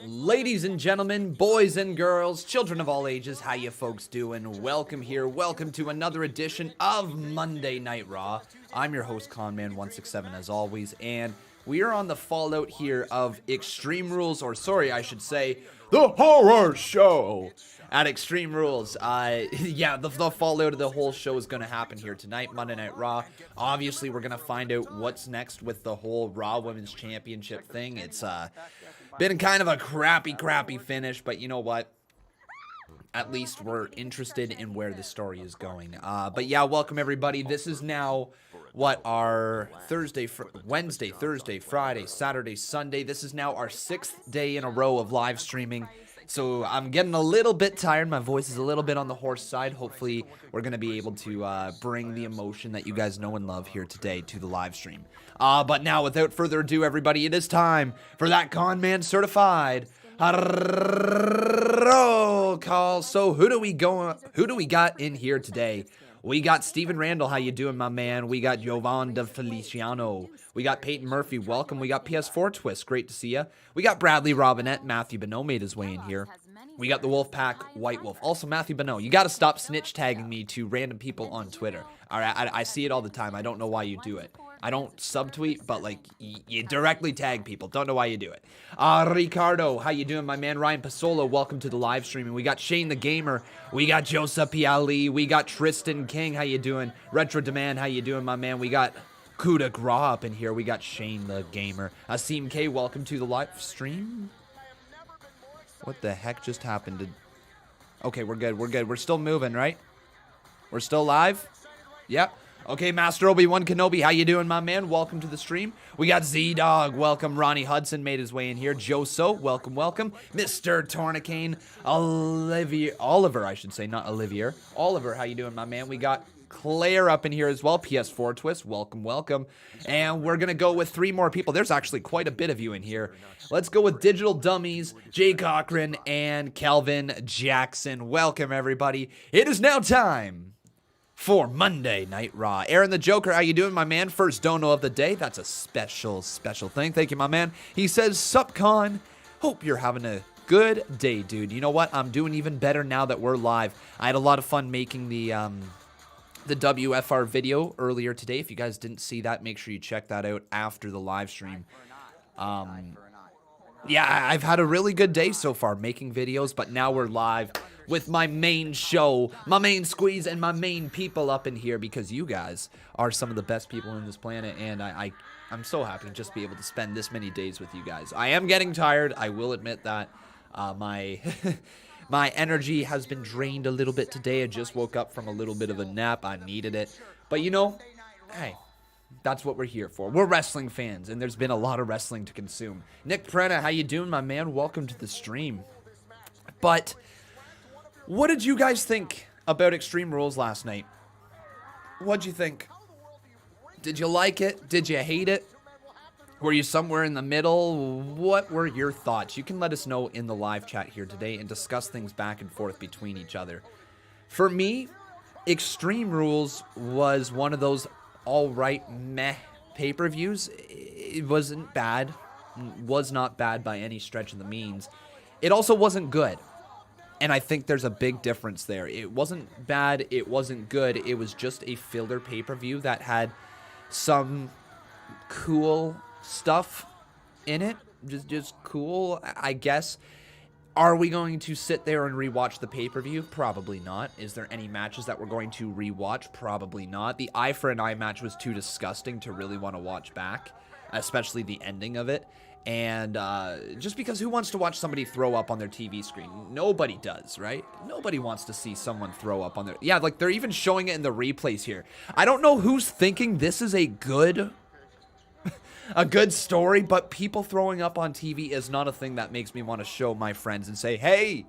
Ladies and gentlemen, boys and girls, children of all ages, how you folks doing? Welcome here. Welcome to another edition of Monday Night Raw. I'm your host, Conman167, as always, and we are on the fallout here of Extreme Rules, or sorry, I should say, the horror show at Extreme Rules. The fallout of the whole show is going to happen here tonight, Monday Night Raw. Obviously, we're going to find out what's next with the whole Raw Women's Championship thing. It's been kind of a crappy finish, but you know what? At least we're interested in where the story is going. But yeah, welcome everybody. This is now our Wednesday, Thursday, Friday, Saturday, Sunday. This is now our 6th day in a row of live streaming. So I'm getting a little bit tired. My voice is a little bit on the hoarse side. Hopefully we're going to be able to bring the emotion that you guys know and love here today to the live stream. But now, without further ado, everybody, it is time for that Conman certified roll call. So who do we got in here today? We got Steven Randall, how you doing, my man? We got Jovan De Feliciano. We got Peyton Murphy, welcome. We got PS4 Twist, great to see ya. We got Bradley Robinette, Matthew Bonneau made his way in here. We got the Wolfpack White Wolf. Also, Matthew Bonneau, you got to stop snitch tagging me to random people on Twitter. All right, I see it all the time. I don't know why you do it. I don't subtweet, but like you directly tag people. Don't know why you do it. Ricardo, how you doing, my man? Ryan Pasola, welcome to the live streaming. We got Shane the Gamer. We got Joseph Piali. We got Tristan King. How you doing? Retro Demand. How you doing, my man? We got Kuda Gra up in here. We got Shane the Gamer. Asim K, welcome to the live stream. What the heck just happened? Okay, we're good. We're still moving, right? We're still live? Yep. Okay, Master Obi-Wan Kenobi, how you doing, my man? Welcome to the stream. We got Z-Dog, welcome. Ronnie Hudson made his way in here. Joso, welcome. Mr. Tornicane, Oliver, I should say, not Olivier. Oliver, how you doing, my man? We got Claire up in here as well. PS4 Twist, welcome. And we're going to go with 3 more people. There's actually quite a bit of you in here. Let's go with Digital Dummies, Jay Cochran, and Calvin Jackson. Welcome, everybody. It is now time for Monday Night Raw. Aaron the Joker, how you doing, my man? First dono of the day. That's a special thing. Thank you, my man. He says, sup, Con? Hope you're having a good day, dude. You know what? I'm doing even better now that we're live. I had a lot of fun making the WFR video earlier today. If you guys didn't see that, make sure you check that out after the live stream. Yeah, I've had a really good day so far making videos, but now we're live with my main show, my main squeeze, and my main people up in here because you guys are some of the best people on this planet, and I'm so happy to just be able to spend this many days with you guys. I am getting tired. I will admit that. My my energy has been drained a little bit today. I just woke up from a little bit of a nap. I needed it. But you know, hey, that's what we're here for. We're wrestling fans, and there's been a lot of wrestling to consume. Nick Prena, how you doing, my man? Welcome to the stream. But what did you guys think about Extreme Rules last night? What'd you think? Did you like it? Did you hate it? Were you somewhere in the middle? What were your thoughts? You can let us know in the live chat here today and discuss things back and forth between each other. For me, Extreme Rules was one of those alright meh pay-per-views. It wasn't bad. Was not bad by any stretch of the means. It also wasn't good. And I think there's a big difference there. It wasn't bad, it wasn't good, it was just a filler pay-per-view that had some cool stuff in it. Just cool, I guess. Are we going to sit there and rewatch the pay-per-view? Probably not. Is there any matches that we're going to rewatch? Probably not. The Eye for an Eye match was too disgusting to really want to watch back, especially the ending of it. And just because who wants to watch somebody throw up on their TV screen? Nobody does, right? Nobody wants to see someone throw up on their... Yeah, like they're even showing it in the replays here. I don't know who's thinking this is a good story, but people throwing up on TV is not a thing that makes me want to show my friends and say, hey,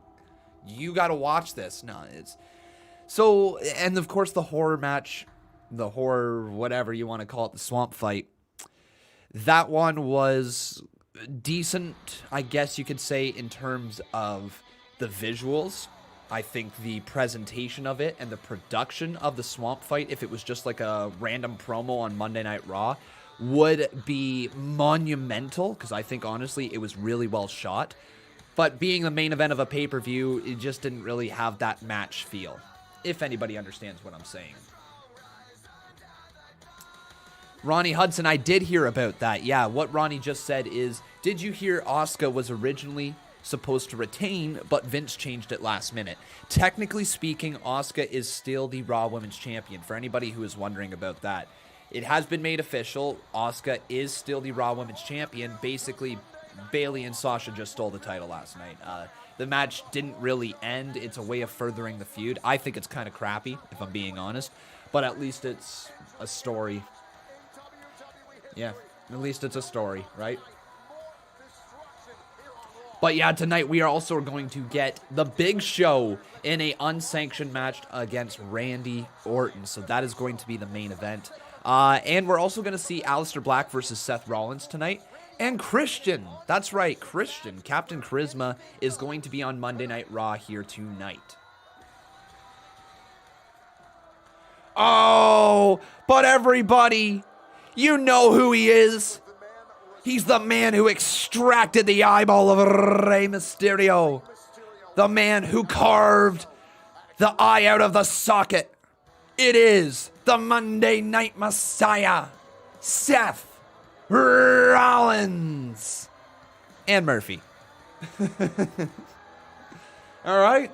you got to watch this. No, it's... So, and of course the horror match, the horror, whatever you want to call it, the swamp fight, that one was decent, I guess you could say, in terms of the visuals. I think the presentation of it and the production of the swamp fight, if it was just like a random promo on Monday Night Raw, would be monumental, because I think honestly it was really well shot. But being the main event of a pay-per-view, it just didn't really have that match feel, if anybody understands what I'm saying. Ronnie Hudson, I did hear about that. Yeah, what Ronnie just said is, did you hear Asuka was originally supposed to retain, but Vince changed it last minute? Technically speaking, Asuka is still the Raw Women's Champion, for anybody who is wondering about that. It has been made official. Asuka is still the Raw Women's Champion. Basically, Bayley and Sasha just stole the title last night. The match didn't really end. It's a way of furthering the feud. I think it's kind of crappy, if I'm being honest, but at least it's a story. Yeah, at least it's a story, right? But yeah, tonight we are also going to get the Big Show in a unsanctioned match against Randy Orton. So that is going to be the main event. And we're also going to see Aleister Black versus Seth Rollins tonight. And Christian, that's right, Christian, Captain Charisma, is going to be on Monday Night Raw here tonight. Oh, but everybody, you know who he is. He's the man who extracted the eyeball of Rey Mysterio. The man who carved the eye out of the socket. It is the Monday Night Messiah, Seth Rollins. And Murphy. All right.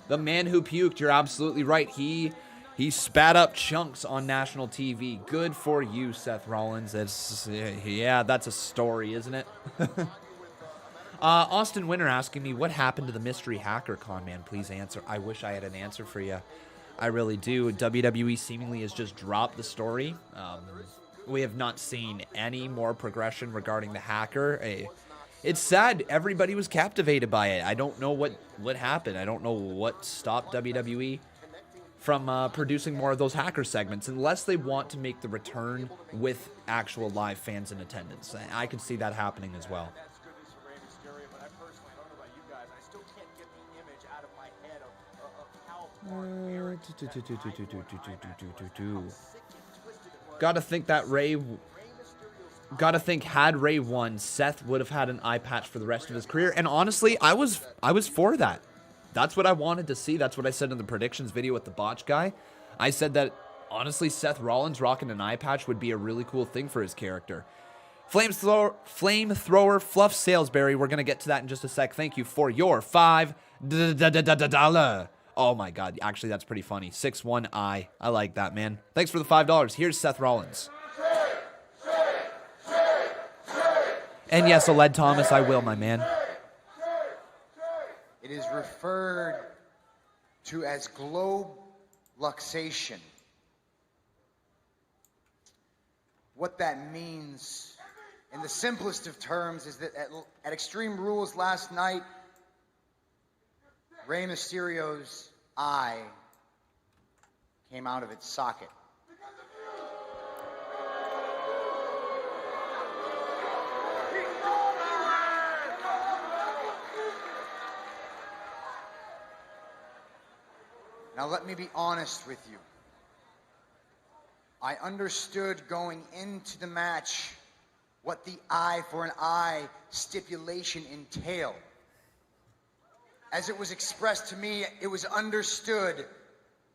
The man who puked, you're absolutely right. He spat up chunks on national TV. Good for you, Seth Rollins. Yeah, that's a story, isn't it? Austin Winter asking me, what happened to the mystery hacker, Conman? Please answer. I wish I had an answer for you. I really do. WWE seemingly has just dropped the story. We have not seen any more progression regarding the hacker. It's sad. Everybody was captivated by it. I don't know what happened. I don't know what stopped WWE from producing more of those hacker segments, unless they want to make the return with actual live fans in attendance. I could see that happening as well. Gotta think had Ray won, Seth would have had an eye patch for the rest of his career. And honestly, I was for that. That's what I wanted to see. That's what I said in the predictions video with the botch guy. I said that, honestly, Seth Rollins rocking an eye patch would be a really cool thing for his character. Flamethrower Fluff Salisbury, we're going to get to that in just a sec. Thank you for your $5. Oh my God, actually that's pretty funny. 6-1-I. I like that, man. Thanks for the $5. Here's Seth Rollins. And yes, Aled Thomas, I will, my man. It is referred to as globe luxation. What that means, in the simplest of terms, is that at Extreme Rules last night, Rey Mysterio's eye came out of its socket. Now let me be honest with you. I understood going into the match what the eye for an eye stipulation entailed. As it was expressed to me, it was understood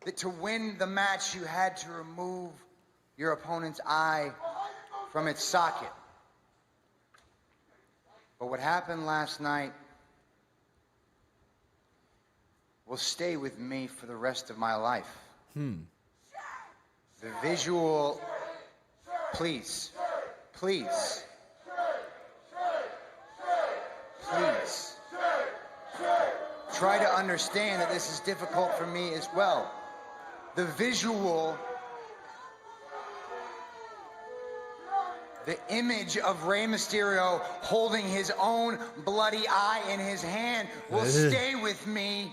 that to win the match, you had to remove your opponent's eye from its socket. But what happened last night will stay with me for the rest of my life. The visual, please, try to understand that this is difficult for me as well. The visual, the image of Rey Mysterio holding his own bloody eye in his hand will stay with me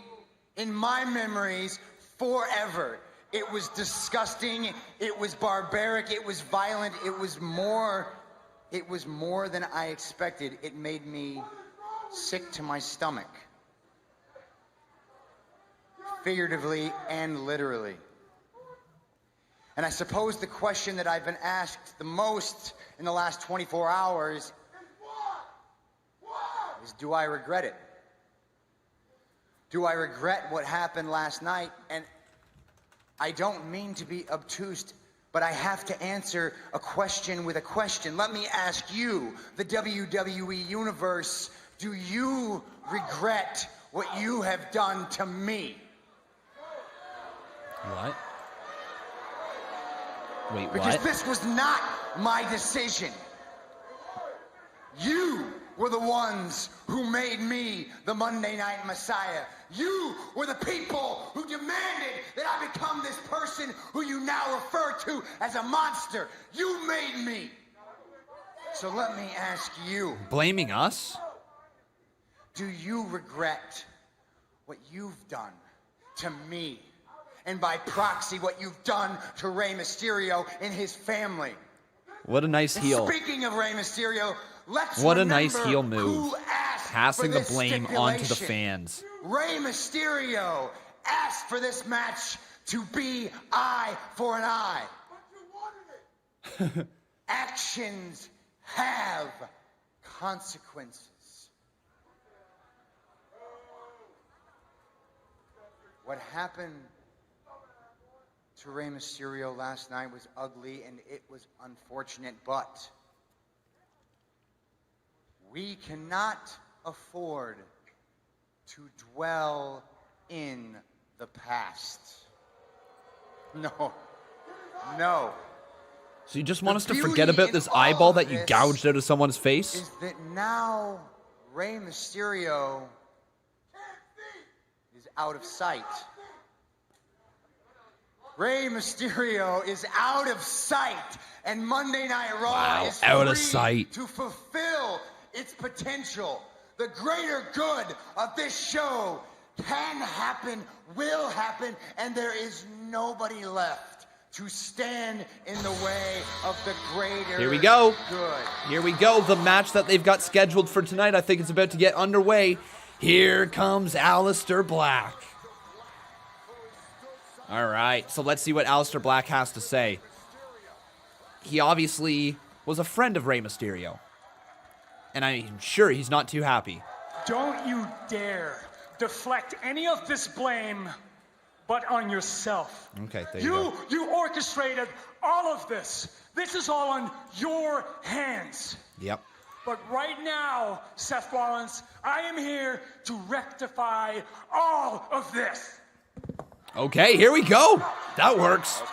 in my memories forever. It was disgusting, it was barbaric, it was violent, it was more than I expected. It made me sick to my stomach, figuratively and literally. And I suppose the question that I've been asked the most in the last 24 hours is, do I regret it? Do I regret what happened last night? And I don't mean to be obtuse, but I have to answer a question with a question. Let me ask you, the WWE Universe, do you regret what you have done to me? What? Wait, what? Because this was not my decision. You were the ones who made me the Monday Night Messiah. You were the people who demanded that I become this person who you now refer to as a monster. You made me. So let me ask you. Blaming us? Do you regret what you've done to me? And by proxy, what you've done to Rey Mysterio and his family? What a nice heel. Speaking of Rey Mysterio, let's What a remember nice heel move. who asked Passing for the this blame onto the stipulation. fans. Rey Mysterio asked for this match to be eye for an eye. Actions have consequences. What happened to Rey Mysterio last night was ugly and it was unfortunate, but we cannot afford to dwell in the past. No. No. So you just want us to forget about this eyeball that you gouged out of someone's face? Is that now Rey Mysterio is out of sight. Rey Mysterio is out of sight, and Monday Night Raw is out of free sight. to fulfill its potential. The greater good of this show can happen, will happen, and there is nobody left to stand in the way of the greater Here we go. good. Here we go. The match that they've got scheduled for tonight, I think it's about to get underway. Here comes Aleister Black. All right, so let's see what Aleister Black has to say. He obviously was a friend of Rey Mysterio. And I'm sure he's not too happy. Don't you dare deflect any of this blame but on yourself. Okay, there you go. You orchestrated all of this. This is all on your hands. Yep. But right now, Seth Rollins, I am here to rectify all of this. Okay, here we go. That works.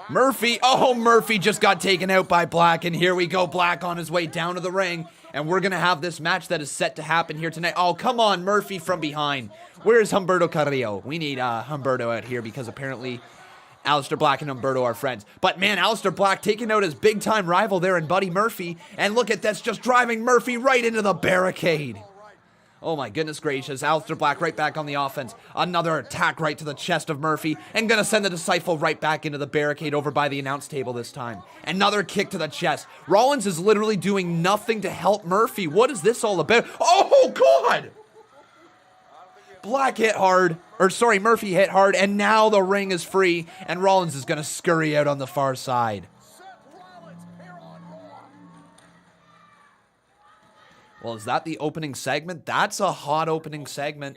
Murphy. Oh, Murphy just got taken out by Black, and here we go. Black on his way down to the ring, and we're going to have this match that is set to happen here tonight. Oh, come on, Murphy from behind. Where's Humberto Carrillo? We need Humberto out here because apparently Aleister Black and Humberto are friends. But man, Aleister Black taking out his big-time rival there in Buddy Murphy, and look at this, just driving Murphy right into the barricade. Oh my goodness gracious, Aleister Black right back on the offense. Another attack right to the chest of Murphy, and gonna send the Disciple right back into the barricade over by the announce table this time. Another kick to the chest. Rollins is literally doing nothing to help Murphy. What is this all about? Oh God! Black hit hard, Murphy hit hard, and now the ring is free, and Rollins is gonna scurry out on the far side. Well, is that the opening segment? That's a hot opening segment.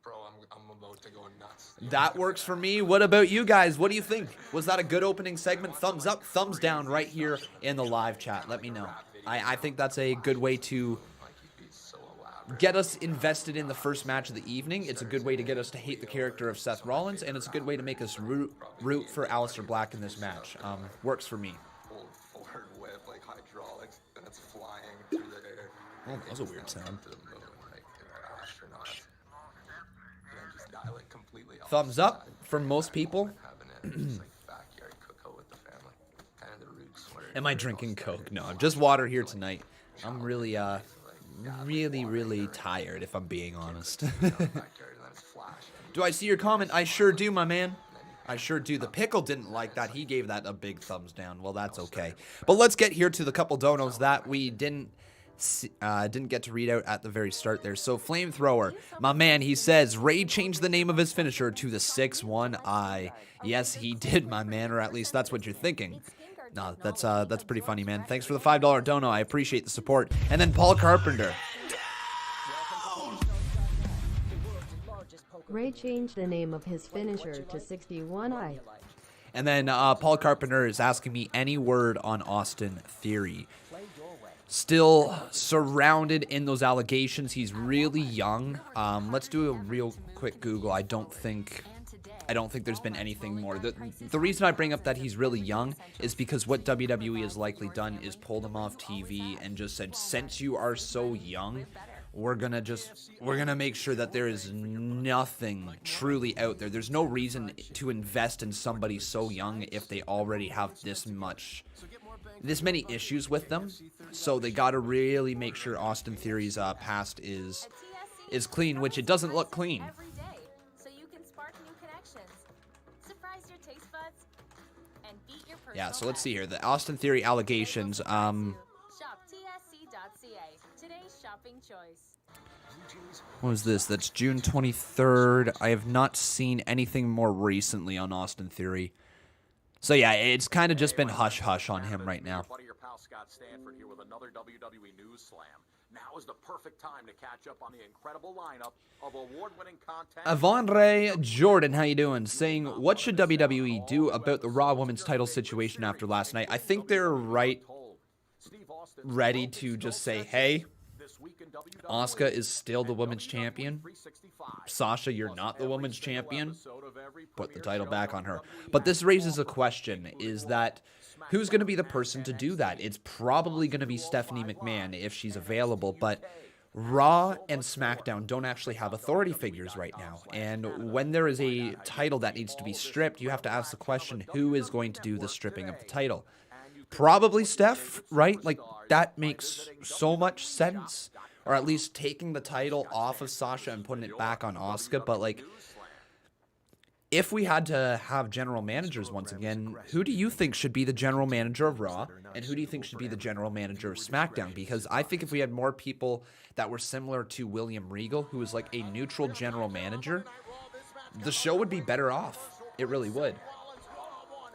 Bro, I'm about to go nuts. That works for me. What about you guys? What do you think? Was that a good opening segment? Thumbs up, thumbs down right here in the live chat. Let me know. I think that's a good way to get us invested in the first match of the evening. It's a good way to get us to hate the character of Seth Rollins, and it's a good way to make us root for Aleister Black in this match. Works for me. Old forward whip, like hydraulics, and it's flying through the air. Oh, that was a weird sound. To the moon, like they're astronauts. And just die, like, completely off Thumbs the up side. for most people. Having it just like backyard cookout with the family. Kind of the roots. Am I drinking Coke? No, just water here tonight. I'm really, really tired, if I'm being honest. Do I see your comment? I sure do, my man. I sure do. The Pickle didn't like that. He gave that a big thumbs down. Well, that's okay. But let's get here to the couple donos that we didn't get to read out at the very start there. So Flamethrower, my man, he says, Ray changed the name of his finisher to the 6-1-I. Yes, he did, my man, or at least that's what you're thinking. No, that's pretty funny, man. Thanks for the $5 dono. I appreciate the support. And then Paul Carpenter. Ray changed the name of his finisher to 61I. And then Paul Carpenter is asking me any word on Austin Theory. Still surrounded in those allegations. He's really young. Let's do a real quick Google. I don't think there's been anything more. The reason I bring up that he's really young is because what WWE has likely done is pulled him off TV and just said, since you are so young, we're gonna make sure that there is nothing truly out there. There's no reason to invest in somebody so young if they already have this many issues with them. So they got to really make sure Austin Theory's past is clean, which it doesn't look clean. Yeah, so let's see here. The Austin Theory allegations. Shop tsc.ca. Today's shopping choice. What was this? That's June 23rd. I have not seen anything more recently on Austin Theory. So yeah, it's kind of just been hush-hush on him right now. Buddy, your pal Scott Stanford here with another WWE News Slam. Now is the perfect time to catch up on the incredible lineup of award-winning content. Avonre Jordan, how you doing? Saying, what should WWE do about the Raw Women's title situation after last night? I think they're ready to just say, hey, Asuka is still the women's champion. Sasha, you're not the women's champion. Put the title back on her. But this raises a question, is that who's going to be the person to do that? It's probably going to be Stephanie McMahon if she's available, but Raw and SmackDown don't actually have authority figures right now. And when there is a title that needs to be stripped, you have to ask the question, who is going to do the stripping of the title? Probably Steph, right? Like, that makes so much sense. Or at least taking the title off of Sasha and putting it back on Asuka. But, like, if we had to have general managers once again, who do you think should be the general manager of Raw? And who do you think should be the general manager of SmackDown? Because I think if we had more people that were similar to William Regal, who is like a neutral general manager, the show would be better off. It really would.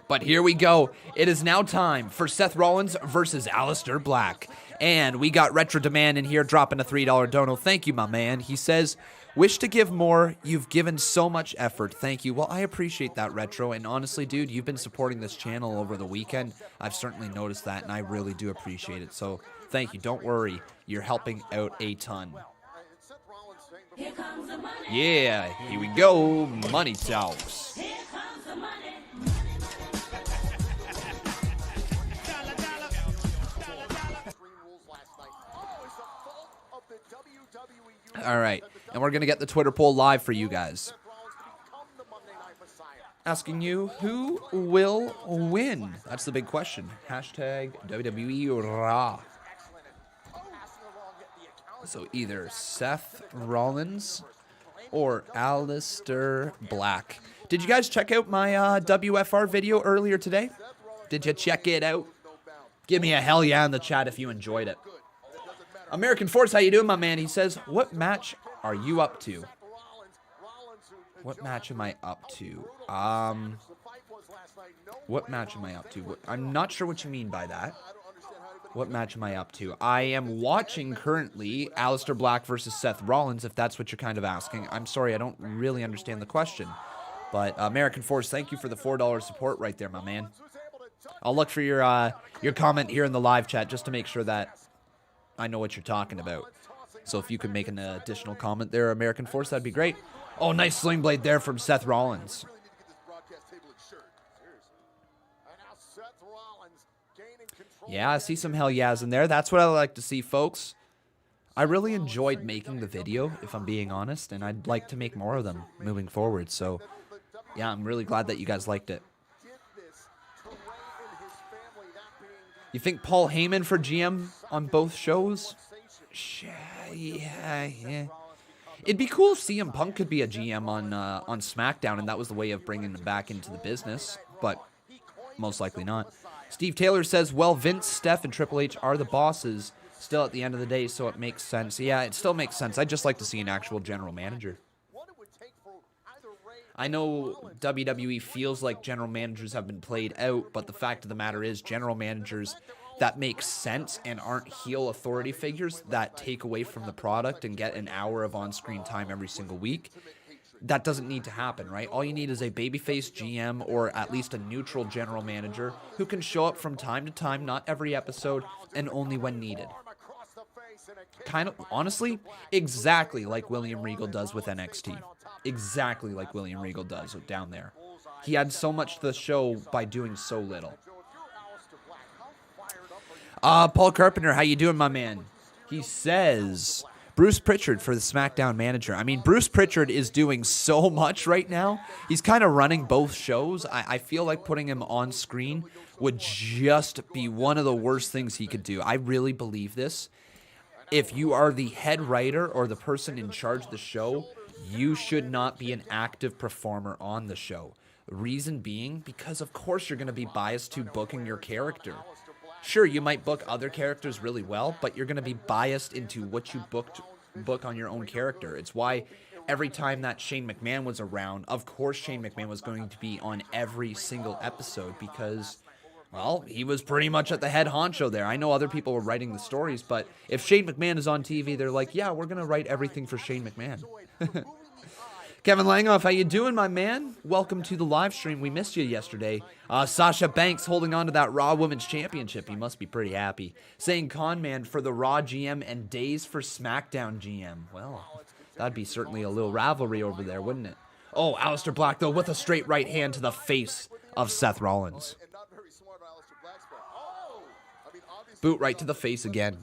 But here we go. It is now time for Seth Rollins versus Aleister Black. And we got Retro Demand in here dropping a $3 dono. Thank you, my man. He says, wish to give more. You've given so much effort. Thank you. Well, I appreciate that, Retro. And honestly, dude, you've been supporting this channel over the weekend. I've certainly noticed that, and I really do appreciate it. So thank you. Don't worry. You're helping out a ton. Yeah, here we go. Money talks. All right, and we're going to get the Twitter poll live for you guys. Asking you, who will win? That's the big question. Hashtag WWE RAW. So either Seth Rollins or Aleister Black. Did you guys check out my WFR video earlier today? Did you check it out? Give me a hell yeah in the chat if you enjoyed it. American Force, how you doing, my man? He says, what match are you up to? What match am I up to? What match am I up to? I'm not sure what you mean by that. What match am I up to? I am watching currently Aleister Black versus Seth Rollins, if that's what you're kind of asking. I'm sorry, I don't really understand the question. But American Force, thank you for the $4 support right there, my man. I'll look for your comment here in the live chat just to make sure that I know what you're talking about. So if you could make an additional comment there, American Force, that'd be great. Oh, nice sling blade there from Seth Rollins. Yeah, I see some hell yeahs in there. That's what I like to see, folks. I really enjoyed making the video, if I'm being honest, and I'd like to make more of them moving forward. So, yeah, I'm really glad that you guys liked it. You think Paul Heyman for GM on both shows? Yeah. It'd be cool if CM Punk could be a GM on SmackDown, and that was the way of bringing him back into the business, but most likely not. Steve Taylor says, well, Vince, Steph, and Triple H are the bosses still at the end of the day, so it makes sense. Yeah, it still makes sense. I'd just like to see an actual general manager. I know WWE feels like general managers have been played out, but the fact of the matter is general managers that make sense and aren't heel authority figures that take away from the product and get an hour of on-screen time every single week, that doesn't need to happen, right? All you need is a babyface GM or at least a neutral general manager who can show up from time to time, not every episode, and only when needed. Kind of, honestly, exactly like William Regal does with NXT. Exactly like William Regal does down there. He adds so much to the show by doing so little. Paul Carpenter, how you doing, my man? He says, Bruce Pritchard for the SmackDown manager. I mean, Bruce Pritchard is doing so much right now. He's kind of running both shows. I feel like putting him on screen would just be one of the worst things he could do. I really believe this. If you are the head writer or the person in charge of the show, you should not be an active performer on the show. Reason being, because of course you're going to be biased to booking your character. Sure, you might book other characters really well, but you're going to be biased into what you book on your own character. It's why every time that Shane McMahon was around, of course Shane McMahon was going to be on every single episode because, well, he was pretty much at the head honcho there. I know other people were writing the stories, but if Shane McMahon is on TV, they're like, yeah, we're going to write everything for Shane McMahon. Kevin Langoff, how you doing, my man? Welcome to the live stream. We missed you yesterday. Sasha Banks holding on to that Raw Women's Championship. He must be pretty happy. Saying Conman for the Raw GM and Days for SmackDown GM. Well, that'd be certainly a little rivalry over there, wouldn't it? Oh, Aleister Black, though, with a straight right hand to the face of Seth Rollins. Boot right to the face again.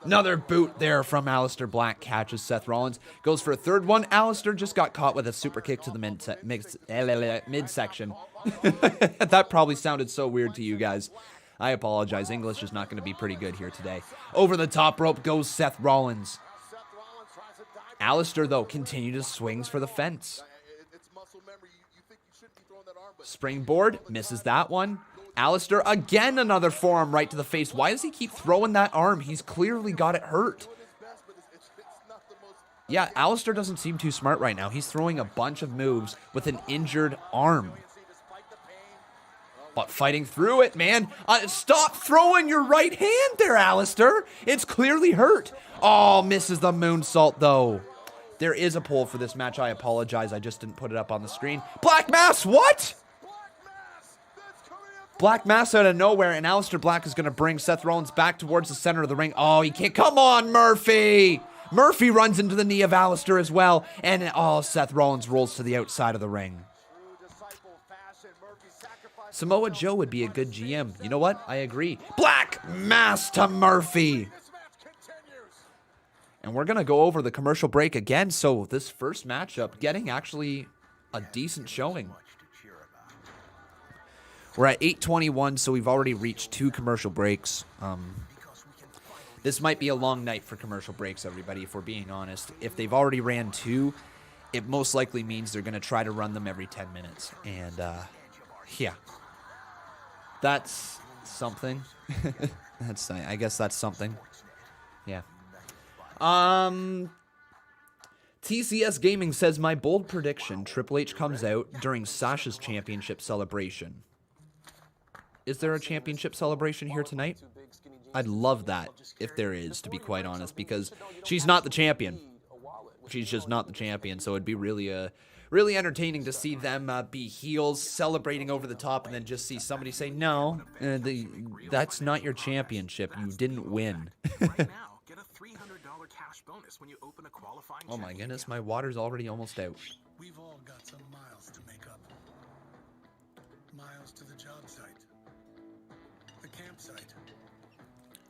Another boot there from Aleister Black. Catches Seth Rollins. Goes for a third one. Aleister just got caught with a super kick to the midsection. That probably sounded so weird to you guys. I apologize. English is not going to be pretty good here today. Over the top rope goes Seth Rollins. Aleister, though, continues swings for the fence. Springboard. Misses that one. Aleister, again, another forearm right to the face. Why does he keep throwing that arm? He's clearly got it hurt. Yeah, Aleister doesn't seem too smart right now. He's throwing a bunch of moves with an injured arm. But fighting through it, man. Stop throwing your right hand there, Aleister. It's clearly hurt. Oh, misses the moonsault, though. There is a poll for this match. I apologize. I just didn't put it up on the screen. Black Mass, what? Black Mass out of nowhere, and Aleister Black is going to bring Seth Rollins back towards the center of the ring. Oh, he can't. Come on, Murphy. Murphy runs into the knee of Aleister as well. And, oh, Seth Rollins rolls to the outside of the ring. Samoa Joe would be a good GM. You know what? I agree. Black Mass to Murphy. And we're going to go over the commercial break again. So this first matchup getting actually a decent showing. We're at 8:21, so we've already reached 2 commercial breaks. This might be a long night for commercial breaks, everybody, if we're being honest. If they've already ran 2, it most likely means they're going to try to run them every 10 minutes. And, yeah. That's something. I guess that's something. Yeah. TCS Gaming says, my bold prediction, Triple H comes out during Sasha's championship celebration. Is there a championship celebration here tonight? I'd love that if there is, to be quite honest, because she's not the champion. She's just not the champion, so it'd be really entertaining to see them be heels celebrating over the top and then just see somebody say, no, that's not your championship. You didn't win. Oh my goodness, my water's already almost out. We've all got some miles to make up. Miles to the job site. The campsite.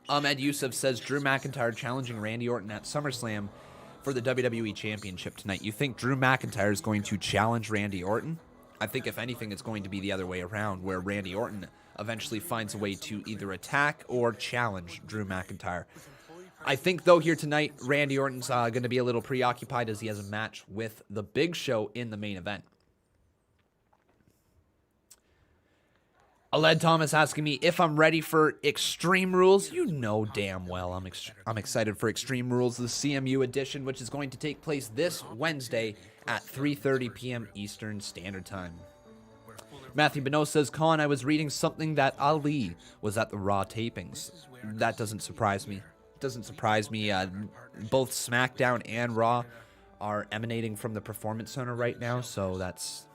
Ahmed Yusuf says Drew McIntyre challenging Randy Orton at SummerSlam for the WWE Championship tonight. You think Drew McIntyre is going to challenge Randy Orton? I think if anything, it's going to be the other way around, where Randy Orton eventually finds a way to either attack or challenge Drew McIntyre. I think, though, here tonight, Randy Orton's going to be a little preoccupied as he has a match with The Big Show in the main event. Aled Thomas asking me if I'm ready for Extreme Rules. You know damn well I'm excited for Extreme Rules, the CMU edition, which is going to take place this Wednesday at 3:30 p.m. Eastern Standard Time. Matthew Beno says, Con, I was reading something that Ali was at the Raw tapings. That doesn't surprise me. It doesn't surprise me. Both SmackDown and Raw are emanating from the Performance Center right now, so that's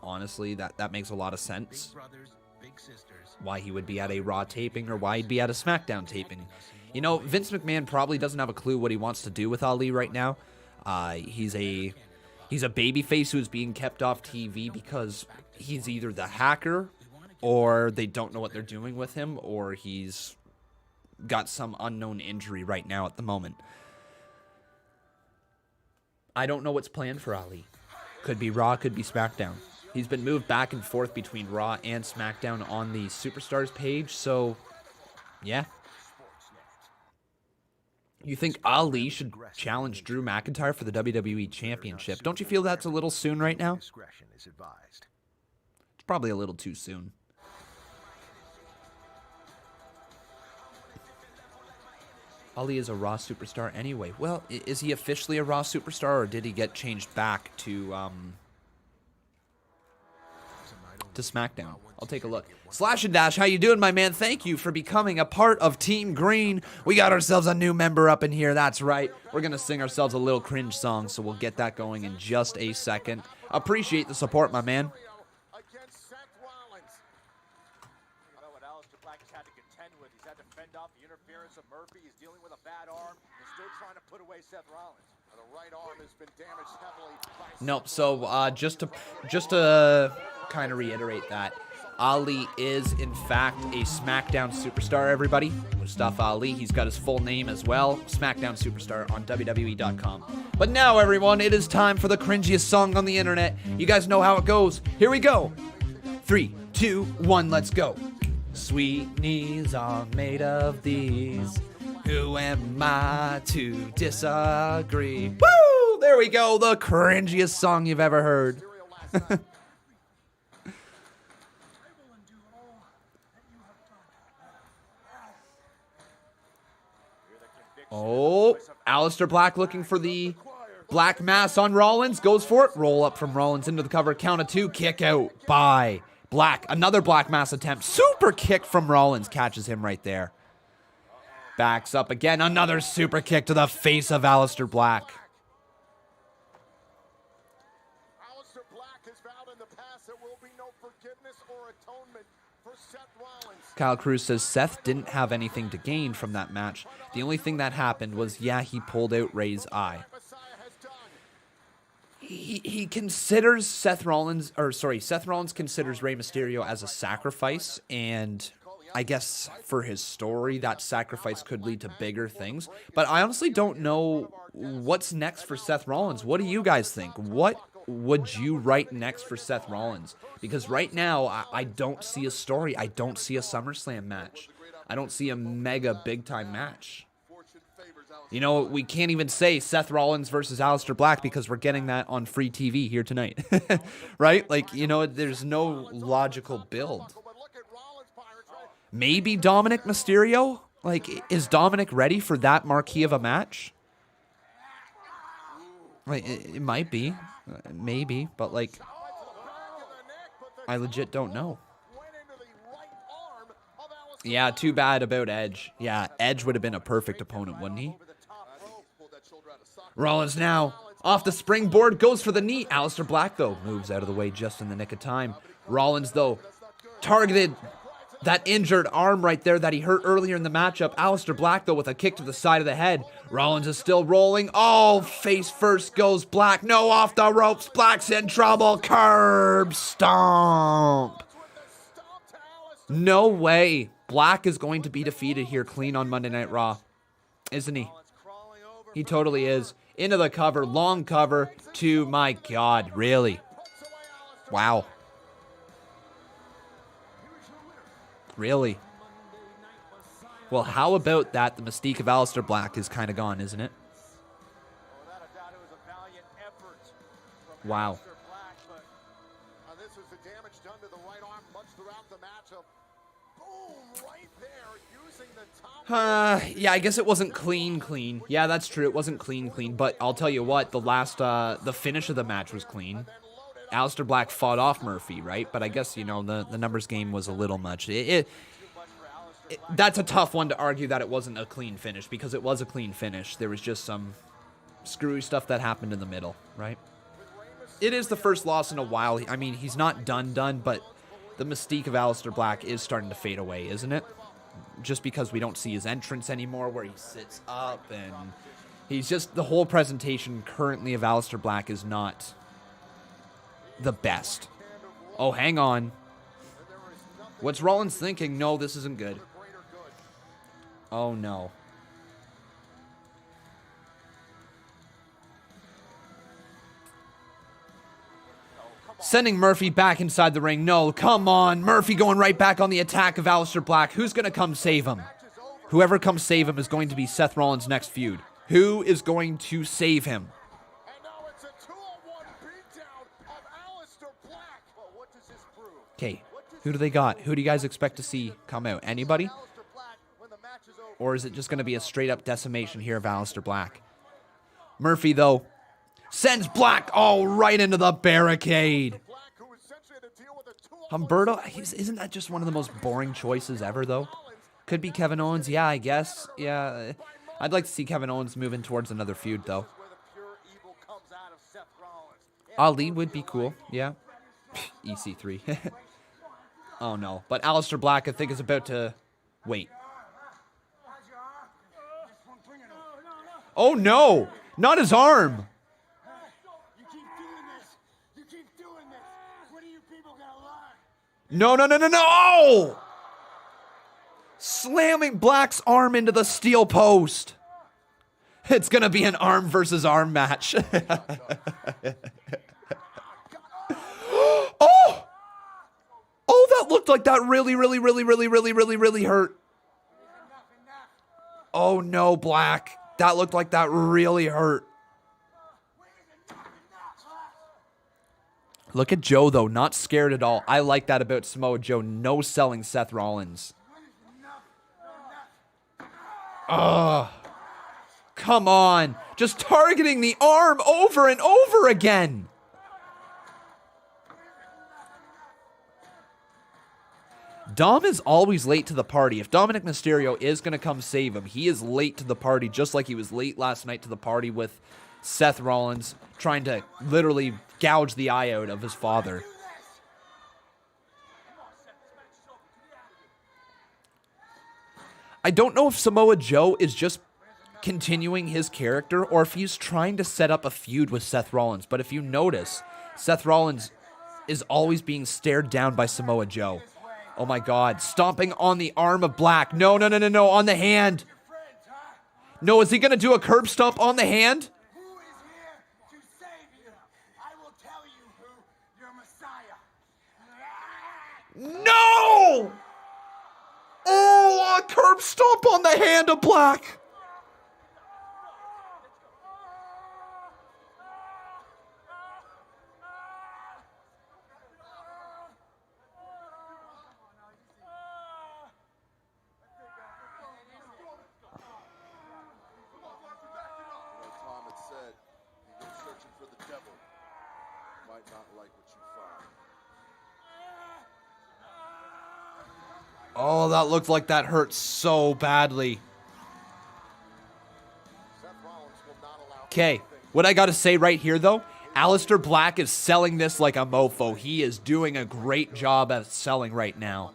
honestly, that makes a lot of sense. Why he would be at a Raw taping or why he'd be at a SmackDown taping. You know, Vince McMahon probably doesn't have a clue what he wants to do with Ali right now. He's a babyface who's being kept off TV because he's either the hacker or they don't know what they're doing with him, or he's got some unknown injury right now at the moment. I don't know what's planned for Ali. Could be Raw, could be SmackDown. He's been moved back and forth between Raw and SmackDown on the Superstars page, so yeah. You think Ali should challenge Drew McIntyre for the WWE Championship? Don't you feel that's a little soon right now? It's probably a little too soon. Ali is a Raw superstar anyway. Well, is he officially a Raw superstar, or did he get changed back to SmackDown? I'll take a look. Slash and Dash, how you doing, my man? Thank you for becoming a part of Team Green. We got ourselves a new member up in here. That's right. We're going to sing ourselves a little cringe song, so we'll get that going in just a second. Appreciate the support, my man. Against Seth Rollins. I know what Aleister Black has had to contend with. He's had to fend off the interference of Murphy. He's dealing with a bad arm. He's still trying to put away Seth Rollins. The right arm has been damaged heavily. Nope. So just to kind of reiterate that, Ali is in fact a SmackDown superstar. Everybody, Mustafa Ali. He's got his full name as well. SmackDown superstar on WWE.com. But now, everyone, it is time for the cringiest song on the internet. You guys know how it goes. Here we go. 3, 2, 1, let's go. Sweet knees are made of these. Who am I to disagree? Woo! There we go. The cringiest song you've ever heard. Oh, Aleister Black looking for the black mass on Rollins. Goes for it. Roll up from Rollins into the cover. Count of 2. Kick out by Black. Another black mass attempt. Super kick from Rollins. Catches him right there. Backs up again. Another super kick to the face of Aleister Black. Aleister Black has vowed in the past there will be no forgiveness or atonement for Seth Rollins. Kyle Cruz says Seth didn't have anything to gain from that match. The only thing that happened was, yeah, he pulled out Ray's eye. He considers Seth Rollins considers Rey Mysterio as a sacrifice, and I guess for his story, that sacrifice could lead to bigger things. But I honestly don't know what's next for Seth Rollins. What do you guys think? What would you write next for Seth Rollins? Because right now, I don't see a story. I don't see a SummerSlam match. I don't see a mega big-time match. You know, we can't even say Seth Rollins versus Aleister Black because we're getting that on free TV here tonight. Right? Like, you know, there's no logical build. Maybe Dominic Mysterio? Like, is Dominic ready for that marquee of a match? Like, it might be. Maybe. But, like, I legit don't know. Yeah, too bad about Edge. Yeah, Edge would have been a perfect opponent, wouldn't he? Rollins now off the springboard, goes for the knee. Aleister Black, though, moves out of the way just in the nick of time. Rollins, though, targeted that injured arm right there that he hurt earlier in the matchup. Aleister Black, though, with a kick to the side of the head. Rollins is still rolling. Oh, face first goes Black. No, off the ropes. Black's in trouble. Curb stomp. No way. Black is going to be defeated here clean on Monday Night Raw. Isn't he? He totally is. Into the cover. Long cover. To my God. Really? Wow. Really? Well, how about that? The mystique of Aleister Black is kind of gone, isn't it? Wow. Yeah, I guess it wasn't clean. Yeah, that's true. It wasn't clean. But I'll tell you what, the finish of the match was clean. Aleister Black fought off Murphy, right? But I guess, you know, the numbers game was a little much. That's a tough one to argue that it wasn't a clean finish, because it was a clean finish. There was just some screwy stuff that happened in the middle, right? It is the first loss in a while. I mean, he's not done, but the mystique of Aleister Black is starting to fade away, isn't it? Just because we don't see his entrance anymore where he sits up, and he's just, the whole presentation currently of Aleister Black is not the best. Oh, hang on. What's Rollins thinking? No, this isn't good. Oh, no. Sending Murphy back inside the ring. No, come on. Murphy going right back on the attack of Aleister Black. Who's going to come save him? Whoever comes save him is going to be Seth Rollins' next feud. Who is going to save him? Okay, who do they got? Who do you guys expect to see come out? Anybody? Or is it just going to be a straight-up decimation here of Aleister Black? Murphy, though, sends Black right into the barricade. Humberto, isn't that just one of the most boring choices ever, though? Could be Kevin Owens, yeah, I guess. Yeah, I'd like to see Kevin Owens moving towards another feud, though. Ali would be cool, yeah. EC3. Oh, no. But Aleister Black, I think, is about to... Wait. Oh, no! Not his arm! No! Slamming Black's arm into the steel post. It's gonna be an arm versus arm match. Oh, that looked like that really hurt. Oh no, Black. That looked like that really hurt. Look at Joe, though, not scared at all. I like that about Samoa Joe. No selling Seth Rollins. Ugh. Come on. Just targeting the arm over and over again. Dom is always late to the party. If Dominic Mysterio is going to come save him, he is late to the party, just like he was late last night to the party with Seth Rollins, trying to literally gouge the eye out of his father. I don't know if Samoa Joe is just continuing his character or if he's trying to set up a feud with Seth Rollins. But if you notice, Seth Rollins is always being stared down by Samoa Joe. Oh my God, stomping on the arm of Black. No, on the hand. No, is he going to do a curb stomp on the hand? Who is here to save you? I will tell you who, your Messiah. No! Oh, a curb stomp on the hand of Black. Oh, that looked like that hurt so badly. Okay, what I gotta say right here, though, Aleister Black is selling this like a mofo. He is doing a great job at selling right now.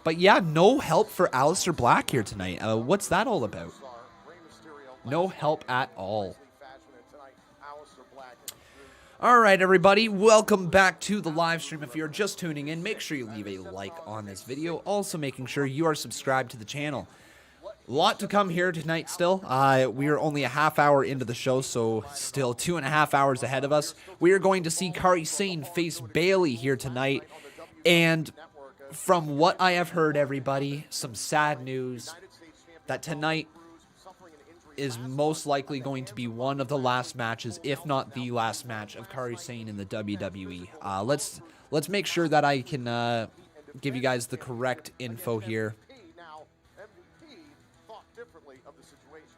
But yeah, no help for Aleister Black here tonight. What's that all about? No help at all. All right, everybody, welcome back to the live stream. If you're just tuning in, make sure you leave a like on this video. Also, making sure you are subscribed to the channel. A lot to come here tonight still. We are only a half hour into the show, so still 2.5 hours ahead of us. We are going to see Kairi Sane face Bayley here tonight. And from what I have heard, everybody, some sad news that tonight is most likely going to be one of the last matches, if not the last match, of Kairi Sane in the WWE. Let's make sure that I can give you guys the correct info here. Now, MVP thought differently of the situation.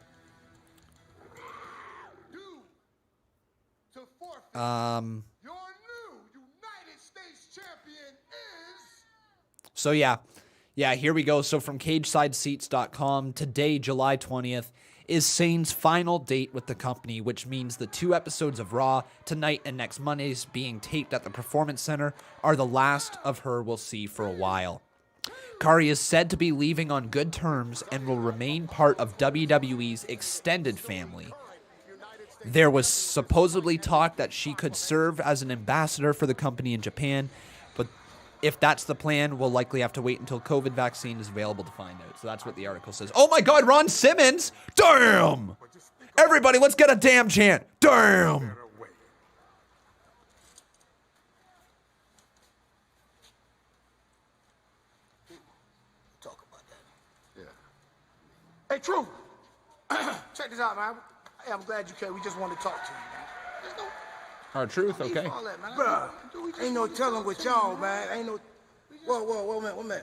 To forfeit. Your new United States champion is... So yeah, here we go. So from CagesideSeats.com, today, July 20th, is Sane's final date with the company, which means the 2 episodes of Raw, tonight and next Monday's being taped at the Performance Center, are the last of her we'll see for a while. Kairi is said to be leaving on good terms and will remain part of WWE's extended family. There was supposedly talk that she could serve as an ambassador for the company in Japan, but if that's the plan, we'll likely have to wait until COVID vaccine is available to find out. So that's what the article says. Oh my God, Ron Simmons! Damn! Everybody, let's get a damn chant. Damn! Talk about that. Yeah. Hey, True. Check this out, man. Hey, I'm glad you came. We just wanted to talk to you, man. There's no Our truth, need okay. for all that, man. Bruh, ain't no telling with y'all, man. Ain't no... Whoa, man.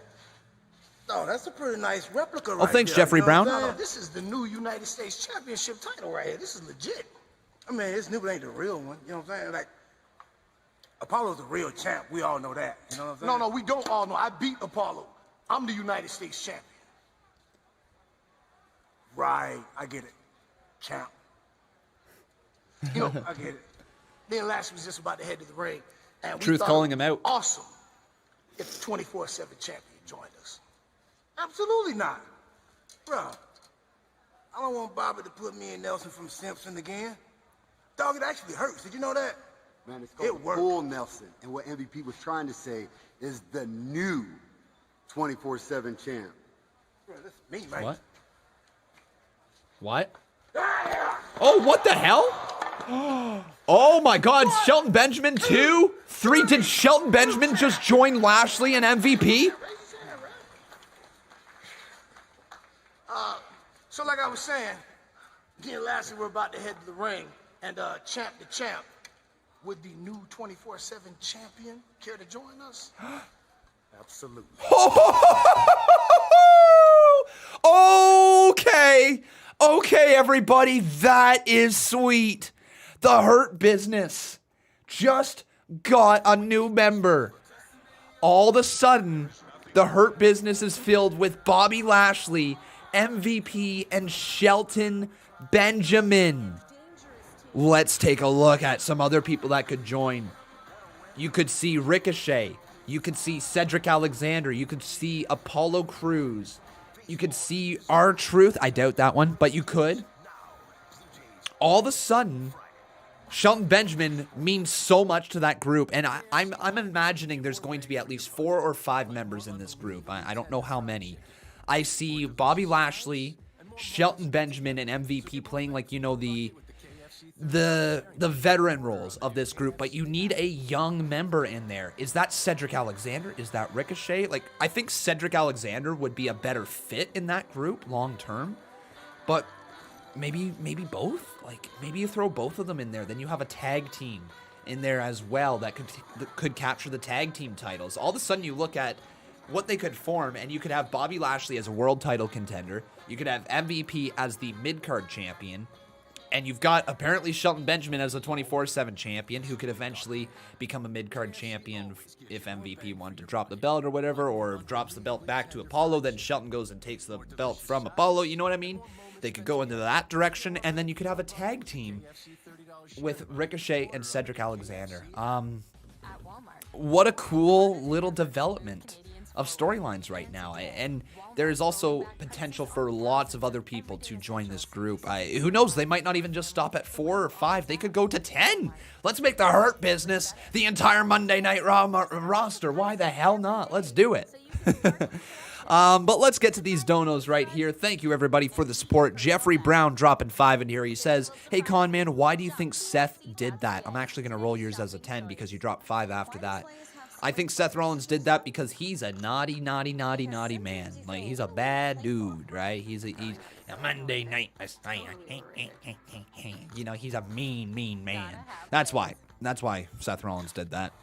Oh, that's a pretty nice replica right thanks, there, Jeffrey you know what Brown. I'm saying? This is the new United States Championship title right here. This is legit. I mean, it's new, but ain't the real one. You know what I'm saying? Like, Apollo's the real champ. We all know that. You know what I'm saying? No, we don't all know. I beat Apollo. I'm the United States champion. Right, I get it. Champ. You know, I get it. Me and Lashley was just about to head to the ring. And we Truth thought calling it him out. awesome if the 24/7 champion joined us. Absolutely not. Bruh, I don't want Bobby to put me and Nelson from Simpson again. Dog, it actually hurts. Did you know that? Man, it's called Full Nelson. And what MVP was trying to say is the new 24/7 champ. Bruh, that's me, man. What? Oh, what the hell? Oh my God, Shelton Benjamin 2? 3, did Shelton Benjamin just join Lashley and MVP? So like I was saying, me and Lashley were about to head to the ring, and champ the champ, would the new 24/7 champion care to join us? Absolutely. Okay, everybody, that is sweet. The Hurt Business just got a new member. All of a sudden, the Hurt Business is filled with Bobby Lashley, MVP, and Shelton Benjamin. Let's take a look at some other people that could join. You could see Ricochet. You could see Cedric Alexander. You could see Apollo Crews. You could see R-Truth. I doubt that one, but you could. All of a sudden, Shelton Benjamin means so much to that group, and I'm imagining there's going to be at least 4 or 5 members in this group. I don't know how many. I see Bobby Lashley, Shelton Benjamin, and MVP playing like, you know, the veteran roles of this group, but you need a young member in there. Is that Cedric Alexander? Is that Ricochet? Like, I think Cedric Alexander would be a better fit in that group long term, but maybe both. Like, maybe you throw both of them in there, then you have a tag team in there as well that could capture the tag team titles. All of a sudden, you look at what they could form, and you could have Bobby Lashley as a world title contender. You could have MVP as the mid-card champion. And you've got, apparently, Shelton Benjamin as a 24/7 champion who could eventually become a mid-card champion if MVP wanted to drop the belt or whatever, or drops the belt back to Apollo, then Shelton goes and takes the belt from Apollo. You know what I mean? They could go into that direction, and then you could have a tag team with Ricochet and Cedric Alexander. What a cool little development of storylines right now, and there is also potential for lots of other people to join this group. Who knows, they might not even just stop at 4 or 5, they could go to 10. Let's make the Hurt Business the entire Monday Night Raw roster. Why the hell not? Let's do it. But let's get to these donos right here. Thank you, everybody, for the support. Jeffrey Brown dropping 5 in here. He says, hey, Conman, why do you think Seth did that? I'm actually going to roll yours as a 10 because you dropped 5 after that. I think Seth Rollins did that because he's a naughty man. Like, he's a bad dude, right? He's a Monday Night Messiah. You know, he's a mean man. That's why Seth Rollins did that.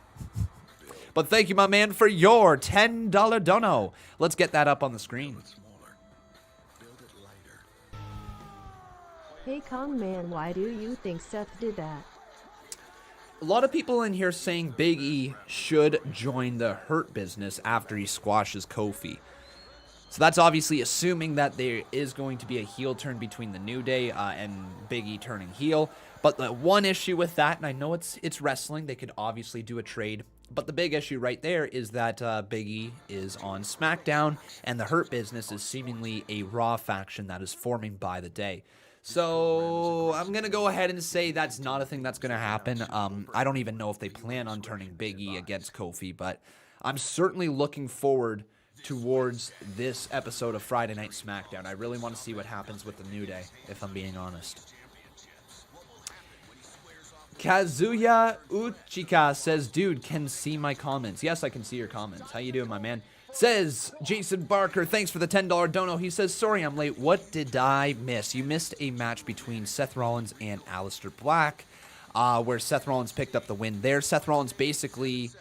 But thank you, my man, for your $10 dono. Let's get that up on the screen. Hey Conman, why do you think Seth did that? A lot of people in here saying Big E should join the Hurt Business after he squashes Kofi. So that's obviously assuming that there is going to be a heel turn between the New Day and Big E turning heel. But the one issue with that, and I know it's wrestling, they could obviously do a trade. But the big issue right there is that Big E is on SmackDown, and the Hurt Business is seemingly a Raw faction that is forming by the day. So I'm going to go ahead and say that's not a thing that's going to happen. I don't even know if they plan on turning Big E against Kofi, but I'm certainly looking forward towards this episode of Friday Night SmackDown. I really want to see what happens with the New Day, if I'm being honest. Kazuya Uchika says, dude, can see my comments. Yes, I can see your comments. How you doing, my man? Says Jason Barker, thanks for the $10 dono. He says, sorry I'm late. What did I miss? You missed a match between Seth Rollins and Aleister Black, where Seth Rollins picked up the win there. Seth Rollins basically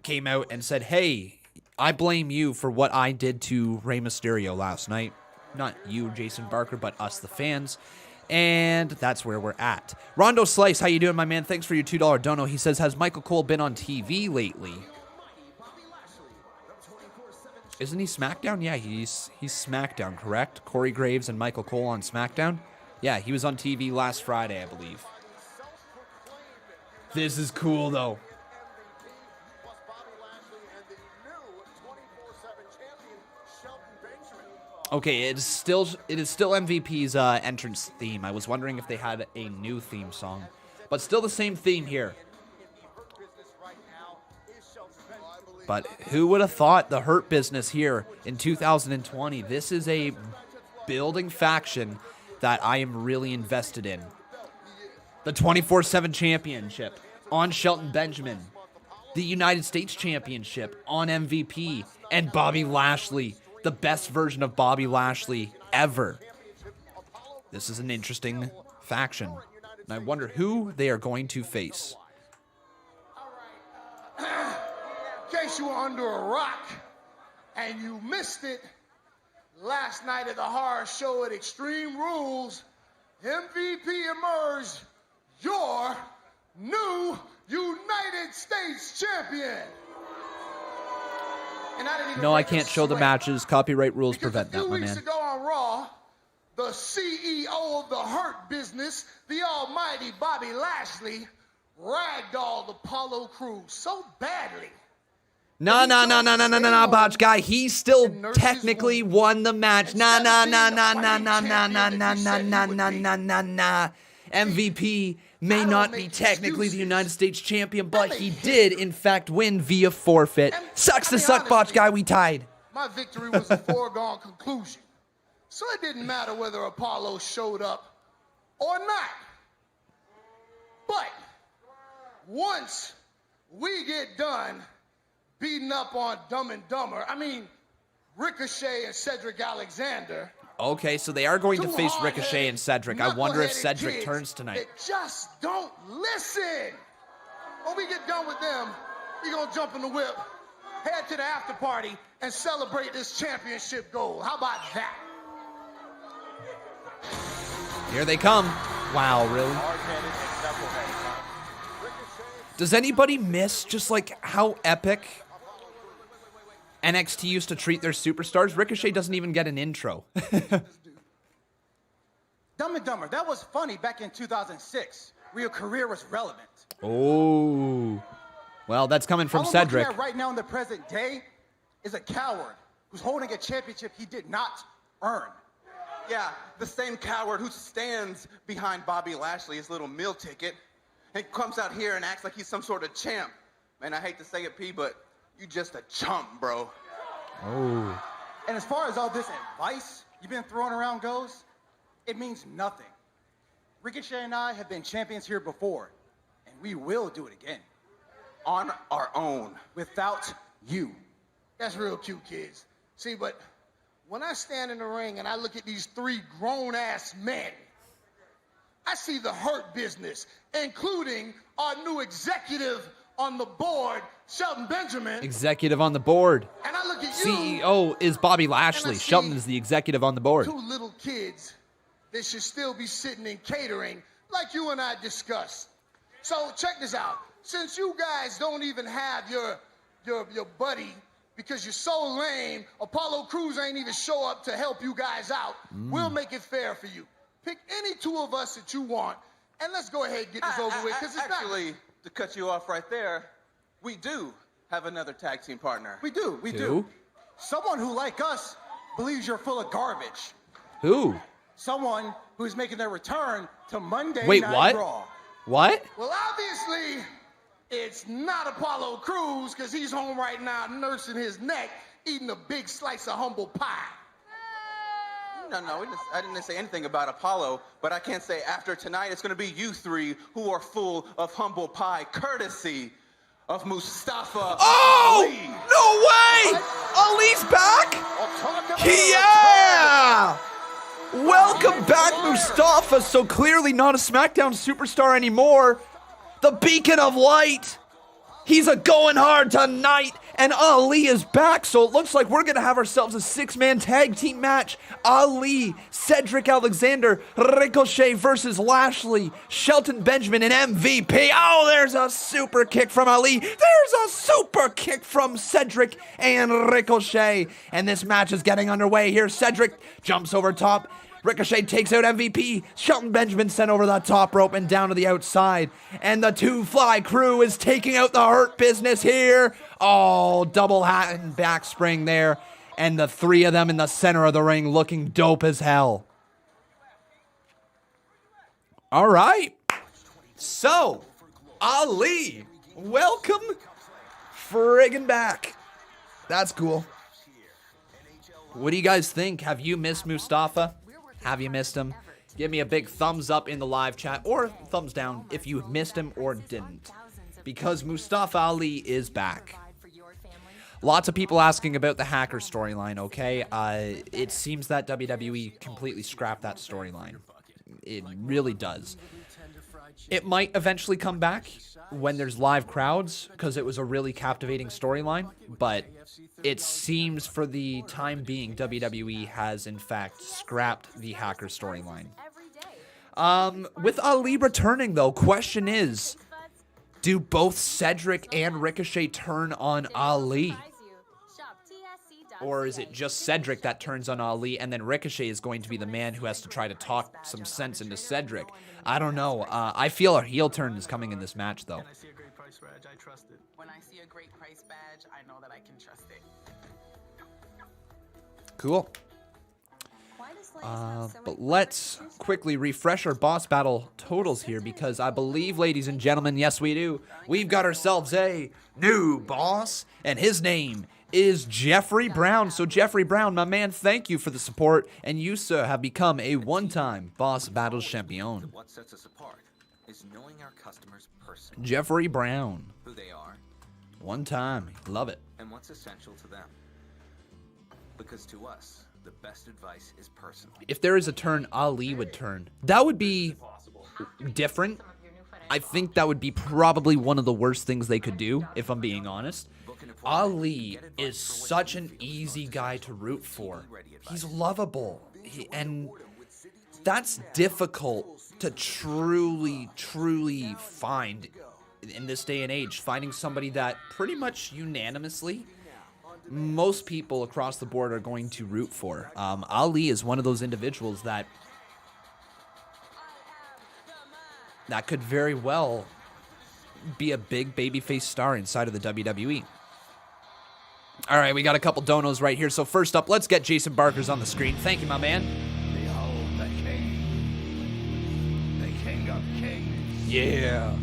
came out and said, hey, I blame you for what I did to Rey Mysterio last night. Not you, Jason Barker, but us, the fans. And that's where we're at. Rondo Slice, how you doing, my man? Thanks for your $2 dono. He says, has Michael Cole been on TV lately? Isn't he SmackDown? Yeah, he's SmackDown, correct? Corey Graves and Michael Cole on SmackDown? Yeah, he was on TV last Friday, I believe. This is cool, though. Okay, it is still MVP's entrance theme. I was wondering if they had a new theme song, but still the same theme here. But who would have thought the Hurt Business here in 2020? This is a building faction that I am really invested in. The 24/7 Championship on Shelton Benjamin. The United States Championship on MVP. And Bobby Lashley, the best version of Bobby Lashley ever. This is an interesting faction. And I wonder who they are going to face. In case you were under a rock and you missed it, last night at the horror show at Extreme Rules, MVP emerged your new United States champion. And No, I can't show the matches. Copyright rules prevent that, my man. 2 weeks ago on Raw, the CEO of the Hurt Business, the almighty Bobby Lashley, ragdolled Apollo Crews so badly. No, Botch guy. He still technically won the match. Nah. MVP may not be technically the United States champion, but he did, in fact, win via forfeit. Sucks to suck, Botch guy. We tied. My victory was a foregone conclusion. So it didn't matter whether Apollo showed up or not. But once we get done beating up on Dumb and Dumber, Ricochet and Cedric Alexander. Okay, so they are going to face Ricochet and Cedric. I wonder if Cedric turns tonight. They just don't listen. When we get done with them, we're going to jump in the whip, head to the after party, and celebrate this championship goal. How about that? Here they come. Wow, really? Does anybody miss just like how epic NXT used to treat their superstars? Ricochet doesn't even get an intro. Dumb and Dumber, that was funny back in 2006, where your career was relevant. Oh. Well, that's coming from Cedric. All I'm looking at right now in the present day is a coward who's holding a championship he did not earn. Yeah, the same coward who stands behind Bobby Lashley, his little meal ticket, and comes out here and acts like he's some sort of champ. Man, I hate to say it, P, but you just a chump, bro. Oh. And as far as all this advice you've been throwing around goes, it means nothing. Ricochet and I have been champions here before, and we will do it again. on our own. Without you. That's real cute, kids. See, but when I stand in the ring and I look at these three grown-ass men, I see the Hurt Business, including our new executive on the board, Shelton Benjamin. Executive on the board. And I look at you. CEO is Bobby Lashley. Shelton is the executive on the board. Two little kids that should still be sitting in catering like you and I discussed. So check this out. Since you guys don't even have your buddy because you're so lame, Apollo Crews ain't even show up to help you guys out, we'll make it fair for you. Pick any two of us that you want, and let's go ahead and get this over with, because it's actually, to cut you off right there, we do have another tag team partner. We do. Someone who, like us, believes you're full of garbage. Who? Someone who's making their return to Monday Wait, Night what? Raw. What? Well, obviously, it's not Apollo Crews, because he's home right now nursing his neck, eating a big slice of humble pie. No, I didn't say anything about Apollo, but I can't say after tonight it's going to be you three who are full of humble pie, courtesy of Mustafa Ali. No way! Ali's back? Yeah! Welcome back, Mustafa. So clearly not a SmackDown superstar anymore. The beacon of light. He's a going hard tonight, and Ali is back, so it looks like we're going to have ourselves a six-man tag team match. Ali, Cedric Alexander, Ricochet versus Lashley, Shelton Benjamin, and MVP. Oh, there's a super kick from Ali. There's a super kick from Cedric and Ricochet. And this match is getting underway here. Cedric jumps over top. Ricochet takes out MVP. Shelton Benjamin sent over the top rope and down to the outside. And the two-fly crew is taking out the Hurt Business here. Oh, double hat and back spring there. And the three of them in the center of the ring looking dope as hell. All right. So, Ali, welcome friggin' back. That's cool. What do you guys think? Have you missed Mustafa? Have you missed him? Give me a big thumbs up in the live chat, or thumbs down if you missed him or didn't. Because Mustafa Ali is back. Lots of people asking about the hacker storyline, okay? It seems that WWE completely scrapped that storyline. It really does. It might eventually come back when there's live crowds, because it was a really captivating storyline, but it seems for the time being, WWE has in fact scrapped the hacker storyline. With Ali returning though, question is, do both Cedric and Ricochet turn on Ali? Or is it just Cedric that turns on Ali, and then Ricochet is going to be the man who has to try to talk some sense into Cedric? I don't know. I feel a heel turn is coming in this match, though. When I see a great price badge, I trust it. When I see a great price badge, I know that I can trust it. Cool. But let's quickly refresh our boss battle totals here, because I believe, ladies and gentlemen, yes we do, we've got ourselves a new boss, and his name is Jeffrey Brown. So Jeffrey Brown, my man, thank you for the support, and you, sir, have become a one-time Boss Battles champion. What sets us apart is knowing our customers personally. Jeffrey Brown. Who they are. One time. Love it. And what's essential to them. Because to us, the best advice is personal. If there is a turn Ali would turn, that would be different. I think that would be probably one of the worst things they could do, if I'm being honest. Ali is such an easy guy to root for. He's lovable. And that's difficult to truly find in this day and age. Finding somebody that pretty much unanimously most people across the board are going to root for. Ali is one of those individuals that could very well be a big babyface star inside of the WWE. All right, we got a couple donos right here. So first up, let's get Jason Barker's on the screen. Thank you, my man. Behold the king. The king of kings. Yeah.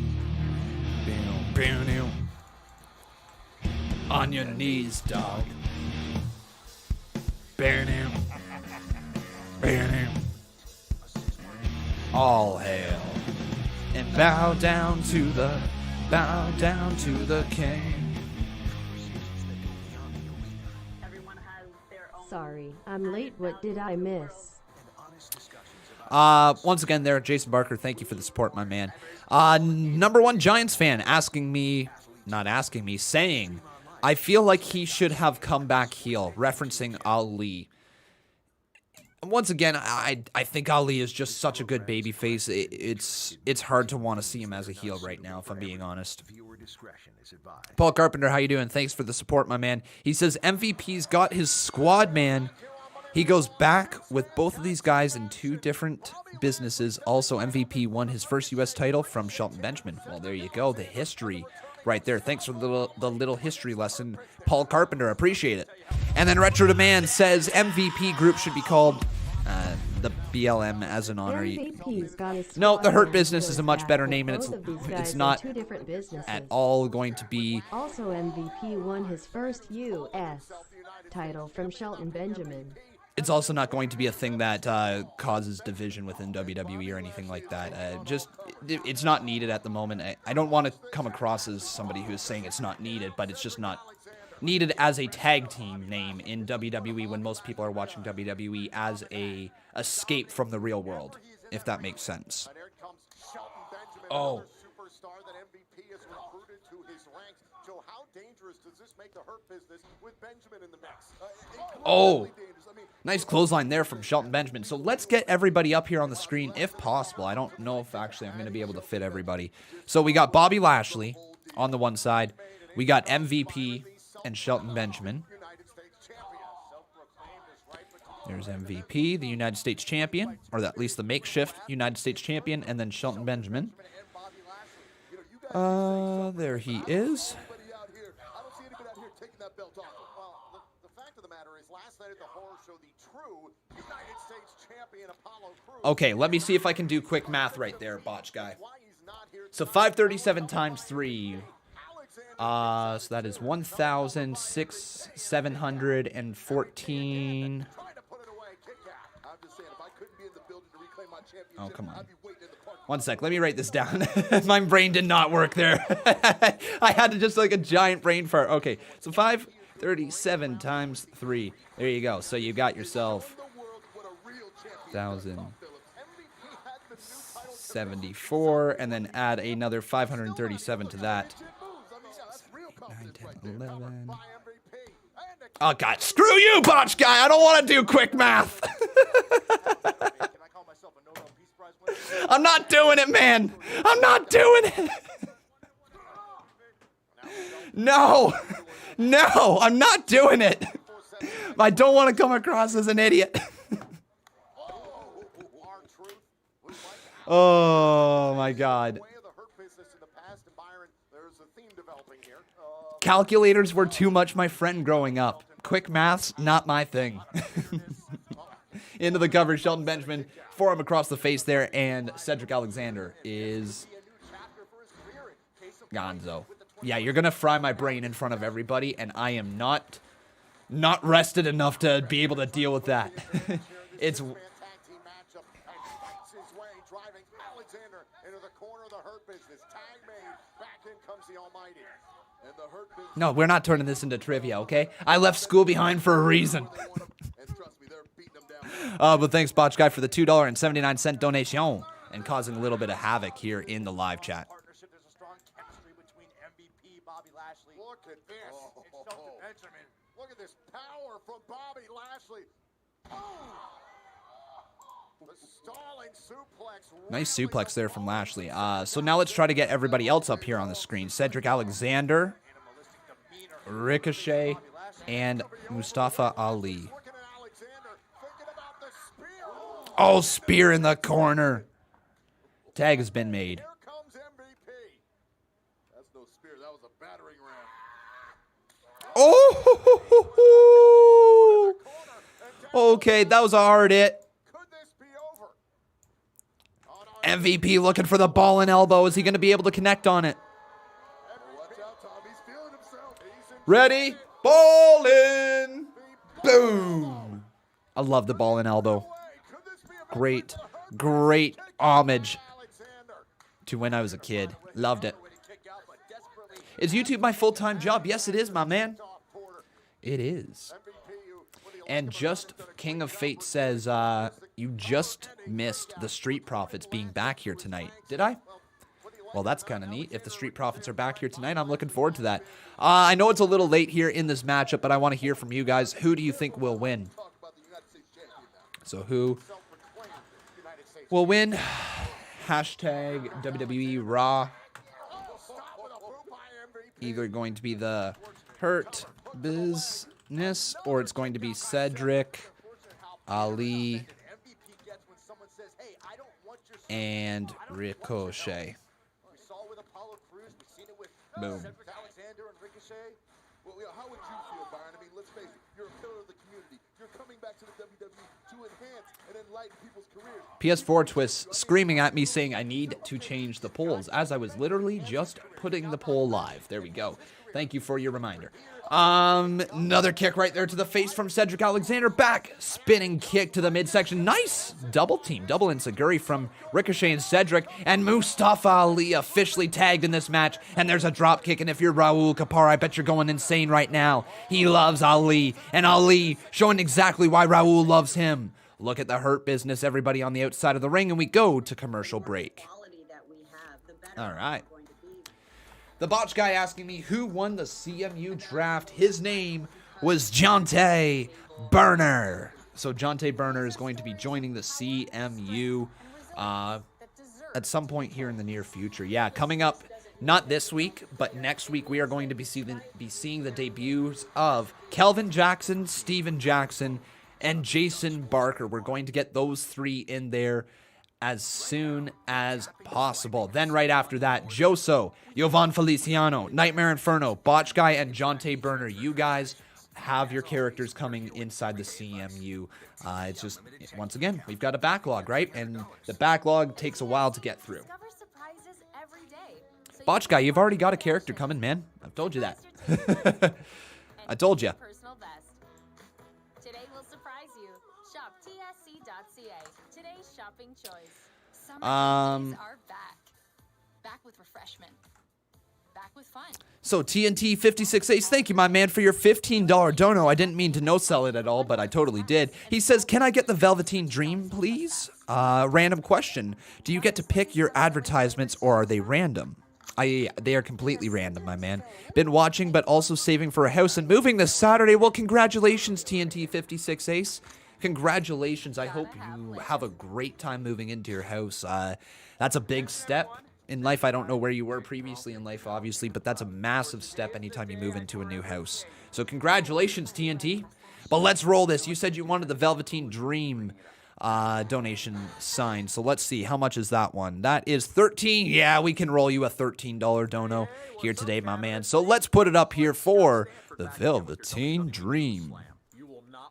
On your knees, dog. All hail. And bow down to the Bow down to the king. Sorry, I'm late. What did I miss? Once again there, Jason Barker, thank you for the support, my man. #1 Giants fan saying, I feel like he should have come back heel, referencing Ali. Once again, I think Ali is just such a good babyface. It's hard to want to see him as a heel right now, if I'm being honest. Paul Carpenter, how you doing? Thanks for the support, my man. He says MVP's got his squad, man. He goes back with both of these guys in 2 different businesses. Also, MVP won his first U.S. title from Shelton Benjamin. Well, there you go. The history right there. Thanks for the little history lesson, Paul Carpenter. Appreciate it. And then Retro Demand says MVP group should be called the BLM as an honor. No, the Hurt Business is a much better name, and it's not at all going to be. Also, MVP won his first U.S. title from Shelton Benjamin. It's also not going to be a thing that causes division within WWE or anything like that. It's not needed at the moment. I don't want to come across as somebody who's saying it's not needed, but it's just not needed as a tag team name in WWE when most people are watching WWE as a escape from the real world, if that makes sense. Oh. Oh, nice clothesline there from Shelton Benjamin. So let's get everybody up here on the screen if possible. I don't know if actually I'm going to be able to fit everybody. So we got Bobby Lashley on the one side. We got MVP and Shelton Benjamin. There's MVP, the United States champion, or at least the makeshift United States champion, and then Shelton Benjamin. There he is. Okay, let me see if I can do quick math right there, botch guy. So 537 times 3. So that is 1,714. Oh, come on. One sec, let me write this down. My brain did not work there. I had to just like a giant brain fart. Okay, so 537 times 3. There you go. So you got yourself 1,074, and then add another 537 to that. 9, 10, 11. Oh, God. Screw you, botch guy. I don't want to do quick math. I'm not doing it, man. I'm not doing it. No. No, I'm not doing it. I don't want to come across as an idiot. Oh, my God. Calculators were too much my friend growing up. Quick maths, not my thing. Into the cover, Shelton Benjamin, forearm across the face there, and Cedric Alexander is gonzo. Yeah, you're going to fry my brain in front of everybody, and I am not rested enough to be able to deal with that. It's... No, we're not turning this into trivia, okay? I left school behind for a reason. But thanks, Botch Guy, for the $2.79 donation and causing a little bit of havoc here in the live chat. Look at this. Look at this power from Bobby Lashley. The stalling suplex. Nice suplex there from Lashley. So now let's try to get everybody else up here on the screen. Cedric Alexander, Ricochet, and Mustafa Ali. Oh, spear in the corner. Tag has been made. Oh! Okay, that was a hard hit. MVP looking for the ball and elbow. Is he going to be able to connect on it? Ready? Ball in. Boom. I love the ball and elbow. Great, great homage to when I was a kid. Loved it. Is YouTube my full-time job? Yes, it is, my man. It is. And just King of Fate says, you just missed the Street Profits being back here tonight. Did I? Well, that's kind of neat. If the Street Profits are back here tonight, I'm looking forward to that. I know it's a little late here in this matchup, but I want to hear from you guys. Who do you think will win? So who will win? Hashtag WWE RAW. Either going to be the Hurt Business, or it's going to be Cedric, Ali, and Ricochet. Boom. How would you feel, Byron? I mean, let's face it, you're a pillar of the community. You're coming back to the WWE to enhance and enlighten people's careers. PS4 Twist screaming at me saying I need to change the polls, as I was literally just putting the poll live. There we go. Thank you for your reminder. Another kick right there to the face from Cedric Alexander. Back spinning kick to the midsection. Nice double team, double enziguri from Ricochet and Cedric. And Mustafa Ali officially tagged in this match. And there's a drop kick. And if you're Raul Kapar, I bet you're going insane right now. He loves Ali. And Ali showing exactly why Raul loves him. Look at the Hurt Business, everybody on the outside of the ring. And we go to commercial break. All right. The botch guy asking me who won the CMU draft. His name was Jonte Burner. So Jonte Burner is going to be joining the CMU at some point here in the near future. Yeah, coming up, not this week, but next week, we are going to be seeing the debuts of Kelvin Jackson, Steven Jackson, and Jason Barker. We're going to get those three in there as soon as possible. Then right after that, Joso, Jovan Feliciano, Nightmare Inferno, Botch Guy, and Jonte Burner. You guys have your characters coming inside the CMU. It's just, once again, we've got a backlog, right? And the backlog takes a while to get through. Botch Guy, you've already got a character coming, man. I've told you that. I told you. Today will surprise you. Shop tsc.ca. Today's shopping choice. Summer days are back. Back with refreshment. Back with fun. So TNT 56 Ace, thank you, my man, for your $15 dono. I didn't mean to no-sell it at all, but I totally did. He says, can I get the Velveteen Dream, please? Random question. Do you get to pick your advertisements, or are they random? They are completely random, my man. Been watching, but also saving for a house and moving this Saturday. Well, congratulations, TNT 56 Ace. Congratulations. I hope you have a great time moving into your house. That's a big step in life. I don't know where you were previously in life, obviously, but that's a massive step anytime you move into a new house. So congratulations, TNT. But let's roll this. You said you wanted the Velveteen Dream donation sign. So let's see. How much is that one? That is 13. Yeah, we can roll you a $13 dono here today, my man. So let's put it up here for the Velveteen Dream.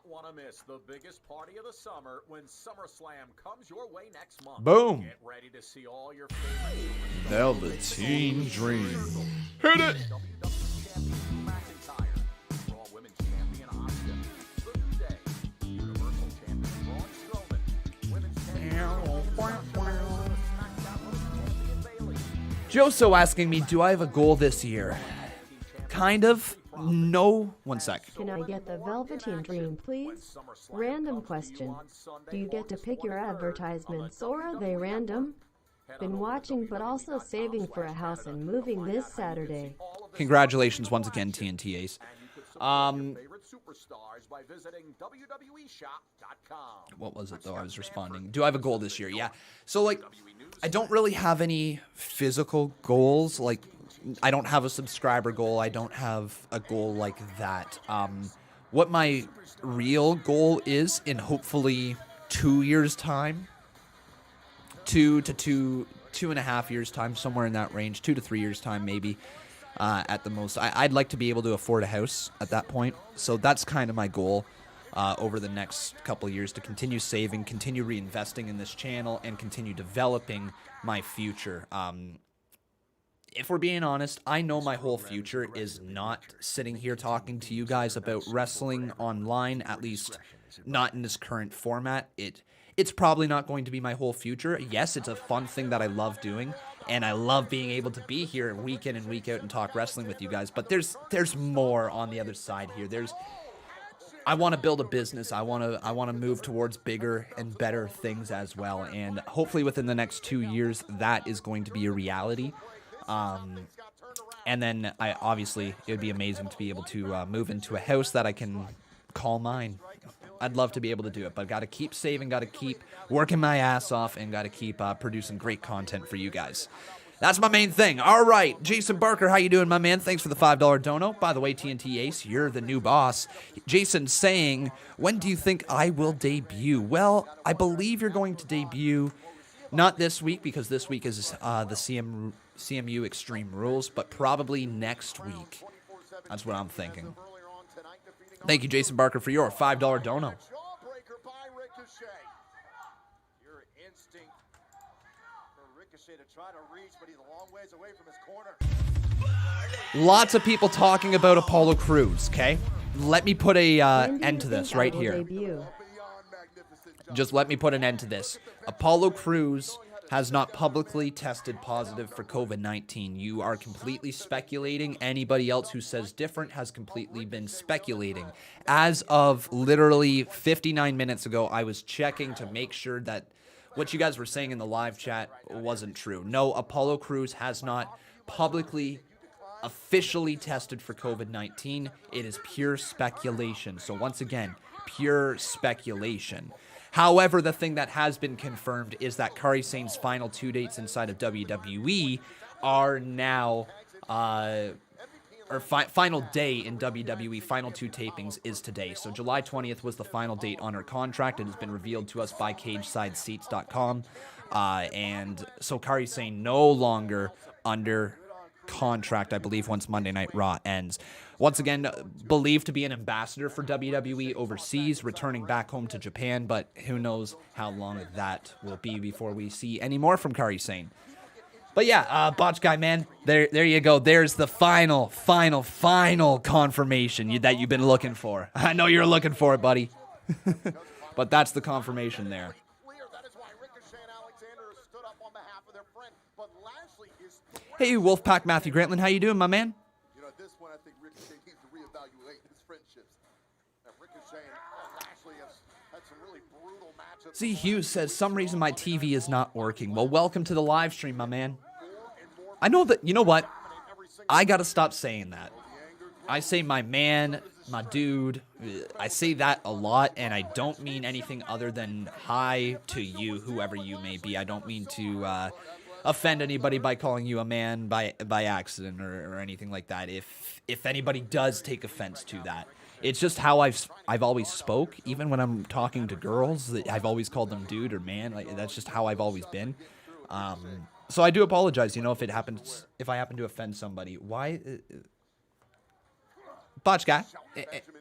Want to miss the biggest party of the summer when SummerSlam comes your way next month. Boom. Get ready to see all your favorite Velveteen Dream. Hit it. Joso asking me, do I have a goal this year? Kind of. No. One sec. Can I get the Velveteen Dream, please? Random question. Do you get to pick your advertisements, or are they random? Been watching, but also saving for a house and moving this Saturday. Congratulations once again, TNT Ace. What was it, though? I was responding. Do I have a goal this year? Yeah. So, like, I don't really have any physical goals. Like, I don't have a subscriber goal. I don't have a goal like that. What my real goal is in hopefully 2 years' time, 2.5 years' time, somewhere in that range, 2 to 3 years' time maybe, at the most. I'd like to be able to afford a house at that point. So that's kind of my goal over the next couple of years, to continue saving, continue reinvesting in this channel, and continue developing my future. If we're being honest, I know my whole future is not sitting here talking to you guys about wrestling online, at least not in this current format. It's probably not going to be my whole future. Yes, it's a fun thing that I love doing, and I love being able to be here week in and week out and talk wrestling with you guys. But there's more on the other side here. I want to build a business. I want to move towards bigger and better things as well. And hopefully within the next 2 years, that is going to be a reality. And then obviously it would be amazing to be able to move into a house that I can call mine. I'd love to be able to do it, but got to keep saving, got to keep working my ass off, and got to keep producing great content for you guys. That's my main thing. All right, Jason Barker, how you doing, my man? Thanks for the $5 dono. By the way, TNT Ace, you're the new boss. Jason saying, when do you think I will debut? Well, I believe you're going to debut not this week, because this week is the CMU Extreme Rules, but probably next week. That's what I'm thinking. Thank you, Jason Barker, for your $5 dono. Lots of people talking about Apollo Crews, okay? Let me put a end to this right here. Just let me put an end to this. Apollo Crews has not publicly tested positive for COVID-19. You are completely speculating. Anybody else who says different has completely been speculating. As of literally 59 minutes ago, I was checking to make sure that what you guys were saying in the live chat wasn't true. No, Apollo Crews has not publicly officially tested for COVID-19. It is pure speculation. So once again, pure speculation. However, the thing that has been confirmed is that Kairi Sane's final 2 dates inside of WWE are now, final day in WWE, final 2 tapings is today. So July 20th was the final date on her contract. It has been revealed to us by CagesideSeats.com. And so Kairi Sane no longer under contract, I believe, once Monday Night Raw ends. Once again, believed to be an ambassador for WWE overseas, returning back home to Japan, but who knows how long that will be before we see any more from Kairi Sane. But yeah, Botch Guy, man, there you go. There's the final confirmation that you've been looking for. I know you're looking for it, buddy. But that's the confirmation there. Hey, Wolfpack Matthew Grantland, how you doing, my man? You know, this one I think Ricochet needs to reevaluate his friendships. Ricochet and Lashley have had some really brutal matchups. Z Hughes says, some reason my TV is not working. Well, welcome to the live stream, my man. I know that, you know what? I gotta stop saying that. I say my man, my dude. I say that a lot, and I don't mean anything other than hi to you, whoever you may be. I don't mean to offend anybody by calling you a man by accident or anything like that. If anybody does take offense to that, it's just how I've always spoke. Even when I'm talking to girls, I've always called them dude or man. Like, that's just how I've always been. So I do apologize, you know, if I happen to offend somebody. Why? Botch Guy,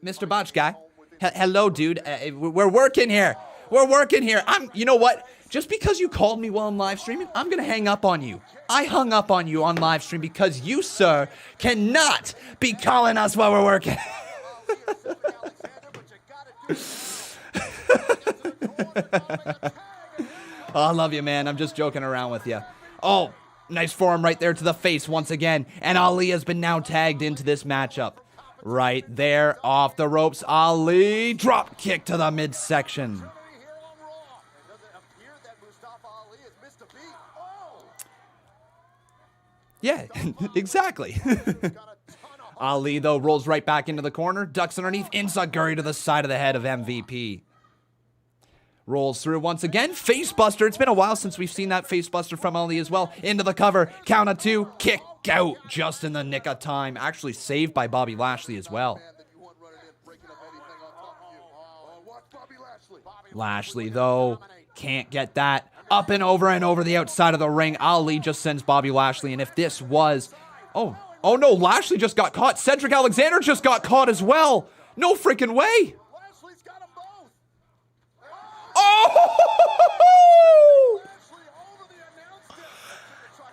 Mr. Botch Guy. Hello, dude. We're working here. We're working here. You know what? Just because you called me while I'm live streaming, I'm going to hang up on you. I hung up on you on live stream because you, sir, cannot be calling us while we're working. Oh, I love you, man. I'm just joking around with you. Oh, nice forearm right there to the face once again. And Ali has been now tagged into this matchup. Right there, off the ropes. Ali, drop kick to the midsection. Yeah, exactly. Ali, though, rolls right back into the corner, ducks underneath, enziguri to the side of the head of MVP. Rolls through once again, facebuster. It's been a while since we've seen that facebuster from Ali as well. Into the cover, count of 2, kick out just in the nick of time. Actually saved by Bobby Lashley as well. Lashley, though, can't get that. Up and over the outside of the ring. Ali just sends Bobby Lashley. And if this was... Oh no, Lashley just got caught. Cedric Alexander just got caught as well. No freaking way. Oh!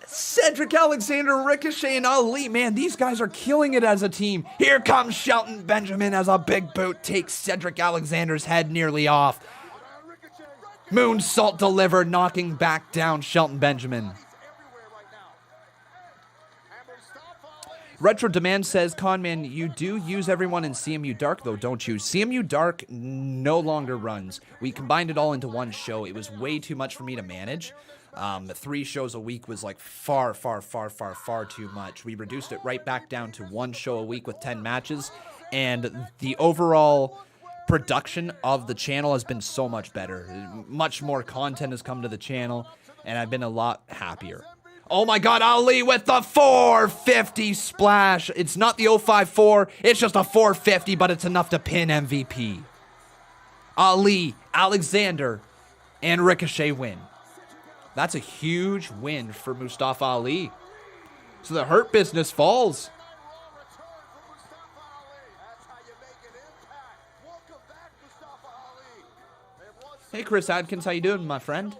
Cedric Alexander, Ricochet, and Ali. Man, these guys are killing it as a team. Here comes Shelton Benjamin as a big boot takes Cedric Alexander's head nearly off. Moonsault delivered, knocking back down Shelton Benjamin. Retro Demand says, Conman, you do use everyone in CMU Dark, though, don't you? CMU Dark no longer runs. We combined it all into one show. It was way too much for me to manage. 3 shows a week was like far too much. We reduced it right back down to 1 show a week with 10 matches. And the overall production of the channel has been so much better. Much more content has come to the channel, and I've been a lot happier. Oh my God, Ali with the 450 splash. It's not the 054, it's just a 450, but it's enough to pin MVP. Ali, Alexander, and Ricochet win. That's a huge win for Mustafa Ali. So the Hurt Business falls. Hey Chris Adkins, how you doing, my friend?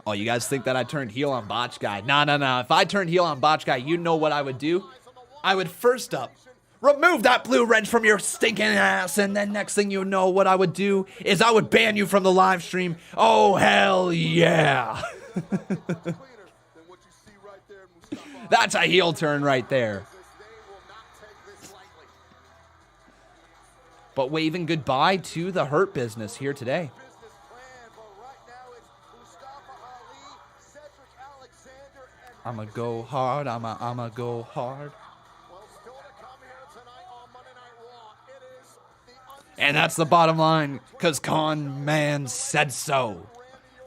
Oh, you guys think that I turned heel on Botch Guy? No. If I turned heel on Botch Guy, you know what I would do? I would first up remove that blue wrench from your stinking ass, and then next thing you know, what I would do is I would ban you from the live stream. Oh, hell yeah. That's a heel turn right there. But waving goodbye to the Hurt Business here today. I'ma go hard, I'ma go hard. And that's the bottom line, because Conman said so.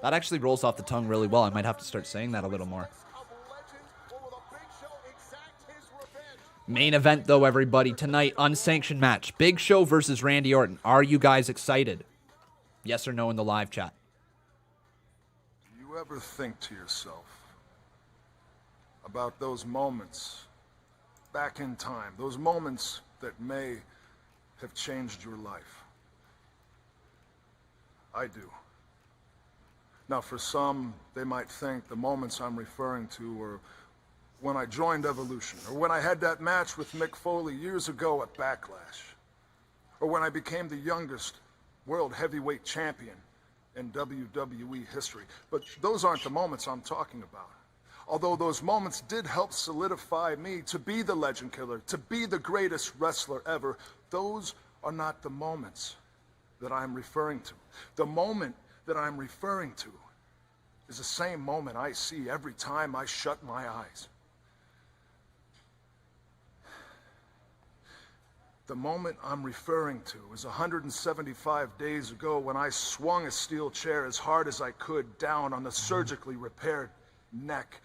That actually rolls off the tongue really well. I might have to start saying that a little more. Main event, though, everybody. Tonight, unsanctioned match. Big Show versus Randy Orton. Are you guys excited? Yes or no in the live chat. Do you ever think to yourself about those moments back in time, those moments that may have changed your life? I do. Now, for some, they might think the moments I'm referring to were when I joined Evolution, or when I had that match with Mick Foley years ago at Backlash, or when I became the youngest world heavyweight champion in WWE history. But those aren't the moments I'm talking about. Although those moments did help solidify me to be the Legend Killer, to be the greatest wrestler ever, those are not the moments that I'm referring to. The moment that I'm referring to is the same moment I see every time I shut my eyes. The moment I'm referring to is 175 days ago when I swung a steel chair as hard as I could down on the surgically repaired neck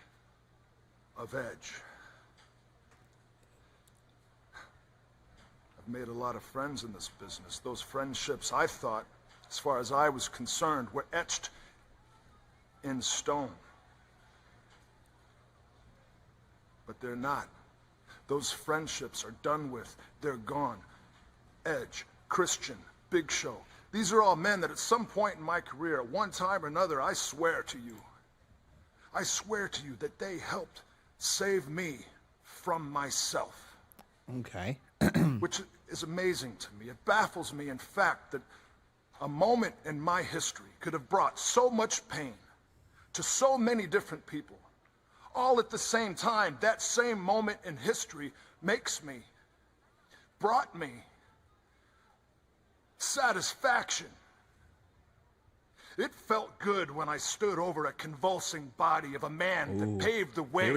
of Edge. I've made a lot of friends in this business. Those friendships, I thought, as far as I was concerned, were etched in stone. But they're not. Those friendships are done with. They're gone. Edge, Christian, Big Show. These are all men that at some point in my career, at one time or another, I swear to you that they helped save me from myself. Okay. Which is amazing to me. It baffles me, in fact, that a moment in my history could have brought so much pain to so many different people. All at the same time, that same moment in history brought me satisfaction. It felt good when I stood over a convulsing body of a man that paved the way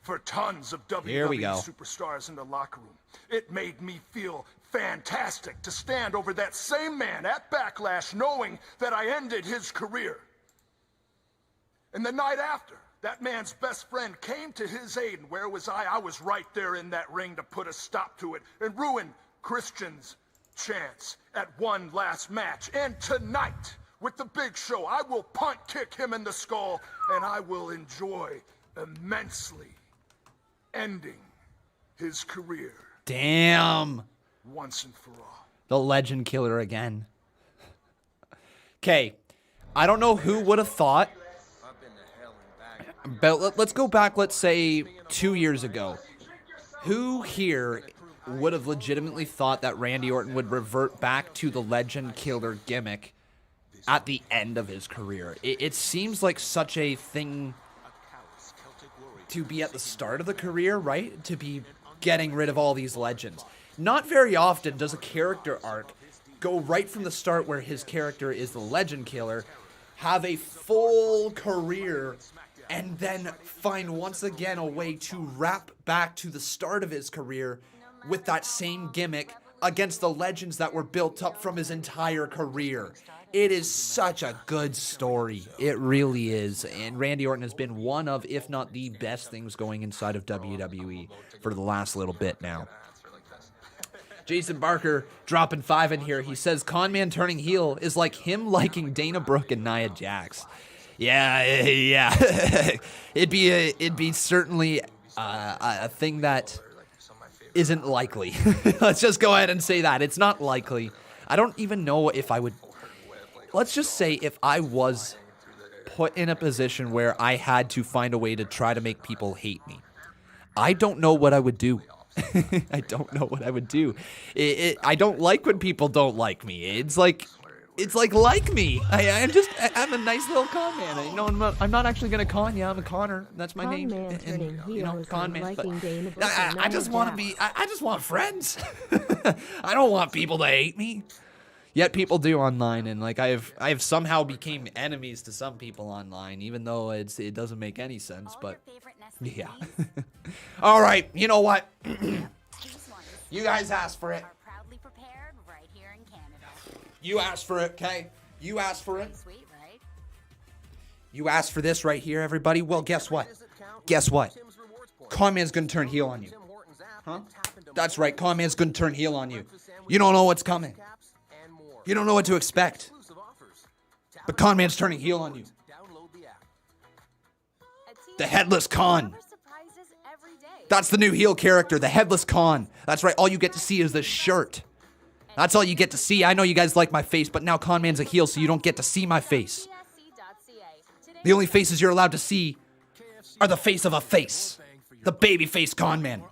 for tons of WWE superstars in the locker room. It made me feel fantastic to stand over that same man at Backlash knowing that I ended his career. And the night after, that man's best friend came to his aid, and where was I? I was right there in that ring to put a stop to it and ruin Christian's chance at one last match. And tonight, with the Big Show, I will punt kick him in the skull, and I will enjoy immensely ending his career. Damn. Once and for all. The Legend Killer again. Okay, I don't know who would have thought, but let's go back, let's say 2 years ago. Who here would have legitimately thought that Randy Orton would revert back to the Legend Killer gimmick at the end of his career. It seems like such a thing to be at the start of the career, right? To be getting rid of all these legends. Not very often does a character arc go right from the start where his character is the Legend Killer, have a full career, and then find once again a way to wrap back to the start of his career with that same gimmick against the legends that were built up from his entire career. It is such a good story. It really is. And Randy Orton has been one of, if not the best things going inside of WWE for the last little bit now. Jason Barker dropping 5 in here. He says Conman turning heel is like him liking Dana Brooke and Nia Jax. Yeah. It'd be certainly a thing that isn't likely. Let's just go ahead and say that. It's not likely. I don't even know if I would... Let's just say if I was put in a position where I had to find a way to try to make people hate me, I don't know what I would do. I don't know what I would do. I don't like when people don't like me. It's like me. I'm a nice little con man. You know, I'm not actually gonna con you. I'm a conner. That's my name. And, you know, con man. But I just want to be. I just want friends. I don't want people to hate me. Yet people do online, and like I have somehow became enemies to some people online, even though it doesn't make any sense. But yeah. All right, you know what? You guys asked for it. You asked for it, okay? You asked for it. You asked for this right here, everybody. Well, guess what? Guess what? Conman's gonna turn heel on you. Huh? That's right. Conman's gonna turn heel on you. You don't know what's coming. You don't know what to expect. But Conman's turning heel on you. The Headless Con. That's the new heel character, the Headless Con. That's right, all you get to see is this shirt. That's all you get to see. I know you guys like my face, but now Conman's a heel, so you don't get to see my face. The only faces you're allowed to see are the face of a face. The baby face Conman.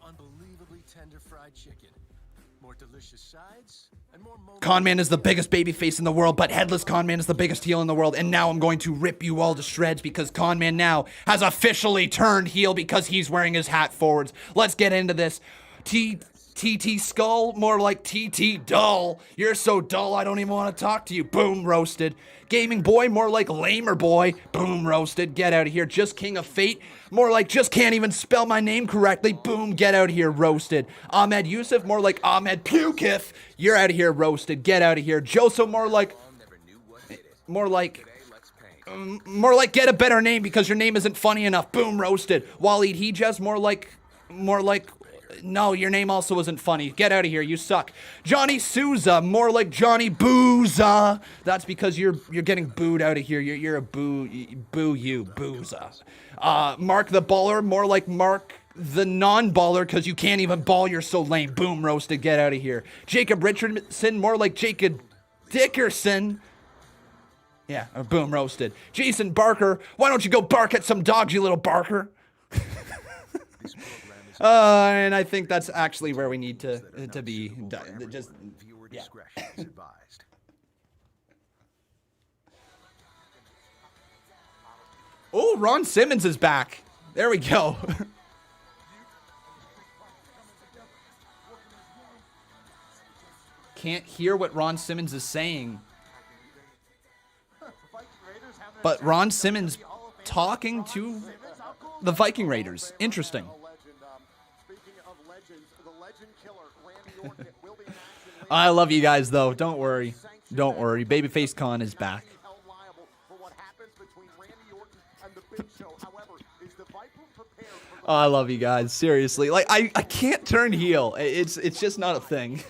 Conman is the biggest babyface in the world, but Headless Conman is the biggest heel in the world. And now I'm going to rip you all to shreds because Conman now has officially turned heel because he's wearing his hat forwards. Let's get into this. TT Skull, more like TT Dull. You're so dull, I don't even want to talk to you. Boom, roasted. Gaming Boy, more like Lamer Boy. Boom, roasted. Get out of here. Just King of Fate, more like just can't even spell my name correctly. Boom, get out of here, roasted. Ahmed Yusuf, more like Ahmed Pukif. You're out of here, roasted. Get out of here. Joso, more like get a better name because your name isn't funny enough. Boom, roasted. Waleed Hijaz, more like no, your name also isn't funny. Get out of here, you suck. Johnny Souza, more like Johnny Booza. That's because you're getting booed out of here. You're a boo you, Booza. Mark the Baller, more like Mark the non-baller because you can't even ball, you're so lame. Boom, roasted, get out of here. Jacob Richardson, more like Jacob Dickerson. Yeah, boom, roasted. Jason Barker, why don't you go bark at some dogs, you little barker? And I think that's actually where we need to be. Just, yeah. Oh, Ron Simmons is back. There we go. Can't hear what Ron Simmons is saying. But Ron Simmons talking to the Viking Raiders. Interesting. I love you guys, though. Don't worry. Don't worry. Babyface Con is back. Oh, I love you guys. Seriously. Like, I can't turn heel. It's just not a thing.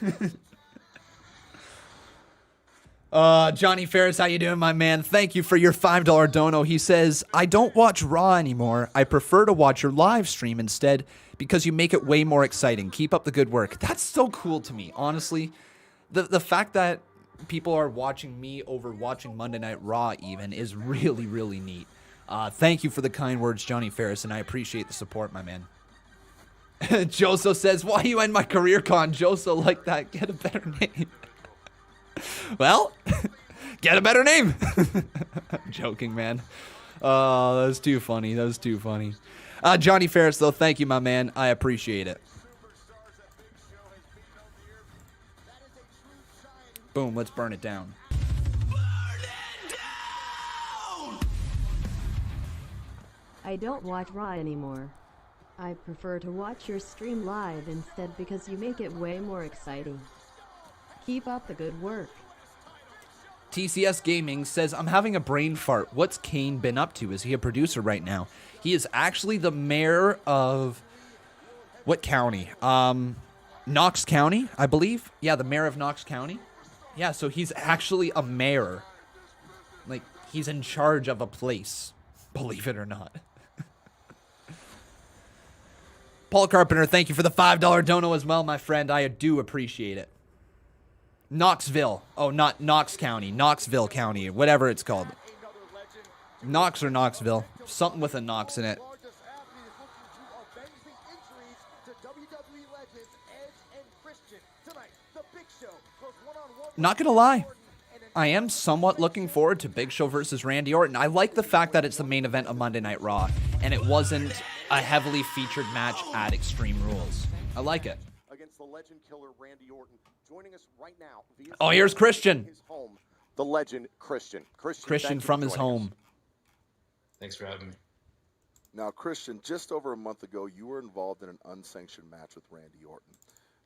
Johnny Ferris, how you doing, my man? Thank you for your $5 dono. He says, I don't watch Raw anymore. I prefer to watch your live stream instead because you make it way more exciting. Keep up the good work. That's so cool to me, honestly. The fact that people are watching me over watching Monday Night Raw even is really, really neat. Thank you for the kind words, Johnny Ferris, and I appreciate the support, my man. Joso says, why you end my career con? Joso like that. Get a better name. Well, get a better name. I'm joking, man. Oh, that was too funny. That was too funny. Johnny Ferris, though, thank you, my man. I appreciate it. Boom, let's burn it down. I don't watch Raw anymore. I prefer to watch your stream live instead because you make it way more exciting. Keep up the good work. TCS Gaming says, I'm having a brain fart. What's Kane been up to? Is he a producer right now? He is actually the mayor of... what county? Knox County, I believe. Yeah, the mayor of Knox County. Yeah, so he's actually a mayor. Like, he's in charge of a place. Believe it or not. Paul Carpenter, thank you for the $5 dono as well, my friend. I do appreciate it. Knoxville. Oh, not Knox County. Knoxville County. Whatever it's called. Knox or Knoxville. Something with a Knox in it. Not gonna lie. I am somewhat looking forward to Big Show versus Randy Orton. I like the fact that it's the main event of Monday Night Raw, and it wasn't a heavily featured match at Extreme Rules. I like it. Against the legend killer Randy Orton, joining us right now. Oh, here's Christian. His home, the legend Christian. Christian from his home. Thanks for having me. Now, Christian, just over a month ago, you were involved in an unsanctioned match with Randy Orton.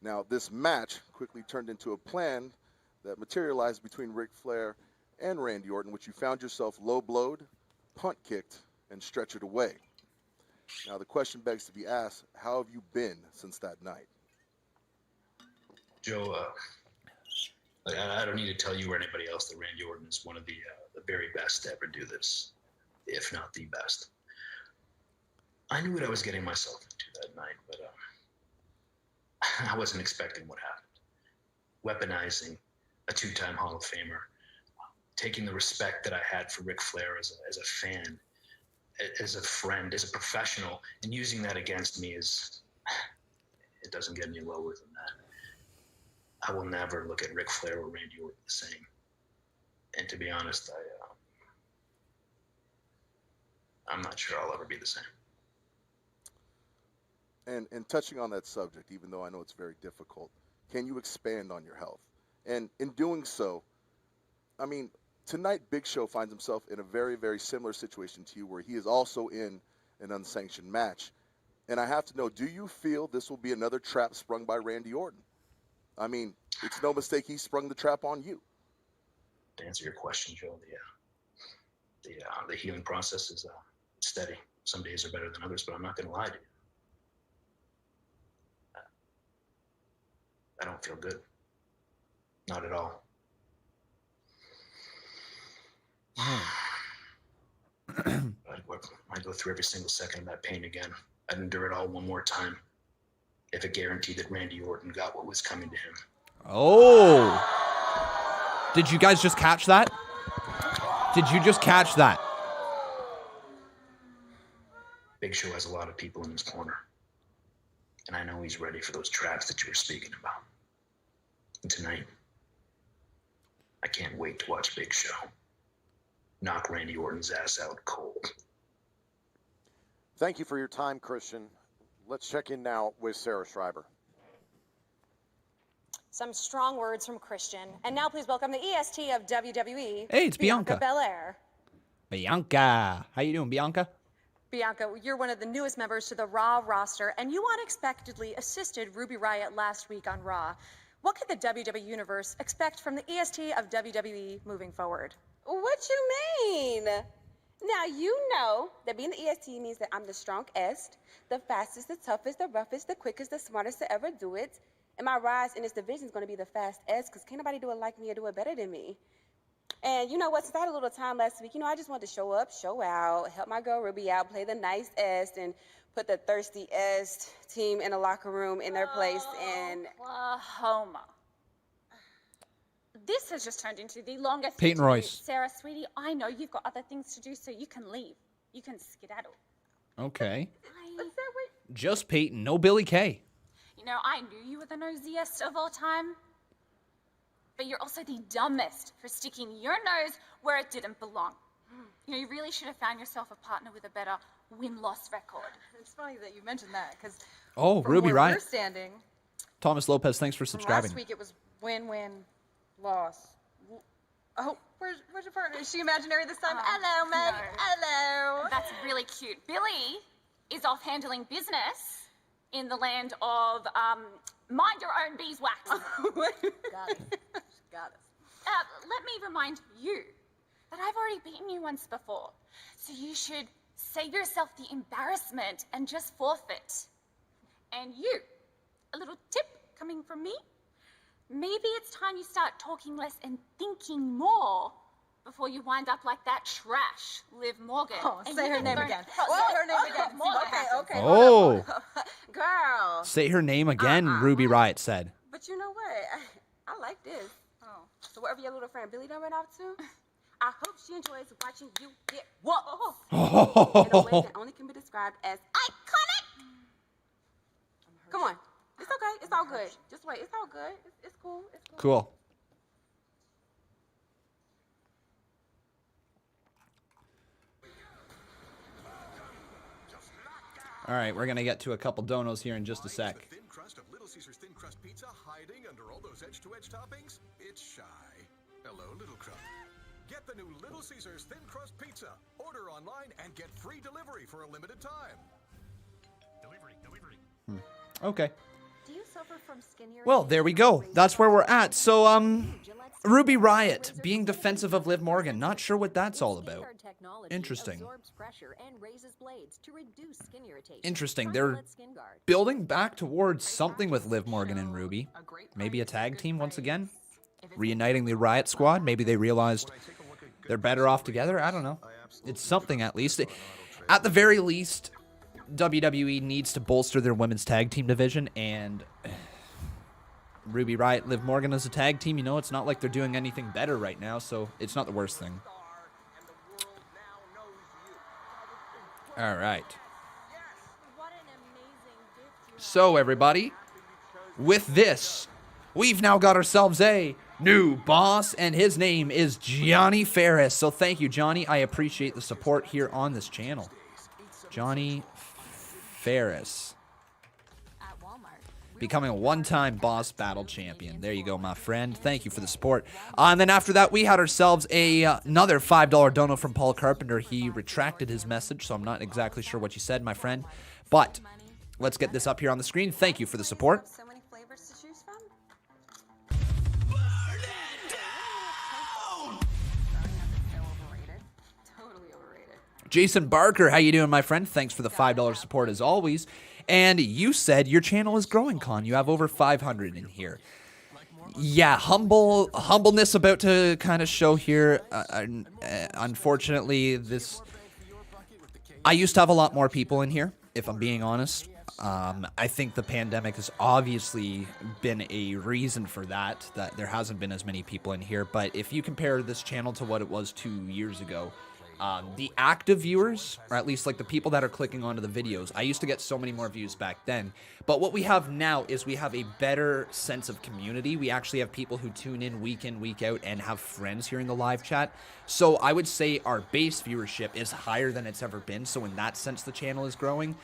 Now, this match quickly turned into a plan that materialized between Ric Flair and Randy Orton, which you found yourself low-blowed, punt-kicked, and stretchered away. Now, the question begs to be asked, how have you been since that night? Joe, I don't need to tell you or anybody else that Randy Orton is one of the very best to ever do this, if not the best. I knew what I was getting myself into that night, but I wasn't expecting what happened. Weaponizing a two-time Hall of Famer, taking the respect that I had for Ric Flair as a fan, as a friend, as a professional, and using that against me it doesn't get any lower than that. I will never look at Ric Flair or Randy Orton the same. And to be honest, I'm not sure I'll ever be the same. And touching on that subject, even though I know it's very difficult, can you expand on your health? And in doing so, I mean, tonight Big Show finds himself in a very, very similar situation to you where he is also in an unsanctioned match. And I have to know, do you feel this will be another trap sprung by Randy Orton? I mean, it's no mistake he sprung the trap on you. To answer your question, Joe, the healing process is steady. Some days are better than others, but I'm not going to lie to you. I don't feel good. Not at all. I'd go through every single second of that pain again. I'd endure it all one more time if it guaranteed that Randy Orton got what was coming to him. Oh. Did you guys just catch that? Did you just catch that? Big Show has a lot of people in his corner. And I know he's ready for those traps that you were speaking about. And tonight, I can't wait to watch Big Show knock Randy Orton's ass out cold. Thank you for your time, Christian. Let's check in now with Sarah Schreiber. Some strong words from Christian. And now please welcome the EST of WWE. Hey, it's Bianca. Belair. Bianca. How you doing, Bianca? Bianca, you're one of the newest members to the Raw roster, and you unexpectedly assisted Ruby Riott last week on Raw. What could the WWE Universe expect from the EST of WWE moving forward? What you mean? Now, you know that being the EST means that I'm the strongest, the fastest, the toughest, the roughest, the quickest, the smartest to ever do it. And my rise in this division is going to be the fastest because can't nobody do it like me or do it better than me. And you know what? Since I had a little time last week, I just wanted to show up, show out, help my girl Ruby out, play the nice-est, and put the thirsty-est team in the locker room in their place. And Oklahoma. This has just turned into the longest Peyton interview. Royce. Sarah, sweetie, I know you've got other things to do, so you can leave. You can skedaddle. Okay. Just Peyton, no Billy Kay. You know, I knew you were the nosiest of all time. But you're also the dumbest for sticking your nose where it didn't belong. You know, you really should have found yourself a partner with a better win-loss record. It's funny that you mentioned that, because Oh, Ruby Riott. we're standing, Thomas Lopez, thanks for subscribing. last week it was win-win, loss. Oh, where's your partner? Is she imaginary this time? Hello, Meg. No. Hello. That's really cute. Billy is off handling business in the land of mind your own beeswax. Got it. Got it. Let me remind you that I've already beaten you once before, so you should save yourself the embarrassment and just forfeit. And you, a little tip coming from me, maybe it's time you start talking less and thinking more before you wind up like that trash, Liv Morgan. Oh, And say you her can name learn- again. Oh, Say her name oh, again. more Okay. Oh. Girl. Say her name again, Ruby Riott said. But you know what? I like this. Oh. So wherever your little friend Billy done ran off to, I hope she enjoys watching you get whooped in a way that only can be described as iconic. Come on. It's okay. It's all good. Just wait. It's all good. It's cool. It's cool. Cool. All right, we're going to get to a couple donos here in just a sec. The thin crust of Little Caesars thin crust pizza hiding under all those edge-to-edge toppings? It's shy. Hello, Little Crumb. Get the new Little Caesars thin crust pizza. Order online and get free delivery for a limited time. Delivery. Okay. Do you suffer from skin Well, there we go. That's where we're at. So, Ruby Riott being defensive of Liv Morgan. Not sure what that's all about. Interesting. Interesting. They're building back towards something with Liv Morgan and Ruby. Maybe a tag team once again? Reuniting the Riott Squad? Maybe they realized they're better off together? I don't know. It's something at least. At the very least, WWE needs to bolster their women's tag team division, and Ruby Riott, Liv Morgan as a tag team, you know, it's not like they're doing anything better right now, so it's not the worst thing. All right. So, everybody, with this, we've now got ourselves a new boss, and his name is Johnny Ferris. So thank you, Johnny. I appreciate the support here on this channel. Johnny Ferris. Becoming a one-time boss battle champion. There you go, my friend. Thank you for the support. And then after that, we had ourselves another $5 dono from Paul Carpenter. He retracted his message, so I'm not exactly sure what you said, my friend. But let's get this up here on the screen. Thank you for the support. So many flavors to choose from. Totally overrated. Jason Barker, how you doing, my friend? Thanks for the $5 support as always. And you said your channel is growing, Con. You have over 500 in here. Yeah, humbleness about to kind of show here. Unfortunately, I used to have a lot more people in here, if I'm being honest. I think the pandemic has obviously been a reason for that there hasn't been as many people in here. But if you compare this channel to what it was 2 years ago, the active viewers, or at least like the people that are clicking onto the videos, I used to get so many more views back then. But what we have now is we have a better sense of community. We actually have people who tune in, week out, and have friends here in the live chat. So I would say our base viewership is higher than it's ever been. So in that sense, the channel is growing.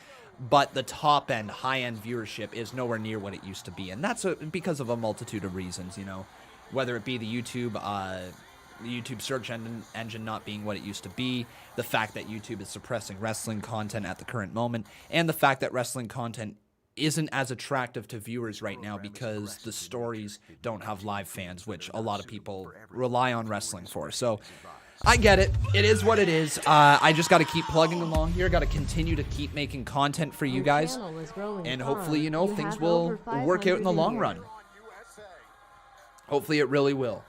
But the top end, high end viewership is nowhere near what it used to be. And that's because of a multitude of reasons, you know, whether it be the YouTube search engine not being what it used to be, the fact that YouTube is suppressing wrestling content at the current moment, and the fact that wrestling content isn't as attractive to viewers right now because the stories don't have live fans, which a lot of people rely on wrestling for. So I get it. It is what it is. I just got to keep plugging along here. Got to continue to keep making content for you guys. And hopefully, you know, things will work out in the long run. Hopefully it really will.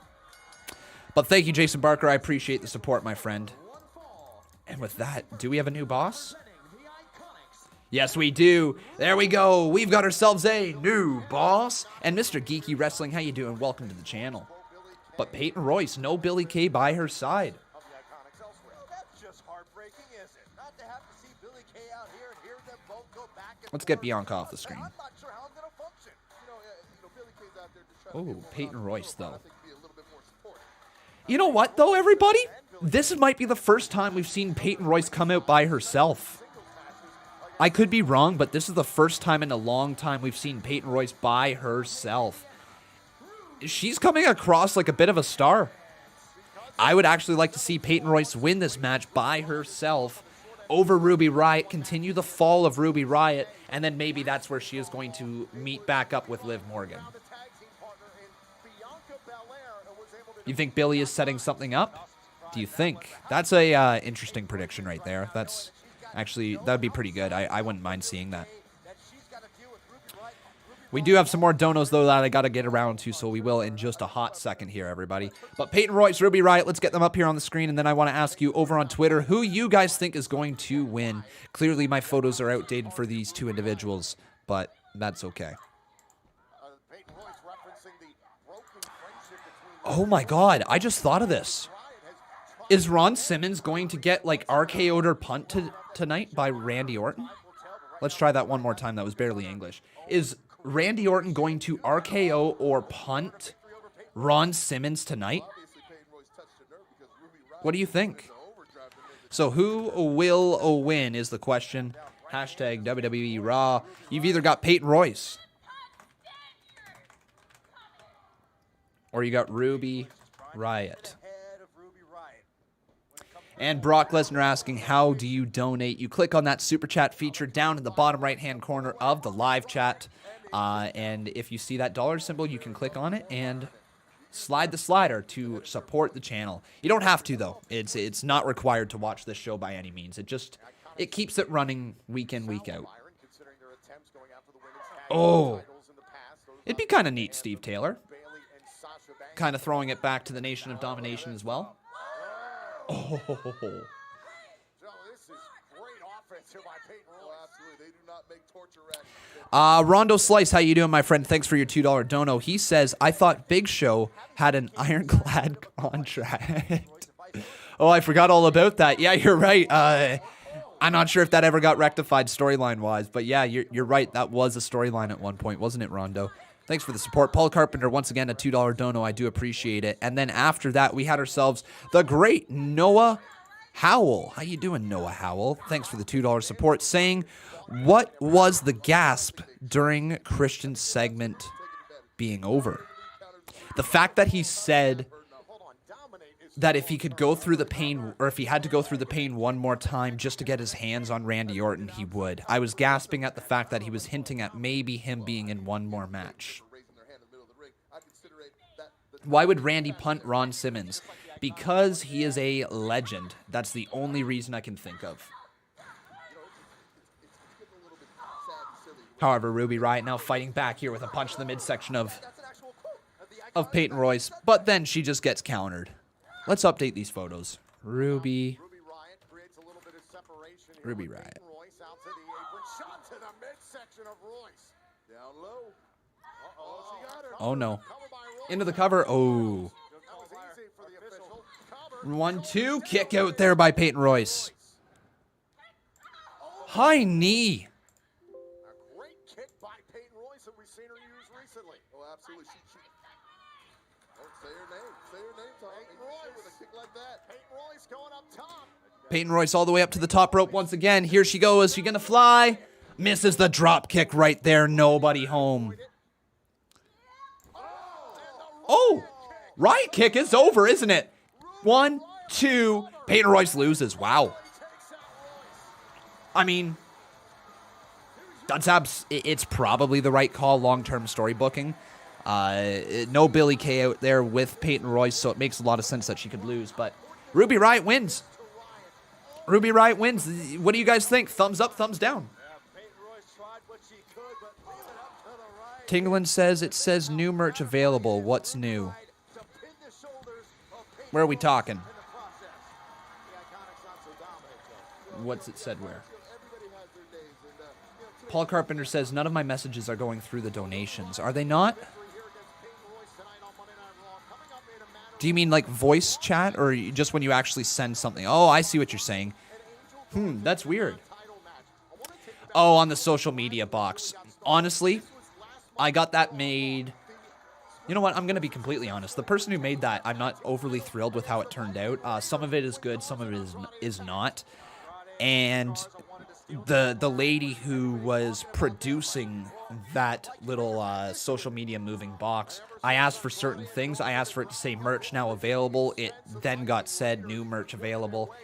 But thank you, Jason Barker. I appreciate the support, my friend. And with that, do we have a new boss? Yes, we do. There we go. We've got ourselves a new boss. And Mr. Geeky Wrestling, how you doing? Welcome to the channel. But Peyton Royce, no Billy Kay by her side. Let's get Bianca off the screen. Oh, Peyton Royce, though. You know what, though, everybody? This might be the first time we've seen Peyton Royce come out by herself. I could be wrong, but this is the first time in a long time we've seen Peyton Royce by herself. She's coming across like a bit of a star. I would actually like to see Peyton Royce win this match by herself over Ruby Riott, continue the fall of Ruby Riott, and then maybe that's where she is going to meet back up with Liv Morgan. You think Billy is setting something up? Do you think? That's a interesting prediction right there. That's actually, that would be pretty good. I wouldn't mind seeing that. We do have some more donos, though, that I got to get around to, so we will in just a hot second here, everybody. But Peyton Royce, Ruby Riott, let's get them up here on the screen, and then I want to ask you over on Twitter who you guys think is going to win. Clearly, my photos are outdated for these two individuals, but that's okay. Oh my god, I just thought of this. Is Ron Simmons going to get, like, RKO'd or punt tonight by Randy Orton? Let's try that one more time. That was barely English. Is Randy Orton going to RKO or punt Ron Simmons tonight? What do you think? So who will win is the question. Hashtag WWE RAW. You've either got Peyton Royce or you got Ruby Riott. And Brock Lesnar asking, how do you donate? You click on that super chat feature down in the bottom right-hand corner of the live chat. And if you see that dollar symbol, you can click on it and slide the slider to support the channel. You don't have to, though. It's not required to watch this show by any means. It keeps it running week in, week out. Oh. It'd be kind of neat, Steve Taylor. Kind of throwing it back to the Nation of Domination as well. Oh. Rondo Slice, how you doing, my friend? Thanks for your $2 dono. He says, I thought Big Show had an ironclad contract. Oh, I forgot all about that. Yeah, you're right. I'm not sure if that ever got rectified storyline-wise, but yeah, you're right. That was a storyline at one point, wasn't it, Rondo? Thanks for the support. Paul Carpenter, once again, a $2 dono. I do appreciate it. And then after that, we had ourselves the great Noah Howell. How you doing, Noah Howell? Thanks for the $2 support. Saying, what was the gasp during Christian's segment being over? The fact that he said that if he could go through the pain, or if he had to go through the pain one more time just to get his hands on Randy Orton, he would. I was gasping at the fact that he was hinting at maybe him being in one more match. Why would Randy punt Ron Simmons? Because he is a legend. That's the only reason I can think of. However, Ruby Riott now fighting back here with a punch in the midsection of Peyton Royce, but then she just gets countered. Let's update these photos. Ruby Riott. Oh no. Into the cover. Oh. 1-2. Kick out there by Peyton Royce. High knee. Peyton Royce all the way up to the top rope once again. Here she goes. She's going to fly. Misses the drop kick right there. Nobody home. Oh, Riott kick is over, isn't it? 1, 2. Peyton Royce loses. Wow. I mean, it's probably the right call, long-term story booking. No Billy Kay out there with Peyton Royce, so it makes a lot of sense that she could lose. But Ruby Riott wins. Ruby Riott wins. What do you guys think? Thumbs up, thumbs down? Tingland says it says new merch available. What's new? Where are we talking? What's it said where? Paul Carpenter says none of my messages are going through the donations. Are they not? Do you mean like voice chat or just when you actually send something? Oh, I see what you're saying. That's weird. Oh, on the social media box. Honestly, I got that made... You know what? I'm going to be completely honest. The person who made that, I'm not overly thrilled with how it turned out. Some of it is good, some of it is not. And the lady who was producing that little social media moving box, I asked for certain things. I asked for it to say merch now available. It then got said new merch available.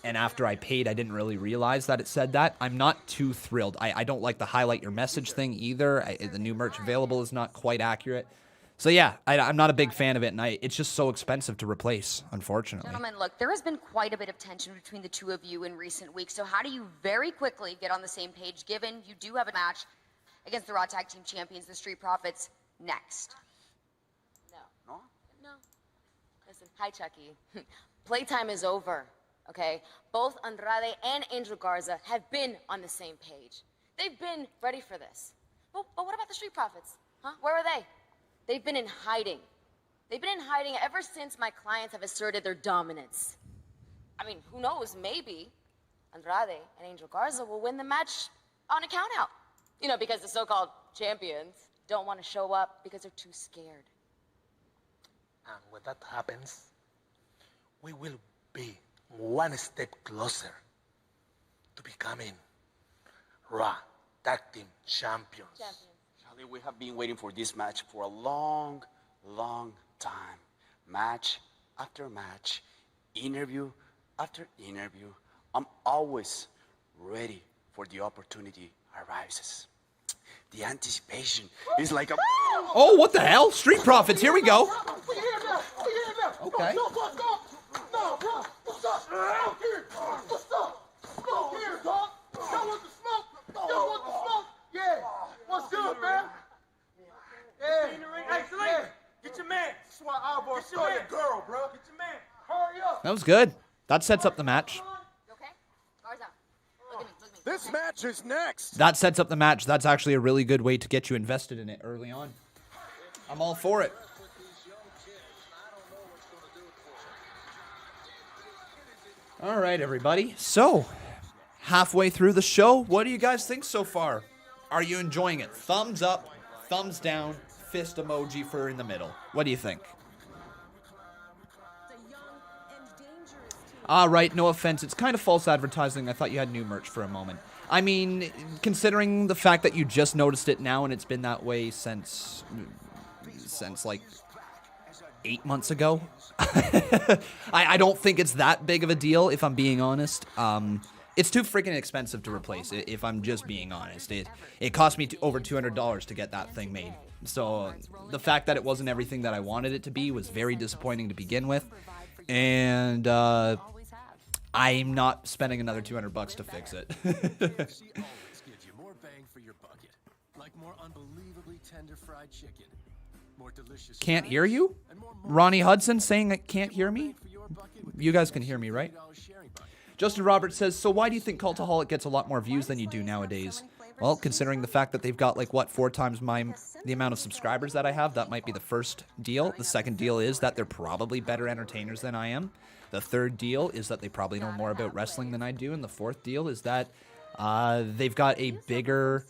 And after I paid, I didn't really realize that it said that. I'm not too thrilled. I don't like the highlight your message thing either. The new merch available is not quite accurate. So yeah, I'm not a big fan of it, and it's just so expensive to replace, unfortunately. Gentlemen, look, there has been quite a bit of tension between the two of you in recent weeks, so how do you very quickly get on the same page, given you do have a match against the Raw Tag Team Champions, the Street Profits, next? No. Listen, hi, Chucky. Playtime is over, okay? Both Andrade and Angel Garza have been on the same page. They've been ready for this. But what about the Street Profits? Huh? Where are they? They've been in hiding. They've been in hiding ever since my clients have asserted their dominance. I mean, who knows, maybe Andrade and Angel Garza will win the match on a countout. You know, because the so-called champions don't want to show up because they're too scared. And when that happens, we will be one step closer to becoming Raw Tag Team Champions. We have been waiting for this match for a long, long time. Match after match, interview after interview. I'm always ready for the opportunity arises. The anticipation is like a... Oh, what the hell? Street Profits, here we go. Okay. What's good, man? Hey, Celine, get your man. That's why I was your girl, bro. Get your man. Hurry up. That was good. That sets up the match. This match is next. That sets up the match. That's actually a really good way to get you invested in it early on. I'm all for it. All right, everybody. So, halfway through the show, what do you guys think so far? Are you enjoying it? Thumbs up, thumbs down, fist emoji for in the middle. What do you think? Right, no offense. It's kind of false advertising. I thought you had new merch for a moment. I mean, considering the fact that you just noticed it now and it's been that way since like 8 months ago. I don't think it's that big of a deal, if I'm being honest. It's too freaking expensive to replace it, if I'm just being honest. It cost me over $200 to get that thing made. So the fact that it wasn't everything that I wanted it to be was very disappointing to begin with. And I'm not spending another $200 to fix it. Can't hear you? Ronnie Hudson saying I can't hear me? You guys can hear me, right? Justin Roberts says, so why do you think Cultaholic gets a lot more views than you do nowadays? Well, considering the fact that they've got, like, what, 4 times the amount of subscribers that I have, that might be the first deal. The second deal is that they're probably better entertainers than I am. The third deal is that they probably know more about wrestling than I do. And the fourth deal is that they've got a bigger,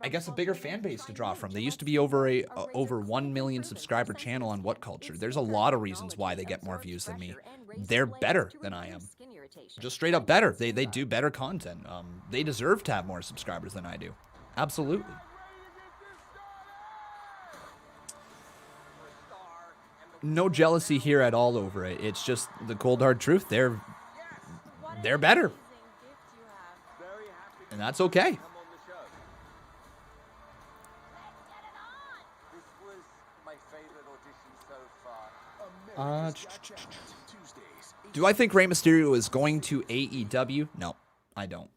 I guess, a bigger fan base to draw from. They used to be over 1 million subscriber channel on What Culture. There's a lot of reasons why they get more views than me. They're better than I am. Just straight up better. They do better content. They deserve to have more subscribers than I do. Absolutely. No jealousy here at all over it. It's just the cold hard truth. They're better. And that's okay. Do I think Rey Mysterio is going to AEW? No, I don't.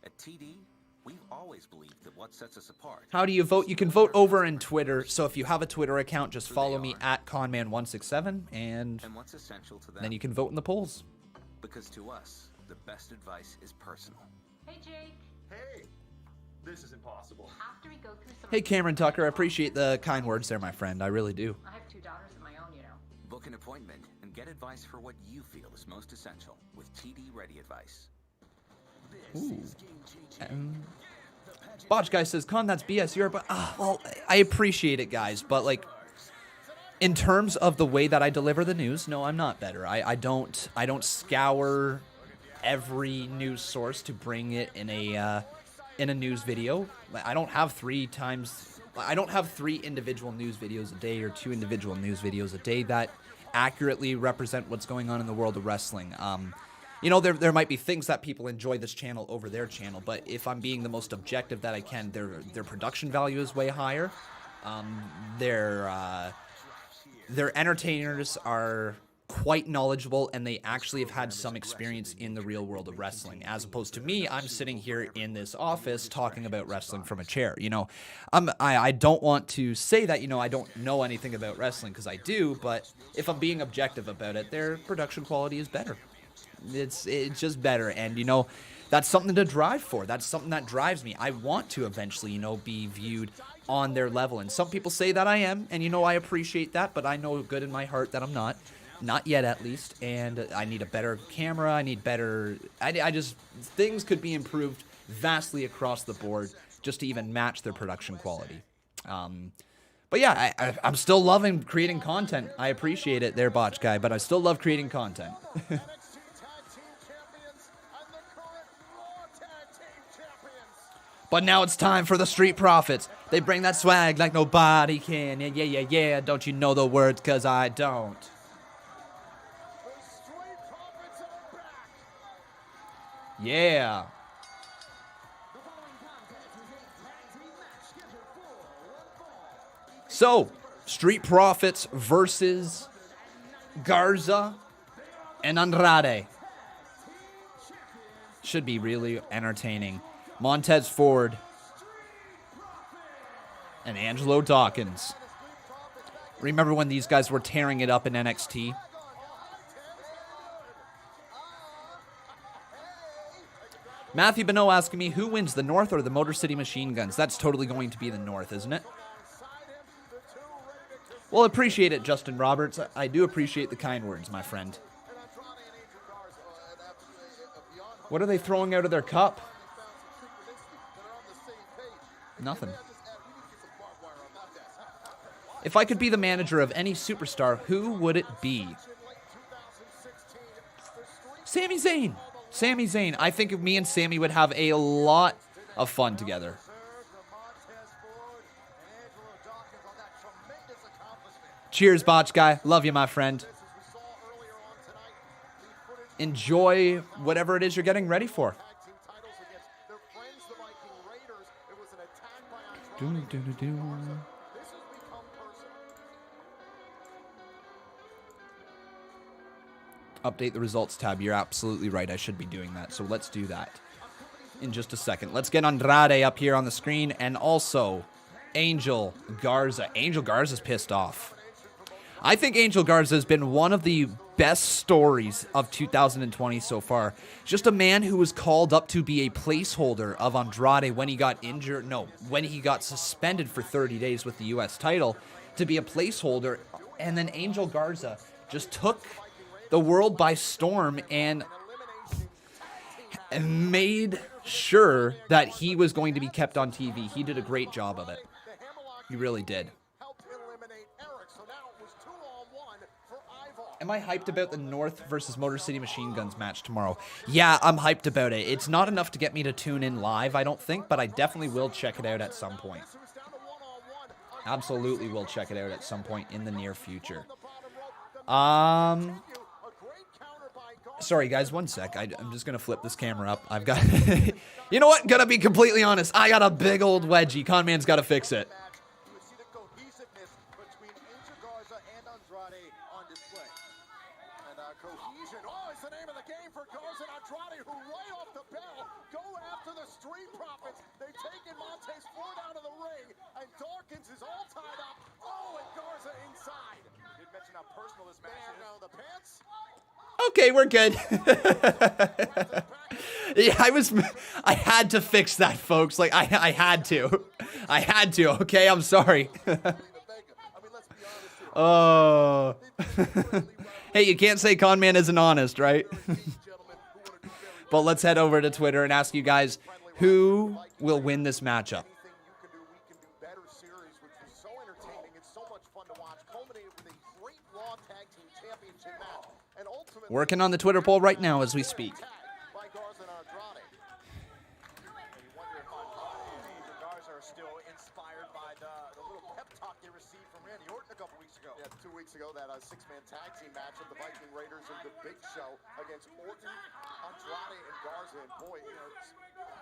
At TD, we've always believed that what sets us apart. How do you vote? You can vote over in Twitter. So if you have a Twitter account, just follow me at Conman167, and what's essential to them? Then you can vote in the polls. Because to us, the best advice is personal. Hey, Jake. Hey, this is impossible. After we go through some... Hey, Cameron Tucker, I appreciate the kind words there, my friend. I really do. I have 2 daughters of my own, you know. Book an appointment and get advice for what you feel is most essential with TD Ready Advice. Ooh. Botch Guy says, Con, that's BS. Well, I appreciate it, guys, but like, in terms of the way that I deliver the news, no, I'm not better. I don't scour every news source to bring it in a news video. I don't have three individual news videos a day or 2 individual news videos a day that accurately represent what's going on in the world of wrestling. You know, there might be things that people enjoy this channel over their channel, but if I'm being the most objective that I can, their production value is way higher. Their entertainers are quite knowledgeable, and they actually have had some experience in the real world of wrestling, as opposed to me. I'm sitting here in this office talking about wrestling from a chair. You know, I don't want to say that, you know, I don't know anything about wrestling, because I do, but if I'm being objective about it, their production quality is better. It's just better, and, you know, that's something to drive for. That's something that drives me. I want to eventually, you know, be viewed on their level, and some people say that I am, and, you know, I appreciate that, but I know good in my heart that I'm not. Not yet, at least, and I need a better camera. I need better... I just... Things could be improved vastly across the board just to even match their production quality. But yeah, I'm still loving creating content. I appreciate it there, Botch Guy, but I still love creating content. But now it's time for the Street Profits. They bring that swag like nobody can. Yeah. Don't you know the words? 'Cause I don't. Yeah. So, Street Profits versus Garza and Andrade. Should be really entertaining. Montez Ford and Angelo Dawkins. Remember when these guys were tearing it up in NXT? Matthew Bonneau asking me, who wins, the North or the Motor City Machine Guns? That's totally going to be the North, isn't it? Well, appreciate it, Justin Roberts. I do appreciate the kind words, my friend. What are they throwing out of their cup? Nothing. If I could be the manager of any superstar, who would it be? Sami Zayn. Sami Zayn. I think me and Sami would have a lot of fun together. Cheers, Botch Guy. Love you, my friend. Enjoy whatever it is you're getting ready for. Update the results tab. You're absolutely right. I should be doing that. So let's do that in just a second. Let's get Andrade up here on the screen, and also Angel Garza. Angel Garza's pissed off. I think Angel Garza has been one of the best stories of 2020 so far. Just a man who was called up to be a placeholder of Andrade when he got injured. No, when he got suspended for 30 days with the U.S. title, to be a placeholder. And then Angel Garza just took the world by storm and made sure that he was going to be kept on TV. He did a great job of it. He really did. Am I hyped about the North versus Motor City Machine Guns match tomorrow? Yeah, I'm hyped about it. It's not enough to get me to tune in live, I don't think, but I definitely will check it out at some point. Absolutely will check it out at some point in the near future. Sorry, guys, one sec. I'm just going to flip this camera up. I've got... You know what? Gonna be completely honest. I got a big old wedgie. Conman's got to fix it. Okay, we're good. Yeah, I had to fix that, folks. Like, I had to. I had to, okay? I'm sorry. Oh. Hey, you can't say Conman isn't honest, right? But let's head over to Twitter and ask you guys who will win this matchup. Working on the Twitter poll right now as we speak. Yeah, 2 weeks ago, that six-man tag team match of the Viking Raiders and the Big Show against Orton, Andrade, and Garza. And boy, you know,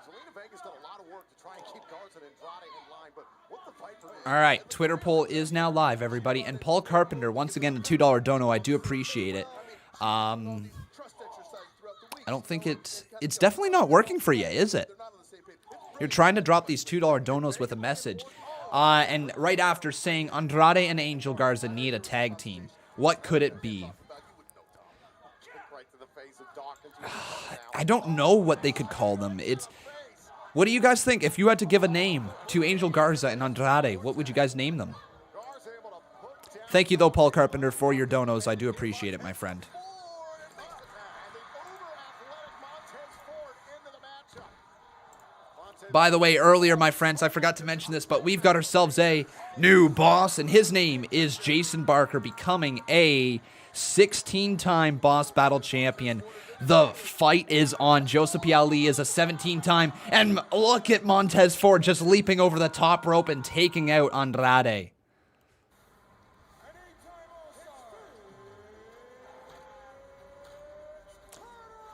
Zelina Vega's done a lot of work to try and keep Garza and Andrade in line, but what the fight for All right, Twitter poll is now live, everybody. And Paul Carpenter, once again, the $2 dono. I do appreciate it. I don't think it's definitely not working for you, is it? You're trying to drop these $2 donos with a message. And right after saying Andrade and Angel Garza need a tag team, what could it be? I don't know what they could call them. What do you guys think? If you had to give a name to Angel Garza and Andrade, what would you guys name them? Thank you, though, Paul Carpenter, for your donos. I do appreciate it, my friend. By the way, earlier, my friends, I forgot to mention this, but we've got ourselves a new boss, and his name is Jason Barker, becoming a 16-time Boss Battle Champion. The fight is on. Joseph P. Ali is a 17-time, and look at Montez Ford just leaping over the top rope and taking out Andrade.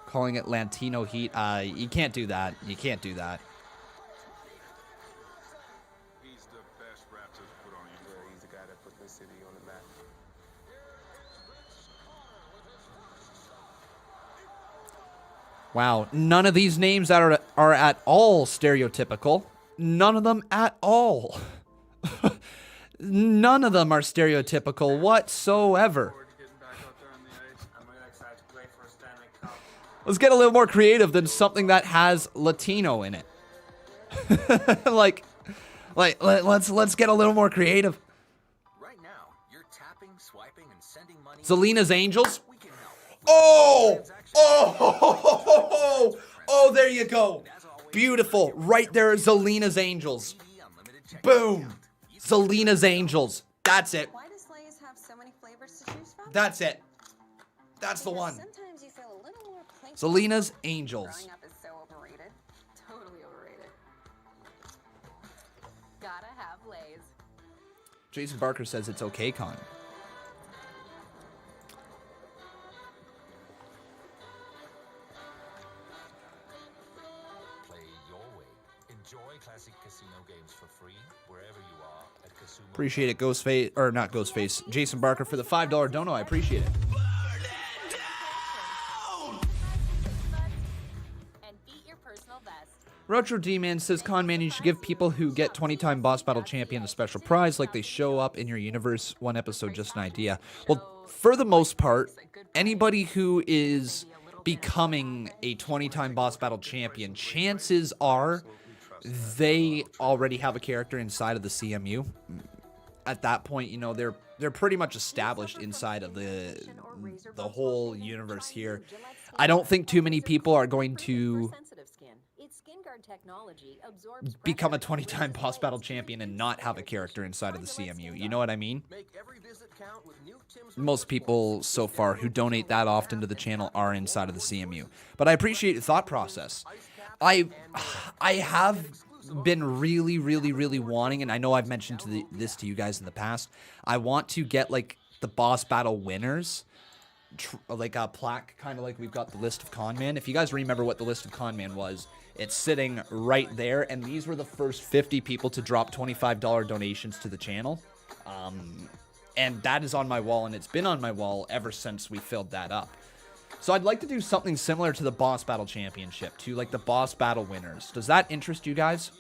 Calling it Latino Heat. You can't do that. You can't do that. Wow, none of these names are at all stereotypical. None of them at all. None of them are stereotypical whatsoever. Let's get a little more creative than something that has Latino in it. Let's get a little more creative. Right now, you're tapping, swiping, and sending money. Zelina's Angels. Oh! Oh, there you go. Beautiful. Right there is Zelina's Angels. Boom. Zelina's Angels. That's it. Why does Lay's have so many flavors to choose from? That's it. That's the one. Sometimes you feel a little more playful. Zelina's Angels. Growing up is so overrated. Totally overrated. Gotta have Lay's. Jason Barker says it's okay, Con. Classic casino games for free wherever you are at Casino. Appreciate it, Ghostface, or not Ghostface, Jason Barker for the $5 dono. I appreciate it. And beat your personal best. Retro D-Man says, Conman, you should give people who get 20-time Boss Battle Champion a special prize, like they show up in your universe. One episode, just an idea. Well, for the most part, anybody who is becoming a 20-time Boss Battle Champion, chances are they already have a character inside of the CMU. At that point, you know, they're pretty much established inside of the whole universe here. I don't think too many people are going to become a 20-time Boss Battle Champion and not have a character inside of the CMU. You know what I mean? Most people so far who donate that often to the channel are inside of the CMU. But I appreciate the thought process. I have been really wanting, and I know I've mentioned this to you guys in the past, I want to get like the Boss Battle winners, like a plaque, kind of like we've got the list of Conman. If you guys remember what the list of Conman was, it's sitting right there, and these were the first 50 people to drop $25 donations to the channel. And that is on my wall, and it's been on my wall ever since we filled that up. So I'd like to do something similar to the Boss Battle Championship, to like the Boss Battle winners. Does that interest you guys?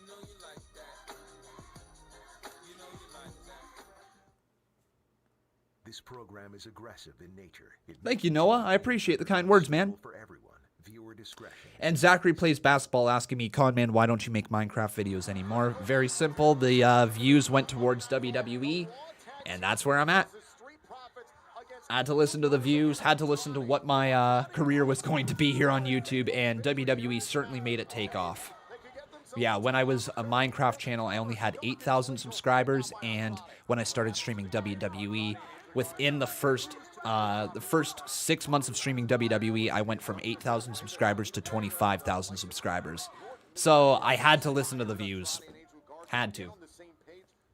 This program is aggressive in nature. Thank you, Noah. I appreciate the kind words, man. For everyone. Viewer discretion. And Zachary Plays Basketball asking me, Conman, why don't you make Minecraft videos anymore? Very simple. The views went towards WWE, and that's where I'm at. Had to listen to the views, had to listen to what my career was going to be here on YouTube, and WWE certainly made it take off. Yeah, when I was a Minecraft channel, I only had 8,000 subscribers, and when I started streaming WWE, within the first 6 months of streaming WWE, I went from 8,000 subscribers to 25,000 subscribers. So I had to listen to the views. Had to.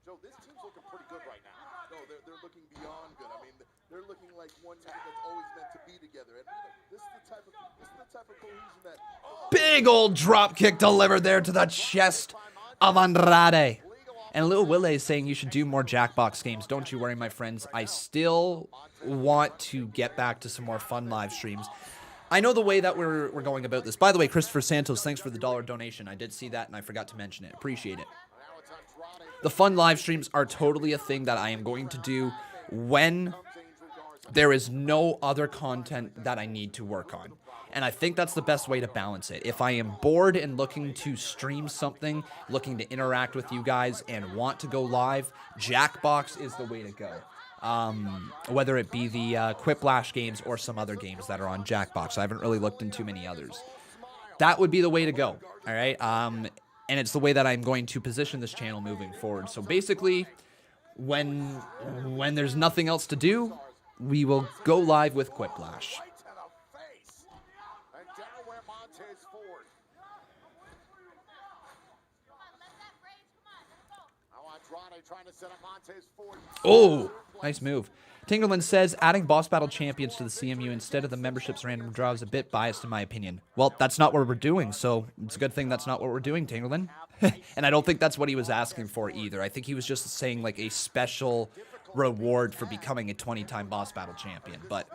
Joe, this team's looking pretty good right now. No, they're looking beyond good. I mean, they're looking like one unit that's always meant to be together. And this is the type of cohesion that... Big old drop kick delivered there to the chest of Andrade. And Lil Willie is saying you should do more Jackbox games. Don't you worry, my friends. I still want to get back to some more fun live streams. I know the way that we're going about this. By the way, Christopher Santos, thanks for the $1 donation. I did see that, and I forgot to mention it. Appreciate it. The fun live streams are totally a thing that I am going to do when there is no other content that I need to work on. And I think that's the best way to balance it. If I am bored and looking to stream something, looking to interact with you guys and want to go live, Jackbox is the way to go. Whether it be the Quiplash games or some other games that are on Jackbox. I haven't really looked into many others. That would be the way to go, all right? And it's the way that I'm going to position this channel moving forward. So basically, when there's nothing else to do, we will go live with Quiplash. Oh, nice move. Tingerland says, adding boss battle champions to the CMU instead of the membership's random draw is a bit biased in my opinion. Well, that's not what we're doing, so it's a good thing that's not what we're doing, Tingerland. And I don't think that's what he was asking for either. I think he was just saying like a special reward for becoming a 20-time boss battle champion, but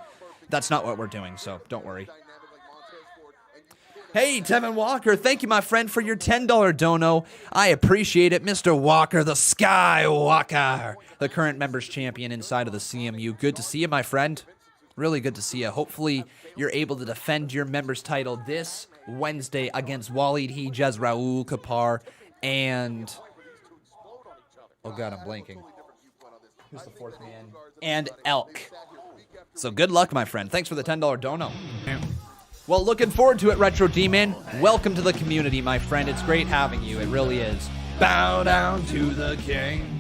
that's not what we're doing, so don't worry. Hey, Tevin Walker, thank you, my friend, for your $10 dono. I appreciate it, Mr. Walker, the Skywalker, the current members champion inside of the CMU. Good to see you, my friend. Really good to see you. Hopefully, you're able to defend your members title this Wednesday against Waleed Hijaz, Raul Kapar, and... oh, God, I'm blanking. Who's the fourth man? And Elk. So good luck, my friend. Thanks for the $10 dono. Well, looking forward to it, Retro D-Man. Welcome to the community, my friend. It's great having you. It really is. Bow down to the king.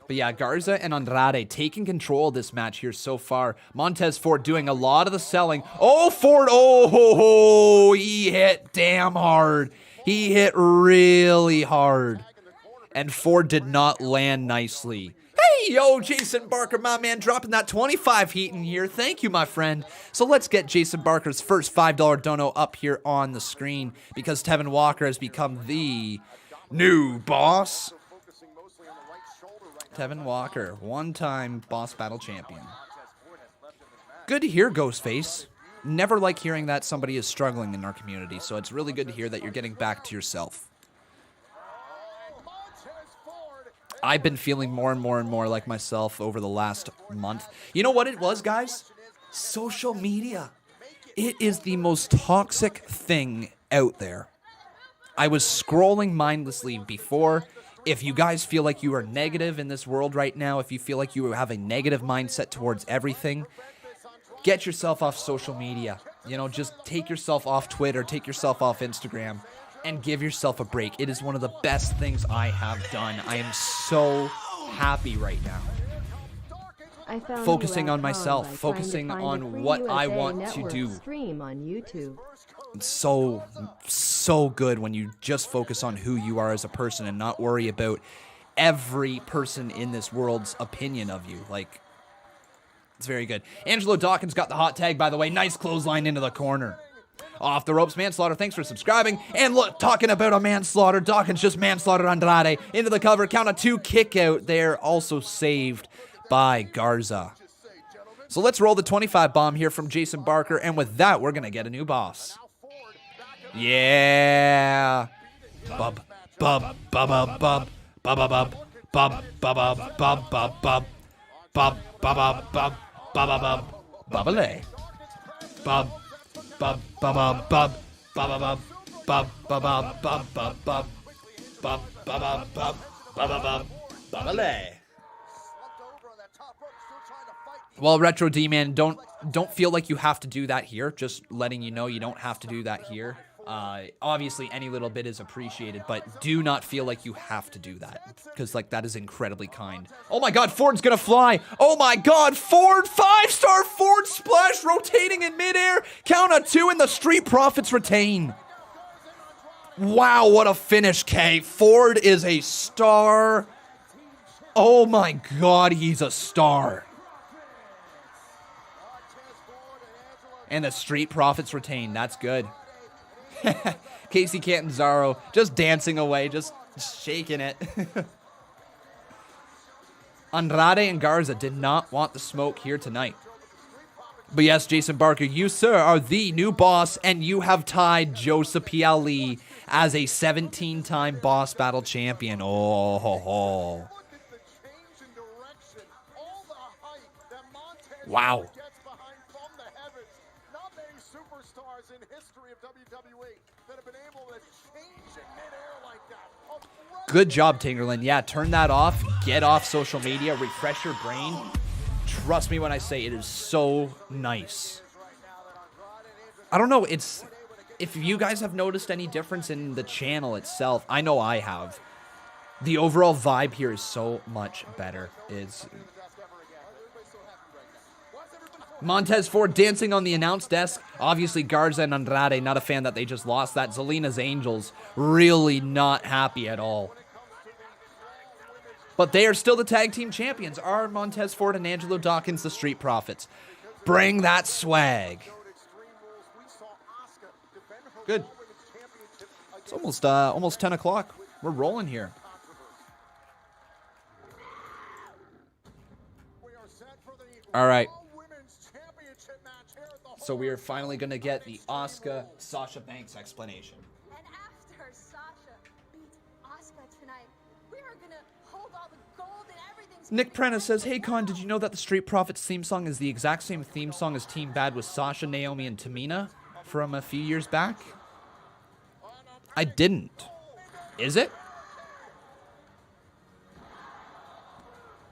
But yeah, Garza and Andrade taking control of this match here so far. Montez Ford doing a lot of the selling. Oh, Ford. Oh, he hit damn hard. He hit really hard. And Ford did not land nicely. Hey, yo, Jason Barker, my man, dropping that 25 heat in here. Thank you, my friend. So let's get Jason Barker's first $5 dono up here on the screen because Tevin Walker has become the new boss. Tevin Walker, one-time boss battle champion. Good to hear, Ghostface. Never like hearing that somebody is struggling in our community, so it's really good to hear that you're getting back to yourself. I've been feeling more and more like myself over the last month. You know what it was, guys? Social media. It is the most toxic thing out there. I was scrolling mindlessly before. If you guys feel like you are negative in this world right now, if you feel like you have a negative mindset towards everything, get yourself off social media. You know, just take yourself off Twitter, take yourself off Instagram, and give yourself a break. It is one of the best things I have done. I am so happy right now. Focusing on myself, focusing on what I want to do. Stream on YouTube. It's so good when you just focus on who you are as a person and not worry about every person in this world's opinion of you. Like, it's very good. Angelo Dawkins got the hot tag, by the way. Nice clothesline into the corner. Off the ropes, Manslaughter, thanks for subscribing. And look, talking about a manslaughter, Dawkins just manslaughtered Andrade into the cover. Count of 2 kick out there, also saved by Garza. So let's roll the 25 bomb here from Jason Barker, and with that, we're going to get a new boss. Yeah. Bub, bub, bub, bub, bub, bub, bub, bub, bub, bub, bub, bub, bub, bub, bub, bub, bub, bub, bubbly. Bub. Bub bub bub bub bub bub bub bub bub bub bub bub bub bub bub bub bub Bayley. Well, Retro D-Man, don't feel like you have to do that here. Just letting you know you don't have to do that here. Obviously, any little bit is appreciated, but do not feel like you have to do that. Because, like, that is incredibly kind. Oh my god, Ford's gonna fly! Oh my god, Ford! 5-star Ford splash rotating in midair! Count of 2 and the Street Profits retain. Wow, what a finish, Kay. Ford is a star. Oh my god, he's a star. And the Street Profits retain. That's good. Casey Catanzaro just dancing away, just shaking it. Andrade and Garza did not want the smoke here tonight. But yes, Jason Barker, you, sir, are the new boss, and you have tied Joseph P. Ali as a 17-time Boss Battle champion. Oh, ho, ho. Wow. Good job, Tingerland. Yeah, turn that off. Get off social media. Refresh your brain. Trust me when I say it is so nice. I don't know. If you guys have noticed any difference in the channel itself, I know I have. The overall vibe here is so much better. Montez Ford dancing on the announce desk. Obviously, Garza and Andrade, not a fan that they just lost that. Zelina's Angels, really not happy at all. But they are still the tag team champions. Are Montez Ford and Angelo Dawkins the Street Profits? Bring that swag. Good. It's almost 10 o'clock. We're rolling here. All right. So we are finally going to get the Asuka-Sasha Banks explanation. And after Sasha beats Asuka tonight, we are going to hold all the gold and everything. Nick Prentice says, hey Con, did you know that the Street Profits theme song is the exact same theme song as Team Bad with Sasha, Naomi, and Tamina from a few years back? I didn't. Is it?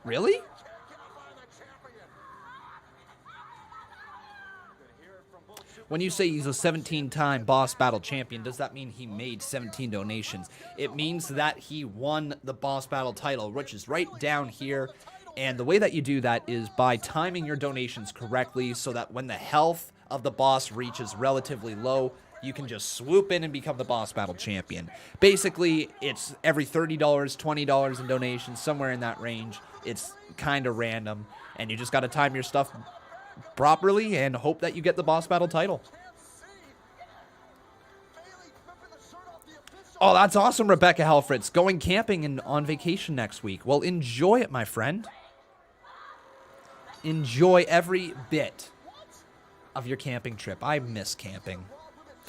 Really? When you say he's a 17-time Boss Battle champion, does that mean he made 17 donations? It means that he won the Boss Battle title, which is right down here. And the way that you do that is by timing your donations correctly so that when the health of the boss reaches relatively low, you can just swoop in and become the Boss Battle champion. Basically, it's every $30, $20 in donations, somewhere in that range. It's kind of random, and you just got to time your stuff properly and hope that you get the Boss Battle title. Oh, that's awesome, Rebecca Helfritz. Going camping and on vacation next week. Well, enjoy it, my friend. Enjoy every bit of your camping trip. I miss camping.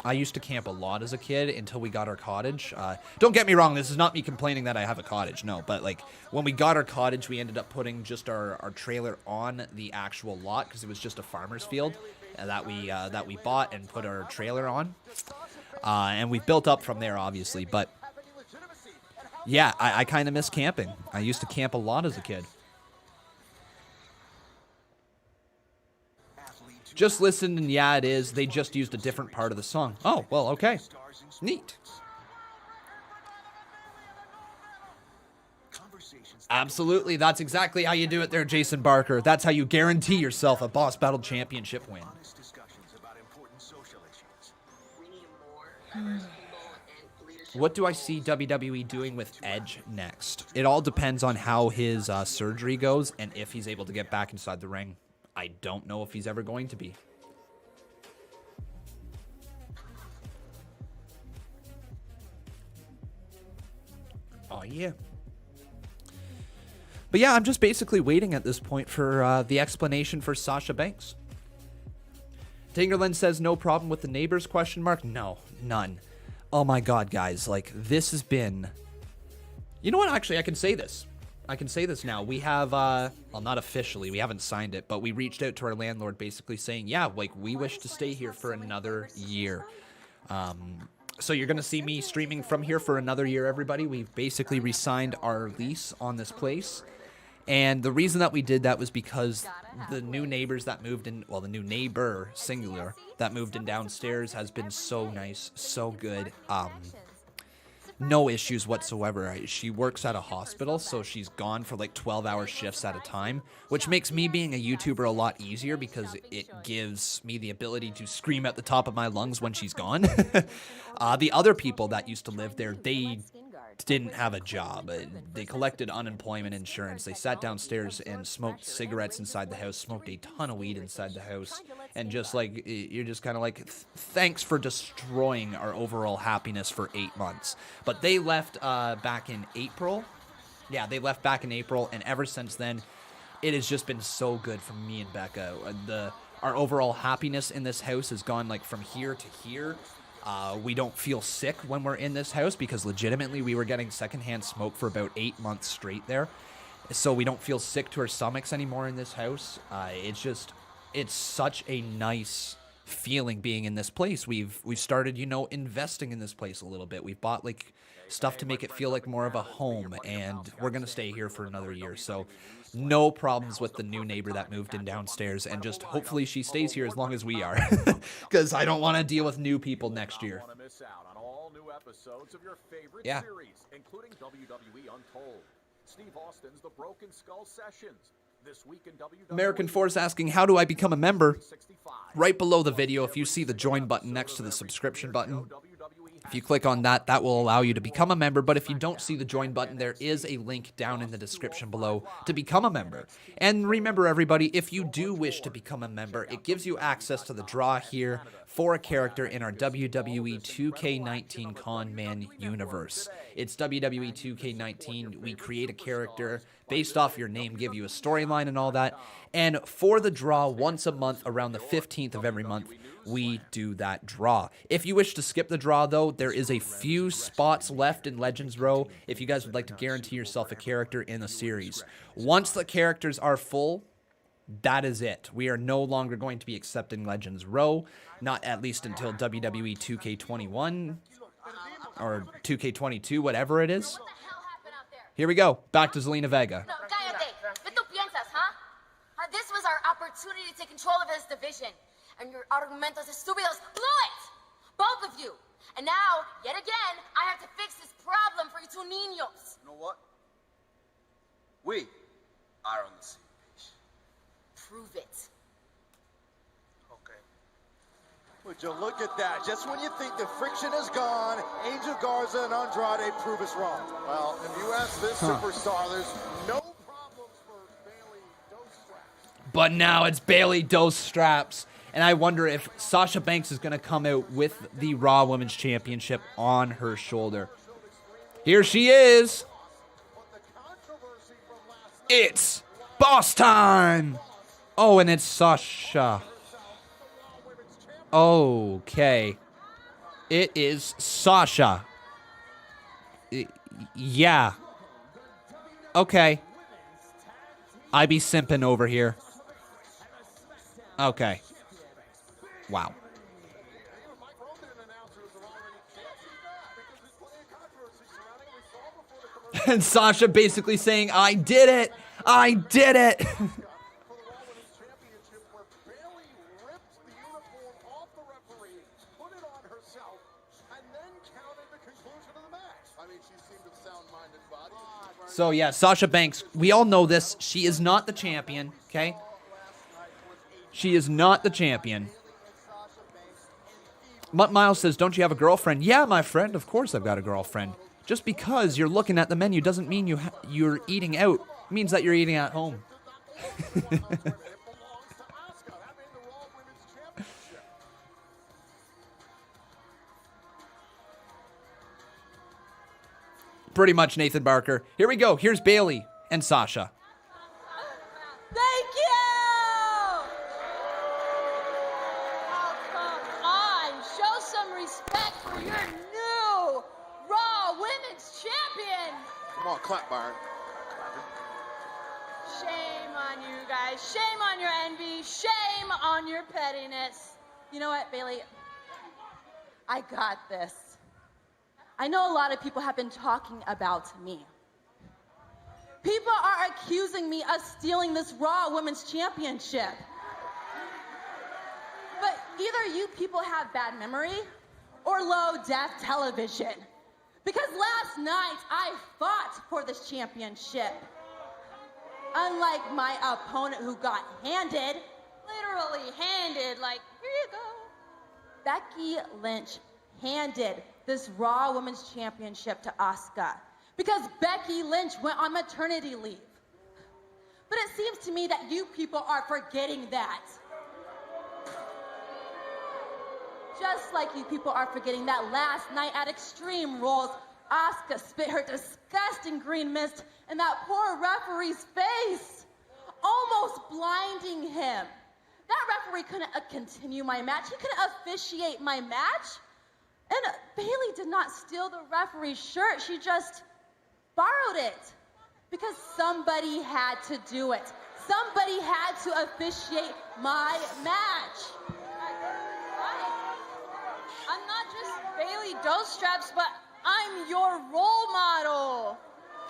I used to camp a lot as a kid until we got our cottage. Don't get me wrong, this is not me complaining that I have a cottage, no. But like when we got our cottage, we ended up putting just our trailer on the actual lot because it was just a farmer's field that we bought and put our trailer on. And we built up from there, obviously. But yeah, I kind of miss camping. I used to camp a lot as a kid. Just listened, and yeah, it is. They just used a different part of the song. Oh, well, okay. Neat. Absolutely. That's exactly how you do it there, Jason Barker. That's how you guarantee yourself a Boss Battle Championship win. What do I see WWE doing with Edge next? It all depends on how his surgery goes and if he's able to get back inside the ring. I don't know if he's ever going to be. Oh, yeah. But yeah, I'm just basically waiting at this point for the explanation for Sasha Banks. Tingerland says, no problem with the neighbors, question mark? No, none. Oh my god, guys. Like, this has been... You know what? Actually, I can say this. I can say this now. We have, well, not officially, we haven't signed it, but we reached out to our landlord basically saying, yeah, like, we wish to stay here for another year. So you're going to see me streaming from here for another year, everybody. We've basically re-signed our lease on this place. And the reason that we did that was because the new neighbors that moved in, well, the new neighbor, singular, that moved in downstairs has been so nice, so good. No issues whatsoever. She works at a hospital, so she's gone for like 12-hour shifts at a time, which makes me being a YouTuber a lot easier because it gives me the ability to scream at the top of my lungs when she's gone. The other people that used to live there, they didn't have a job. They collected unemployment insurance. They sat downstairs and smoked cigarettes inside the house, smoked a ton of weed inside the house, and just like, you're just kind of like, thanks for destroying our overall happiness for 8 months. But they left back in April. Yeah, they left back in April, and ever since then, it has just been so good for me and Becca. Our overall happiness in this house has gone like from here to here. We don't feel sick when we're in this house because legitimately we were getting secondhand smoke for about 8 months straight there. So we don't feel sick to our stomachs anymore in this house. It's such a nice feeling being in this place. We've started, investing in this place a little bit. We've bought like stuff to make it feel like more of a home, and we're going to stay here for another year. So no problems with the new neighbor that moved in downstairs, and just hopefully she stays here as long as we are, because I don't want to deal with new people next year. Yeah. Including WWE Untold, Steve Austin's The Broken Skull Sessions. This week in WWE, American Force asking, how do I become a member? Right below the video, if you see the join button next to the subscription button, if you click on that, that will allow you to become a member. But if you don't see the join button, there is a link down in the description below to become a member. And remember, everybody, if you do wish to become a member, it gives you access to the draw here for a character in our WWE 2K19 Conman universe. It's WWE 2K19. We create a character based off your name, give you a storyline and all that. And for the draw, once a month, around the 15th of every month, we do that draw. If you wish to skip the draw, though, there is a few spots left in Legends Row if you guys would like to guarantee yourself a character in the series. Once the characters are full, that is it. We are no longer going to be accepting Legends Row, not at least until WWE 2K21 or 2K22, whatever it is. Here we go. Back to Zelina Vega. No, cállate. ¿Qué tú piensas, huh? This was our opportunity to take control of this division. And your argumentos estúpidos blew it! Both of you. And now, yet again, I have to fix this problem for you two niños. You know what? We are on the same page. Prove it. Okay. Would you look at that? Just when you think the friction is gone, Angel Garza and Andrade prove us wrong. Well, if you ask this superstar, there's no problems for Bayley Dose Straps. But now it's Bayley Dose Straps. And I wonder if Sasha Banks is going to come out with the Raw Women's Championship on her shoulder. Here she is. It's boss time. Oh, and it's Sasha. Okay. It is Sasha. Yeah. Okay. I be simping over here. Okay. Wow. And Sasha basically saying, I did it! I did it! So yeah, Sasha Banks, we all know this. She is not the champion, okay? She is not the champion. Mutt Miles says, don't you have a girlfriend? Yeah, my friend, of course I've got a girlfriend. Just because you're looking at the menu doesn't mean you're eating out. It means that you're eating at home. Pretty much, Nathan Barker. Here we go. Here's Bayley and Sasha. Thank you! Oh, come on. Show some respect for your new Raw Women's Champion. Come on, clap, Byron. Shame on you guys. Shame on your envy. Shame on your pettiness. You know what, Bayley? I got this. I know a lot of people have been talking about me. People are accusing me of stealing this Raw Women's Championship. But either you people have bad memory or low-def television. Because last night, I fought for this championship. Unlike my opponent who got handed, literally handed, like, here you go. Becky Lynch handed this Raw Women's Championship to Asuka because Becky Lynch went on maternity leave. But it seems to me that you people are forgetting that. Just like you people are forgetting that last night at Extreme Rules, Asuka spit her disgusting green mist in that poor referee's face, almost blinding him. That referee couldn't continue my match. He couldn't officiate my match. And Bayley did not steal the referee's shirt. She just borrowed it because somebody had to do it. Somebody had to officiate my match. I'm not just Bayley Dostraps, but I'm your role model.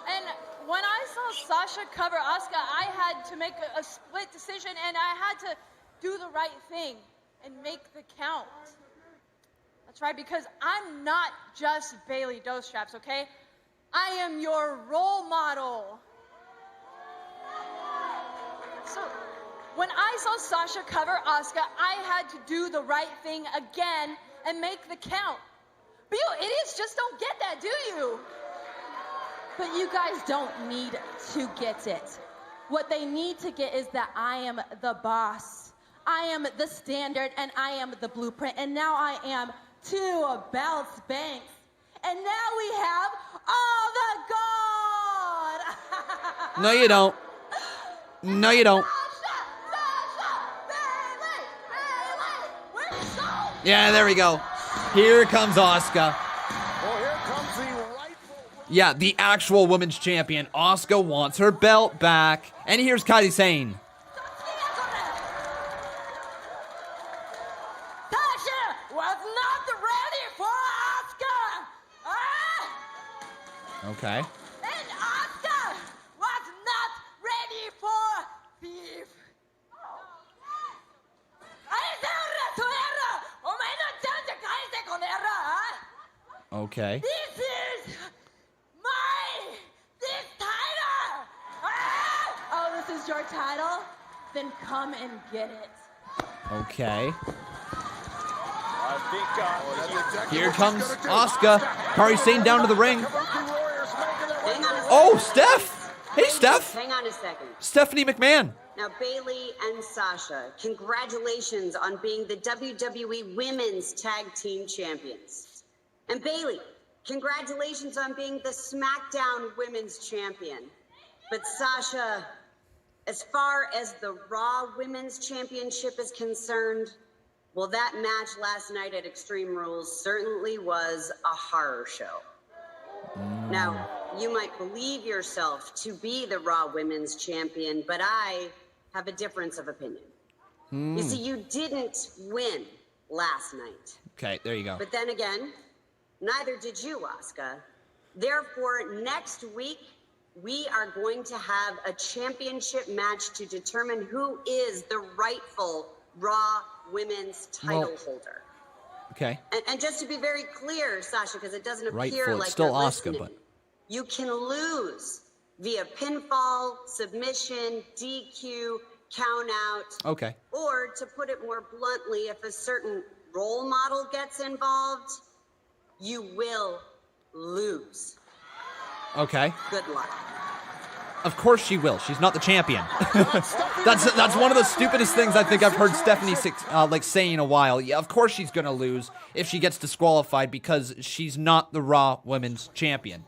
And when I saw Sasha cover Asuka, I had to make a split decision, and I had to do the right thing and make the count. That's right, because I'm not just Bayley Dostraps, okay? I am your role model. So when I saw Sasha cover Asuka, I had to do the right thing again and make the count. But you idiots just don't get that, do you? But you guys don't need to get it. What they need to get is that I am the boss. I am the standard, and I am the blueprint. And now I am 2 belts banks. And now we have all the gold. No, you don't. No, you don't. Yeah, there we go. Here comes Asuka. Yeah, the actual women's champion. Asuka wants her belt back. And here's Kairi Sane. Tasha was not ready for Asuka. Okay. And Asuka was not ready for beef. Okay. This is this title. Oh, this is your title? Then come and get it. Okay. I think Here comes Asuka. Kairi Sane down to the ring. Oh, Steph. Hey, Steph. Hang on a second. Stephanie McMahon. Now, Bayley and Sasha, congratulations on being the WWE Women's Tag Team Champions. And Bayley, congratulations on being the SmackDown Women's Champion. But Sasha, as far as the Raw Women's Championship is concerned, well, that match last night at Extreme Rules certainly was a horror show. Now, you might believe yourself to be the Raw Women's Champion, but I have a difference of opinion. You see, you didn't win last night. Okay, there you go. But then again, neither did you, Asuka. Therefore, next week, we are going to have a championship match to determine who is the rightful Raw Women's title holder. Okay. And just to be very clear, Sasha, because it doesn't appear Rightful. like It's still you're Asuka, listening, but you can lose via pinfall, submission, DQ, count out. okay. Or to put it more bluntly, if a certain role model gets involved, you will lose. Okay. Good luck. Of course she will. She's not the champion. that's one of the stupidest things I think I've heard Stephanie say in a while. Yeah, of course she's gonna lose if she gets disqualified because she's not the Raw Women's Champion.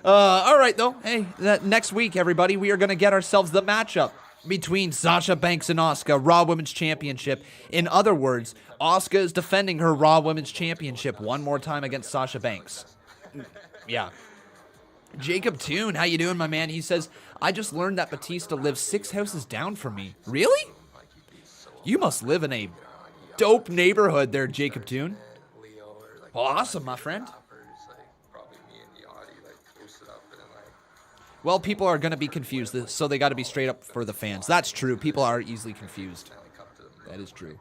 All right though. Hey, next week, everybody, we are gonna get ourselves the matchup between Sasha Banks and Asuka, Raw Women's Championship. In other words, Asuka is defending her Raw Women's Championship one more time against Sasha Banks. Yeah. Jacob Toon, how you doing, my man? He says, I just learned that Batista lives 6 houses down from me. Really? You must live in a dope neighborhood there, Jacob Toon. Well, awesome, my friend. Probably me and the Audi posted up and Well, people are going to be confused, so they got to be straight up for the fans. That's true. People are easily confused. That is true.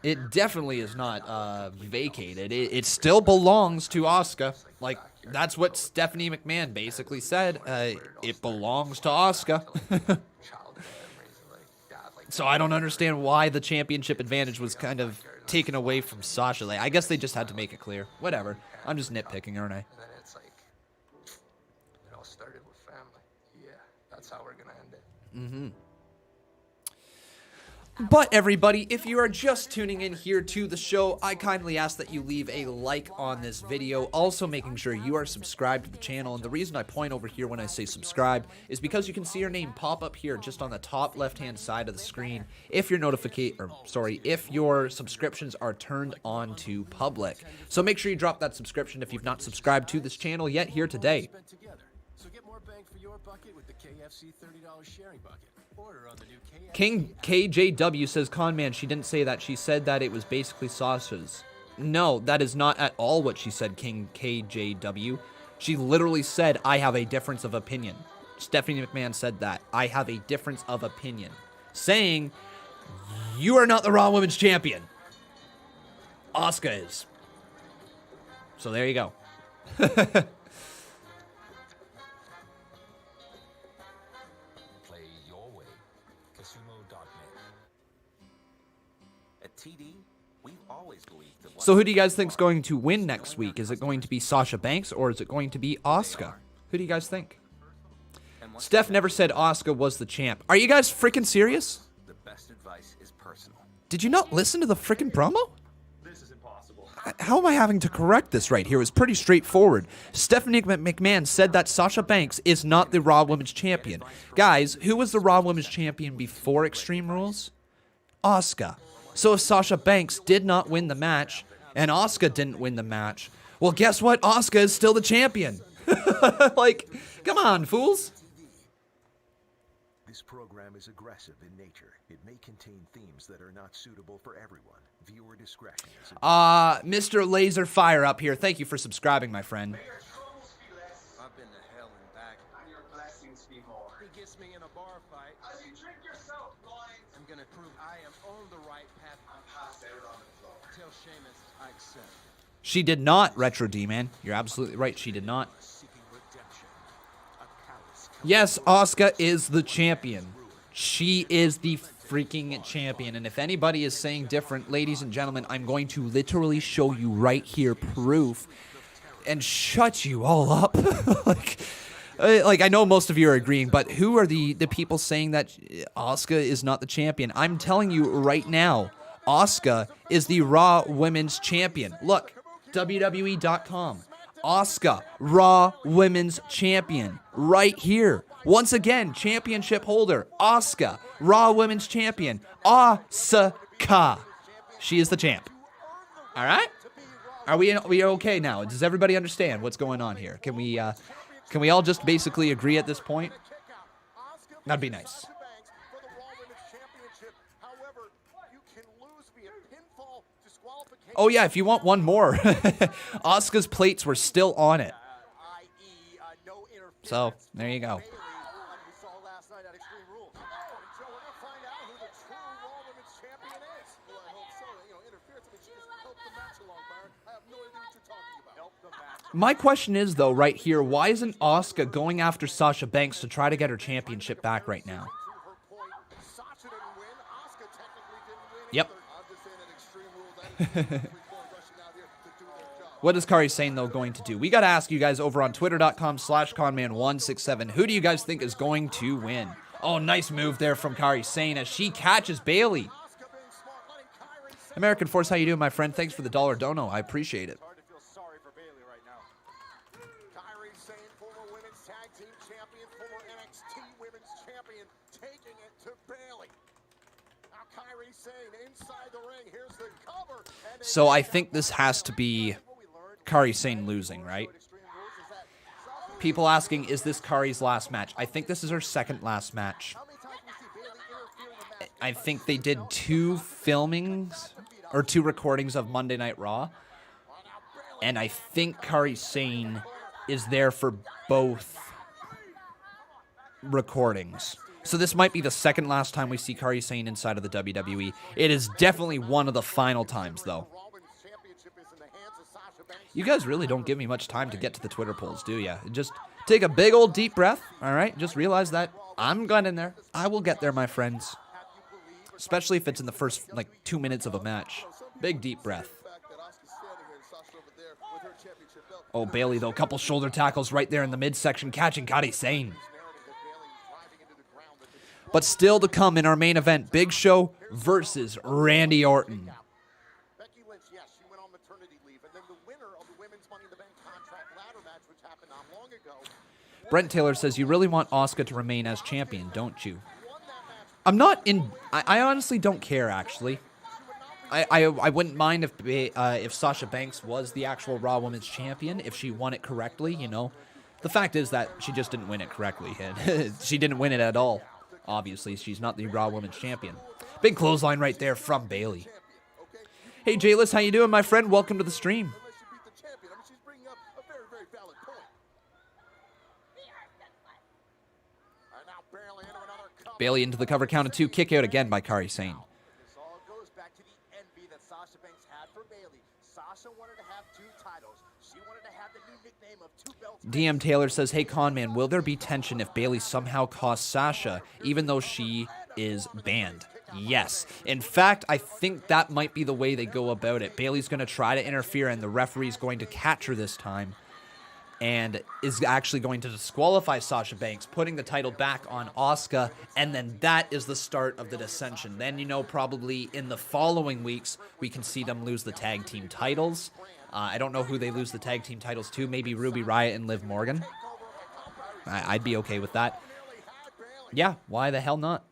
It definitely is not vacated. It still belongs to Asuka. Like, that's what Stephanie McMahon basically said. It belongs to Asuka. So I don't understand why the championship advantage was kind of taken away from Sasha. I guess they just had to make it clear. Whatever. I'm just nitpicking, aren't I? And then it's like, it all started with family. Yeah, that's how we're going to end it. Mm-hmm. But everybody, if you are just tuning in here to the show, I kindly ask that you leave a like on this video, also making sure you are subscribed to the channel. And the reason I point over here when I say subscribe is because you can see your name pop up here just on the top left-hand side of the screen if your if your subscriptions are turned on to public. So make sure you drop that subscription if you've not subscribed to this channel yet here today. So get more bang for your bucket with the KFC $30 sharing bucket. Order on the new KFC. King KJW says, Conman, she didn't say that. She said that it was basically Sasha's. No, that is not at all what she said, King KJW. She literally said, I have a difference of opinion. Stephanie McMahon said that. I have a difference of opinion. Saying, you are not the Raw Women's Champion. Asuka is. So there you go. So who do you guys think is going to win next week? Is it going to be Sasha Banks or is it going to be Asuka? Who do you guys think? Steph never said Asuka was the champ. Are you guys freaking serious? The best advice is personal. Did you not listen to the freaking promo? This is impossible. How am I having to correct this right here? It was pretty straightforward. Stephanie McMahon said that Sasha Banks is not the Raw Women's Champion. Guys, who was the Raw Women's Champion before Extreme Rules? Asuka. So if Sasha Banks did not win the match, and Asuka didn't win the match, well, guess what? Asuka is still the champion. Like, come on, fools. This program is aggressive in nature. It may contain themes that are not suitable for everyone. Viewer discretion is Mr. Laser Fire up here. Thank you for subscribing, my friend. I've been to hell and back. Your blessings be more. He gets me in a bar fight. As you drink yourself blind, I'm gonna prove I am on the right path. I'm past there on the floor. Tell Sheamus I accept. She did not, Retro D-Man. You're absolutely right. She did not. Yes, Asuka is the champion. She is the freaking champion. And if anybody is saying different, ladies and gentlemen, I'm going to literally show you right here proof and shut you all up. like I know most of you are agreeing, but who are the people saying that Asuka is not the champion? I'm telling you right now, Asuka is the Raw Women's Champion. Look, WWE.com. Asuka, Raw Women's Champion. Right here. Once again, championship holder. Asuka, Raw Women's Champion. Asuka. She is the champ. All right? Are we okay now? Does everybody understand what's going on here? Can we all just basically agree at this point? That'd be nice. Oh yeah, if you want one more. Asuka's plates were still on it. So, there you go. My question is, though, right here, why isn't Asuka going after Sasha Banks to try to get her championship back right now? Yep. What is Kairi Sane, though, going to do? We got to ask you guys over on Twitter.com/Conman167. Who do you guys think is going to win? Oh, nice move there from Kairi Sane as she catches Bayley. American Force, how you doing, my friend? Thanks for the $1 dono. I appreciate it. So I think this has to be Kairi Sane losing, right? People asking, is this Kairi's last match? I think this is her second last match. I think they did 2 filmings or 2 recordings of Monday Night Raw. And I think Kairi Sane is there for both recordings. So this might be the second last time we see Kairi Sane inside of the WWE. It is definitely one of the final times, though. You guys really don't give me much time to get to the Twitter polls, do ya? Just take a big old deep breath, all right? Just realize that I'm getting there. I will get there, my friends. Especially if it's in the first, 2 minutes of a match. Big deep breath. Oh, Bayley, though. Couple shoulder tackles right there in the midsection, catching Kairi Sane. But still to come in our main event, Big Show versus Randy Orton. Brent Taylor says, you really want Asuka to remain as champion, don't you? I'm not in... I honestly don't care, actually. I wouldn't mind if Sasha Banks was the actual Raw Women's Champion, if she won it correctly, you know. The fact is that she just didn't win it correctly. She didn't win it at all. Obviously, she's not the Raw Women's Champion. Big clothesline right there from Bayley. Hey, Jayless, how you doing, my friend? Welcome to the stream. Bayley into the cover, count of 2, kick out again by Kairi Sane. This all goes back to the envy that Sasha Banks had for Bayley. Sasha wanted to have 2 titles. She wanted to have the new nickname of 2 belts. DM Taylor says, hey, Conman, will there be tension if Bayley somehow costs Sasha, even though she is banned? Yes. In fact, I think that might be the way they go about it. Bayley's going to try to interfere, and the referee's going to catch her this time, and is actually going to disqualify Sasha Banks, putting the title back on Asuka, and then that is the start of the dissension. Then, you know, probably in the following weeks, we can see them lose the tag team titles. I don't know who they lose the tag team titles to. Maybe Ruby Riott and Liv Morgan. I'd be okay with that. Yeah, why the hell not?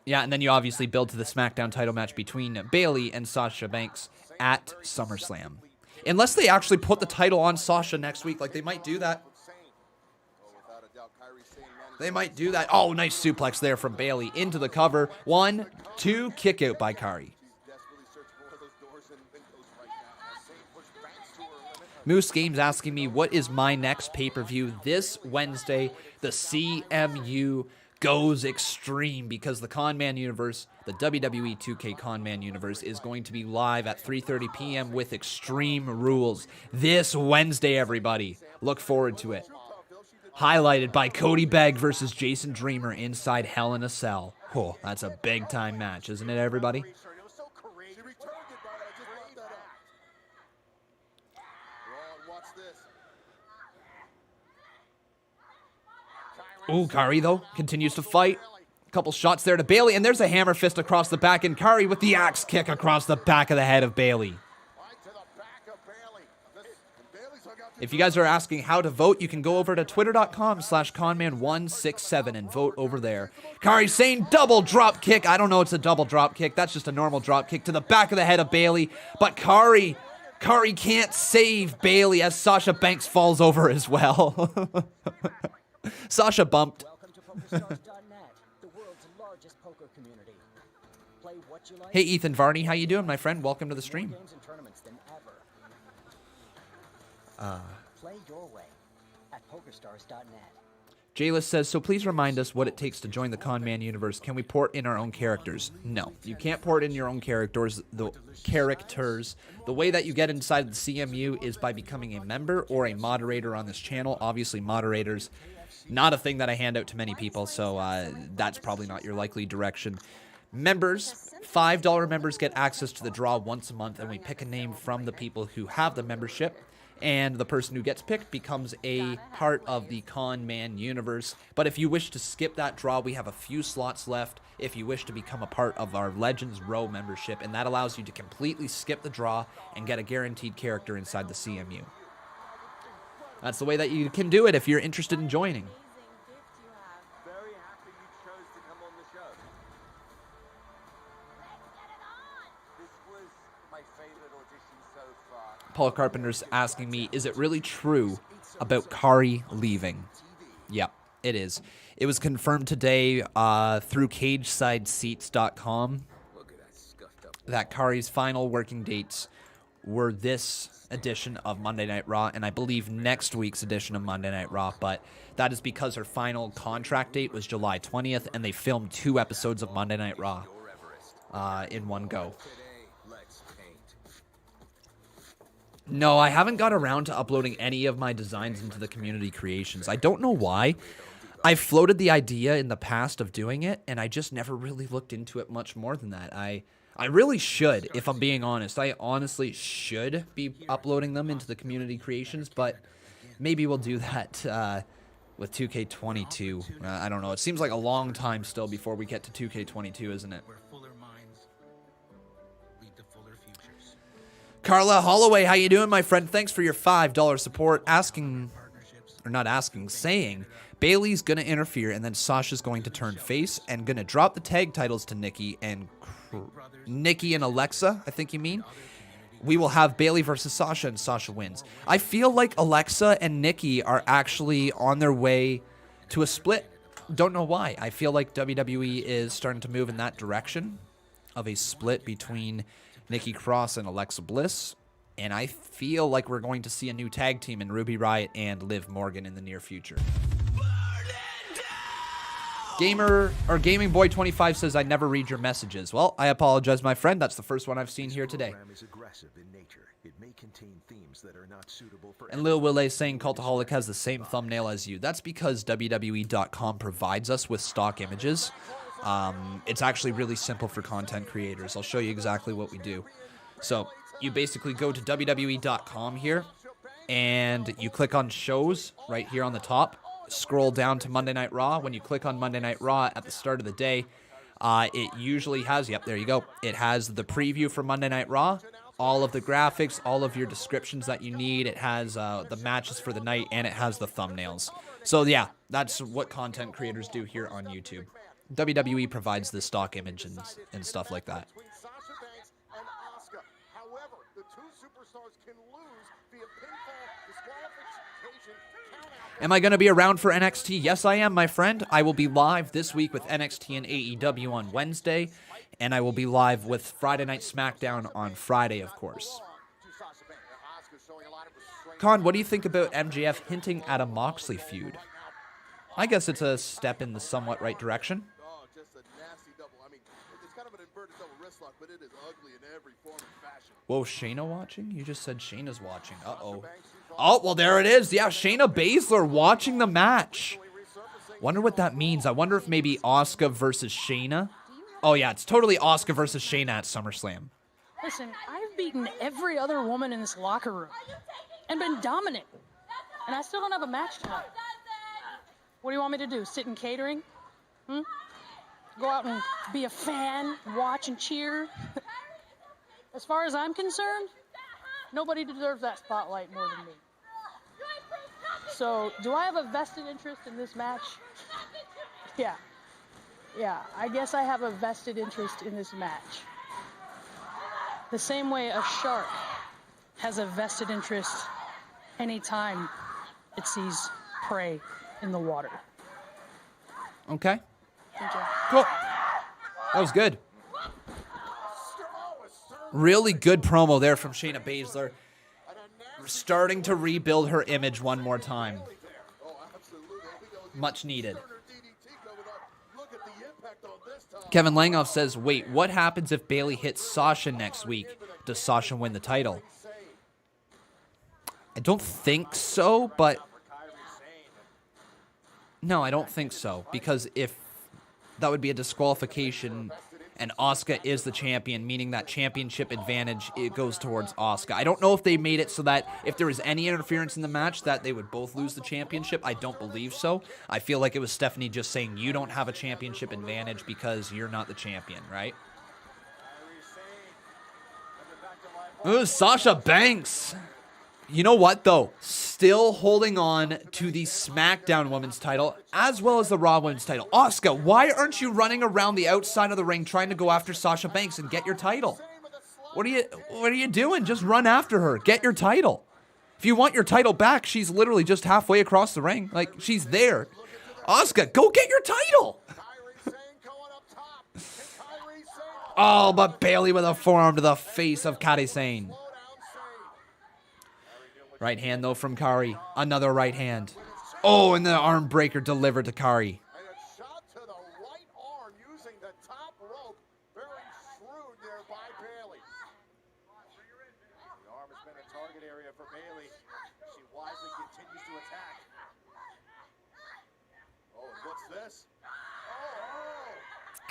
Yeah, and then you obviously build to the SmackDown title match between Bayley and Sasha Banks at SummerSlam. Unless they actually put the title on Sasha next week. Like, they might do that. They might do that. Oh, nice suplex there from Bayley into the cover. 1, 2, kick out by Kairi. Moose Games asking me, what is my next pay-per-view? This Wednesday, the CMU goes extreme, because the Conman universe, the WWE 2K Conman universe, is going to be live at 3:30 p.m. with Extreme Rules this Wednesday, everybody. Look forward to it. Highlighted by Cody Begg versus Jason Dreamer inside Hell in a Cell. Oh, that's a big-time match, isn't it, everybody? Ooh, Kairi, though, continues to fight. A couple shots there to Bayley, and there's a hammer fist across the back, and Kairi with the axe kick across the back of the head of Bayley. If you guys are asking how to vote, you can go over to twitter.com/Conman167 and vote over there. Kairi Sane, double drop kick. I don't know, it's a double drop kick. That's just a normal drop kick to the back of the head of Bayley. But Kairi can't save Bayley as Sasha Banks falls over as well. Sasha bumped. Hey, Ethan Varney, how you doing, my friend? Welcome to the stream. Play your way at PokerStars.net. Jayless says, so please remind us what it takes to join the Conman universe. Can we port in our own characters? No, you can't port in your own characters. The way that you get inside the CMU is by becoming a member or a moderator on this channel. Obviously, moderators, not a thing that I hand out to many people, so that's probably not your likely direction. Members, $5 members get access to the draw once a month, and we pick a name from the people who have the membership. And the person who gets picked becomes a part of the Conman universe. But if you wish to skip that draw, we have a few slots left if you wish to become a part of our Legends Row membership. And that allows you to completely skip the draw and get a guaranteed character inside the CMU. That's the way that you can do it if you're interested in joining. Paul Carpenter's asking me, is it really true about Kairi leaving? Yep, it is. It was confirmed today through CagesideSeats.com. that Kairi's final working dates were this edition of Monday Night Raw, and I believe next week's edition of Monday Night Raw, but that is because her final contract date was July 20th, and they filmed 2 episodes of Monday Night Raw in one go. No, I haven't got around to uploading any of my designs into the community creations. I don't know why. I've floated the idea in the past of doing it, and I just never really looked into it much more than that. I really should, if I'm being honest. I honestly should be uploading them into the community creations, but maybe we'll do that with 2K22. I don't know. It seems like a long time still before we get to 2K22, isn't it? Carla Holloway, how you doing, my friend? Thanks for your $5 support. Saying Bayley's going to interfere, and then Sasha's going to turn face and going to drop the tag titles to Nikki and Alexa, I think you mean. We will have Bayley versus Sasha, and Sasha wins. I feel like Alexa and Nikki are actually on their way to a split. Don't know why. I feel like WWE is starting to move in that direction of a split between Nikki Cross and Alexa Bliss, and I feel like we're going to see a new tag team in Ruby Riott and Liv Morgan in the near future. Gaming Boy 25 says I never read your messages. Well, I apologize, my friend. That's the first one I've seen here today. And Lil Willet saying Cultaholic has the same thumbnail as you. That's because WWE.com provides us with stock images. It's actually really simple for content creators. I'll show you exactly what we do. So you basically go to WWE.com here, and you click on shows right here on the top. Scroll down to Monday Night Raw. When you click on Monday Night Raw at the start of the day, it usually has, yep, there you go. It has the preview for Monday Night Raw, all of the graphics, all of your descriptions that you need. It has the matches for the night, and it has the thumbnails. So yeah, that's what content creators do here on YouTube. WWE provides the stock image and stuff like that. Am I going to be around for NXT? Yes, I am, my friend. I will be live this week with NXT and AEW on Wednesday, and I will be live with Friday Night SmackDown on Friday, of course. Con, what do you think about MJF hinting at a Moxley feud? I guess it's a step in the somewhat right direction. Whoa, Shayna watching? You just said Shayna's watching. Uh-oh. Oh, well, there it is. Yeah, Shayna Baszler watching the match. Wonder what that means. I wonder if maybe Asuka versus Shayna. Oh, yeah, it's totally Asuka versus Shayna at SummerSlam. Listen, I've beaten every other woman in this locker room and been dominant. And I still don't have a match tonight. What do you want me to do? Sit in catering? Go out and be a fan, watch and cheer? As far as I'm concerned, nobody deserves that spotlight more than me. So, do I have a vested interest in this match? Yeah, I guess I have a vested interest in this match. The same way a shark has a vested interest anytime it sees prey in the water. Okay. Thank you. Cool. That was good. Really good promo there from Shayna Baszler. Starting to rebuild her image one more time. Much needed. Kevin Langoff says, wait, what happens if Bayley hits Sasha next week? Does Sasha win the title? I don't think so, but... No, I don't think so. Because if that would be a disqualification... and Asuka is the champion, meaning that championship advantage, it goes towards Asuka. I don't know if they made it so that if there was any interference in the match that they would both lose the championship. I don't believe so. I feel like it was Stephanie just saying, you don't have a championship advantage because you're not the champion, right? Ooh, Sasha Banks. You know what, though? Still holding on to the SmackDown Women's title, as well as the Raw Women's title. Asuka, why aren't you running around the outside of the ring trying to go after Sasha Banks and get your title? What are you doing? Just run after her. Get your title. If you want your title back, she's literally just halfway across the ring. Like, she's there. Asuka, go get your title. Oh, but Bayley with a forearm to the face of Kairi Sane. Right hand, though, from Kairi. Another right hand. Oh, and the arm breaker delivered to Kairi.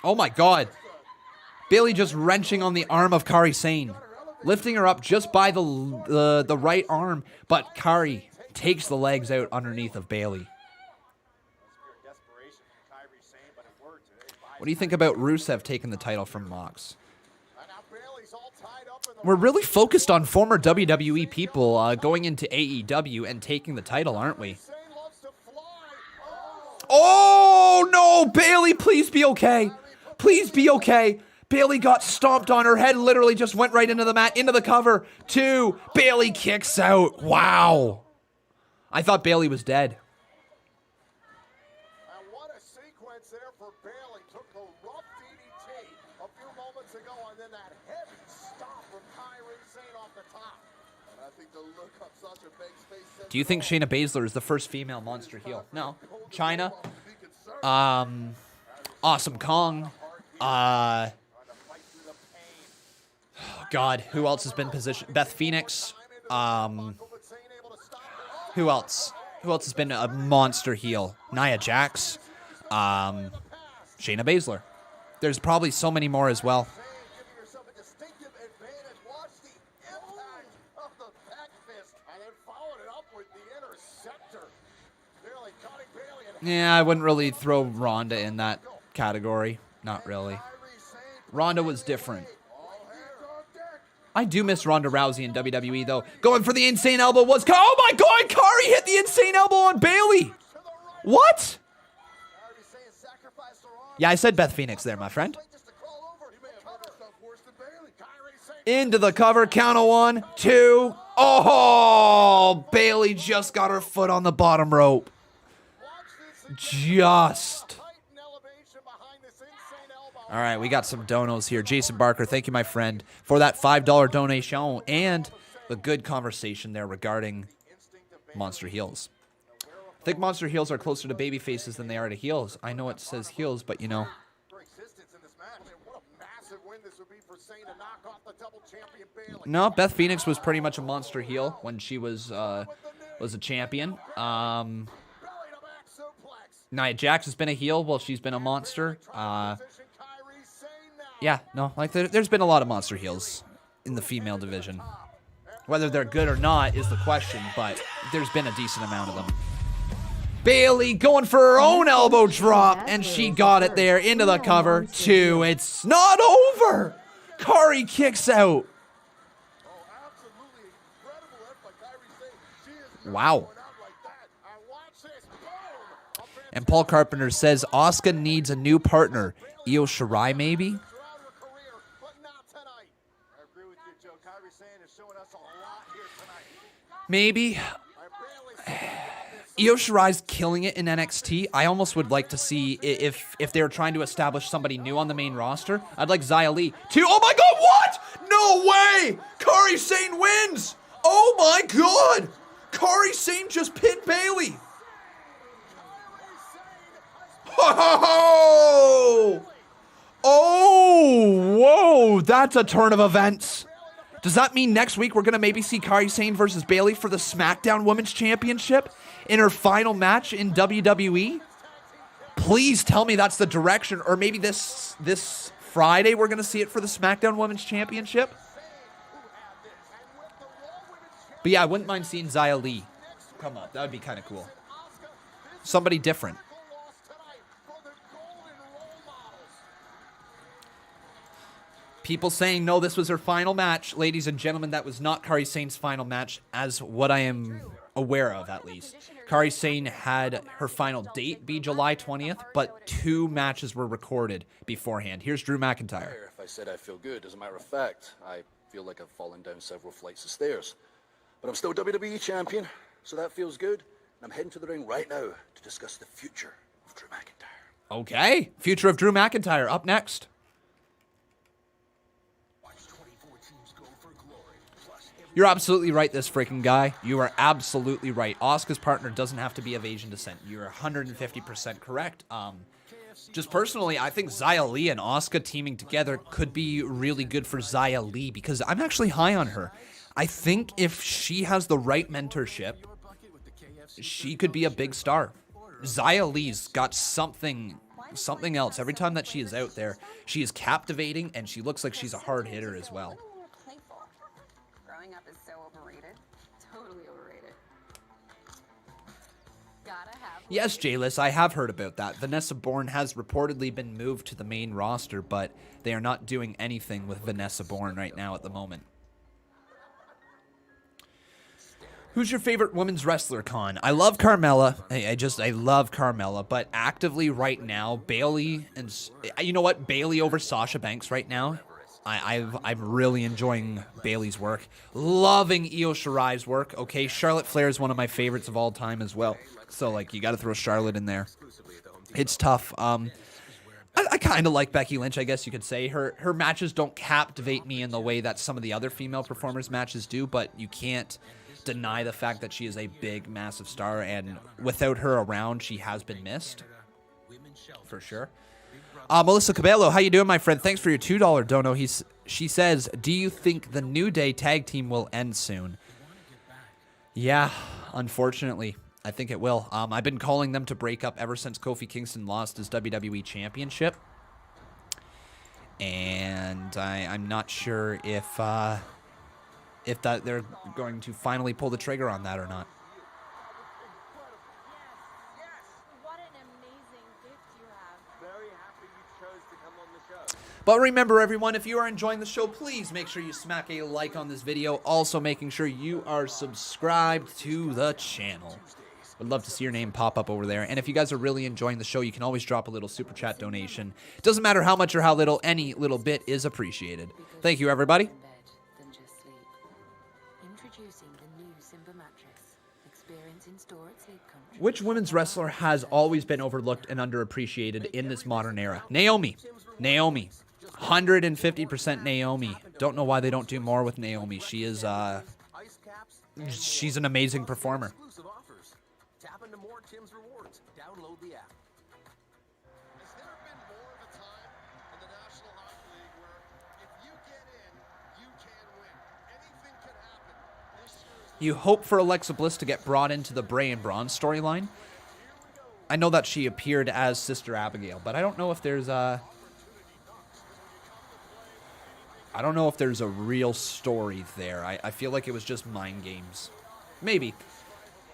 Oh my God. Bayley just wrenching on the arm of Kairi Sane. Lifting her up just by the right arm, but Kairi takes the legs out underneath of Bayley. What do you think about Rusev taking the title from Mox? We're really focused on former WWE people going into AEW and taking the title, aren't we? Oh, no, Bayley, please be okay. Please be okay. Bayley got stomped on. Her head literally just went right into the mat, into the cover. 2. Bayley kicks out. Wow. I thought Bayley was dead. And what a sequence there for Bayley. Took the rough DDT a few moments ago, and then that heavy stop from Kairi Sane off the top. And I think the look on Sasha Banks' face. Do you think Shayna Baszler is the first female monster heel? No. China. Awesome Kong. God, who else has been positioned? Beth Phoenix. Who else? Who else has been a monster heel? Nia Jax. Shayna Baszler. There's probably so many more as well. Yeah, I wouldn't really throw Ronda in that category. Not really. Ronda was different. I do miss Ronda Rousey in WWE, though. Going for the insane elbow was... Oh, my God! Kairi hit the insane elbow on Bayley! What? Yeah, I said Beth Phoenix there, my friend. Into the cover. Count of 1, 2. Oh! Bayley just got her foot on the bottom rope. Just... All right, we got some donos here. Jason Barker, thank you, my friend, for that $5 donation and the good conversation there regarding Monster Heels. I think Monster Heels are closer to baby faces than they are to heels. I know it says heels, but you know. No, Beth Phoenix was pretty much a monster heel when she was a champion. Nia Jax has been a heel while she's been a monster. Yeah, no, like there's been a lot of monster heels in the female division. Whether they're good or not is the question, but there's been a decent amount of them. Bayley going for her own elbow drop, and she got it there into the cover. 2. It's not over. Kairi kicks out. Wow. And Paul Carpenter says Asuka needs a new partner. Io Shirai, maybe? Maybe. Io Shirai's killing it in NXT. I almost would like to see if they were trying to establish somebody new on the main roster. I'd like Xia Li to... Oh my God, what? No way! Kairi Sane wins! Oh my God! Kairi Sane just pinned Bayley. Oh! Oh! Whoa! That's a turn of events. Does that mean next week we're going to maybe see Kairi Sane versus Bayley for the SmackDown Women's Championship in her final match in WWE? Please tell me that's the direction. Or maybe this Friday we're going to see it for the SmackDown Women's Championship? But yeah, I wouldn't mind seeing Xia Li come up. That would be kind of cool. Somebody different. People saying, no, this was her final match. Ladies and gentlemen, that was not Kairi Sane's final match, as what I am aware of, at least. Kairi Sane had her final date be July 20th, but 2 matches were recorded beforehand. Here's Drew McIntyre. If I said I feel good, as a matter of fact, I feel like I've fallen down several flights of stairs. But I'm still WWE champion, so that feels good. And I'm heading to the ring right now to discuss the future of Drew McIntyre. Okay. Future of Drew McIntyre up next. You're absolutely right, this freaking guy. You are absolutely right. Asuka's partner doesn't have to be of Asian descent. You're 150% correct. Just personally, I think Xia Li and Asuka teaming together could be really good for Xia Li because I'm actually high on her. I think if she has the right mentorship, she could be a big star. Xia Li's got something else. Every time that she is out there, she is captivating and she looks like she's a hard hitter as well. Growing up is so overrated. Totally overrated. Gotta have. Yes, Jayless, I have heard about that. Vanessa Bourne has reportedly been moved to the main roster, but they are not doing anything with Vanessa Bourne right now at the moment. Who's your favorite women's wrestler, Con? I love Carmella. I love Carmella, but actively right now, Bayley and you know what? Bayley over Sasha Banks right now. I'm really enjoying Bayley's work. Loving Io Shirai's work. Okay, Charlotte Flair is one of my favorites of all time as well. So like you got to throw Charlotte in there. It's tough. I kind of like Becky Lynch, I guess you could say. Her matches don't captivate me in the way that some of the other female performers' matches do, but you can't deny the fact that she is a big, massive star, and without her around, she has been missed. For sure. Melissa Cabello, how you doing, my friend? Thanks for your $2 dono. She says, do you think the New Day tag team will end soon? Yeah, unfortunately. I think it will. I've been calling them to break up ever since Kofi Kingston lost his WWE Championship. And I'm not sure if they're going to finally pull the trigger on that or not. What an amazing gift you have. Very happy you chose to come on the show. But remember, everyone, if you are enjoying the show, please make sure you smack a like on this video. Also, making sure you are subscribed to the channel. Would love to see your name pop up over there. And if you guys are really enjoying the show, you can always drop a little super chat donation. Doesn't matter how much or how little, any little bit is appreciated. Thank you, everybody. Which women's wrestler has always been overlooked and underappreciated in this modern era? Naomi. Naomi. 150% Naomi. Don't know why they don't do more with Naomi. She is, she's an amazing performer. Tap into more Tim's rewards. Download the app. Has there been more of a time in the National Hockey League where if you get in, you can win? Anything can happen. This year is You hope for Alexa Bliss to get brought into the Bray and Braun storyline. I know that she appeared as Sister Abigail, but I don't know if there's a real story there. I feel like it was just mind games. Maybe.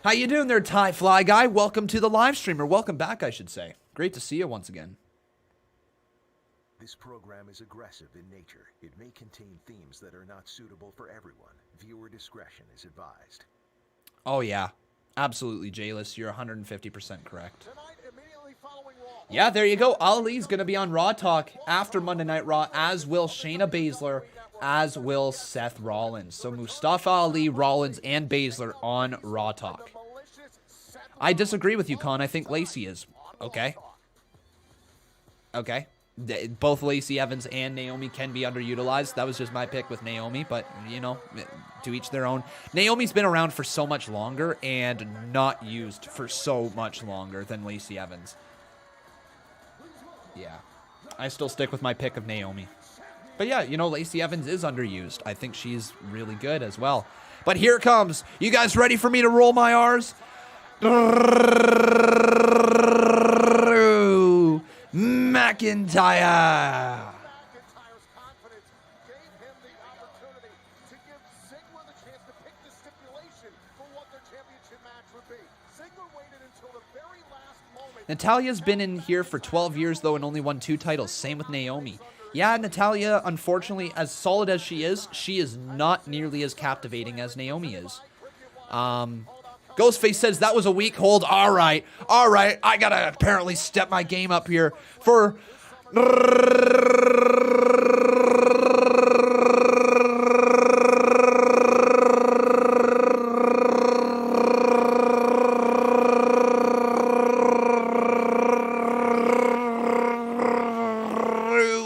How you doing there, Ty Fly Guy? Welcome to the live stream, or welcome back, I should say. Great to see you once again. This program is aggressive in nature. It may contain themes that are not suitable for everyone. Viewer discretion is advised. Oh, yeah. Absolutely, Jayless. You're 150% correct. Yeah, there you go. Ali's going to be on Raw Talk after Monday Night Raw, as will Shayna Baszler, as will Seth Rollins. So Mustafa Ali, Rollins, and Baszler on Raw Talk. I disagree with you, Con. I think Lacey is. Okay. Okay. Both Lacey Evans and Naomi can be underutilized. That was just my pick with Naomi, but, you know, to each their own. Naomi's been around for so much longer and not used for so much longer than Lacey Evans. Yeah. I still stick with my pick of Naomi. But yeah, you know, Lacey Evans is underused. I think she's really good as well. But here it comes. You guys ready for me to roll my R's? McIntyre. Natalia's been in here for 12 years, though, and only won 2 titles. Same with Naomi. Yeah, Natalya, unfortunately, as solid as she is not nearly as captivating as Naomi is. Ghostface says that was a weak hold. All right. I gotta apparently step my game up here for...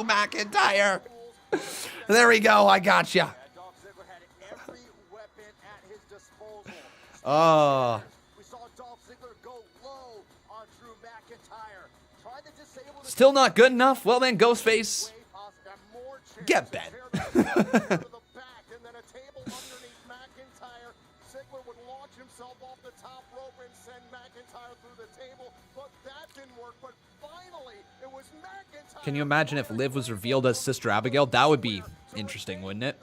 McIntyre. There we go. I got you. Oh. We saw Dolph Ziggler go low on Drew McIntyre. Try to disable the Still not good enough? Well then, Ghostface, get bent. Ziggler would launch himself off the top rope and send McIntyre through the table, but that didn't work. But finally, it was McIntyre. Can you imagine if Liv was revealed as Sister Abigail? That would be interesting, wouldn't it?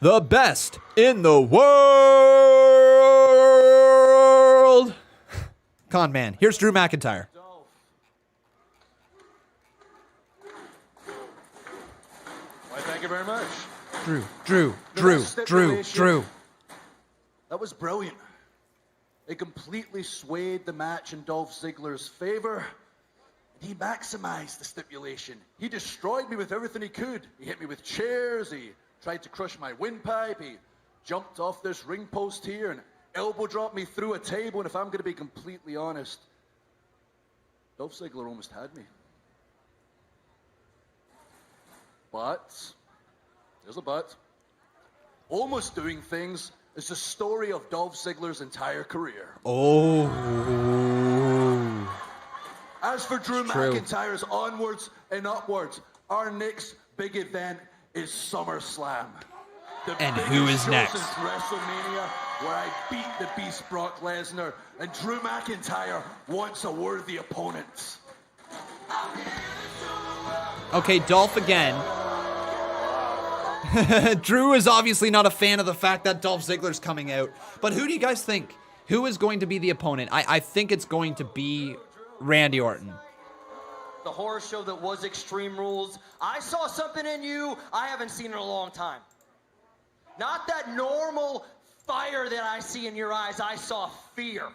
The best in the world. Conman. Here's Drew McIntyre. Why, thank you very much. Drew. That was brilliant. It completely swayed the match in Dolph Ziggler's favor. He maximized the stipulation. He destroyed me with everything he could. He hit me with chairs. He tried to crush my windpipe. He jumped off this ring post here and elbow dropped me through a table. And if I'm going to be completely honest, Dolph Ziggler almost had me. But, there's a but, almost doing things is the story of Dolph Ziggler's entire career. Oh. As for Drew McIntyre's onwards and upwards, our next big event is SummerSlam. And who is next? Since WrestleMania, where I beat the Beast Brock Lesnar, and Drew McIntyre wants a worthy opponent. Okay, Dolph again. Drew is obviously not a fan of the fact that Dolph Ziggler's coming out. But who do you guys think? Who is going to be the opponent? I think it's going to be Randy Orton. The horror show that was Extreme Rules. I saw something in you I haven't seen in a long time. Not that normal fire that I see in your eyes. I saw fear.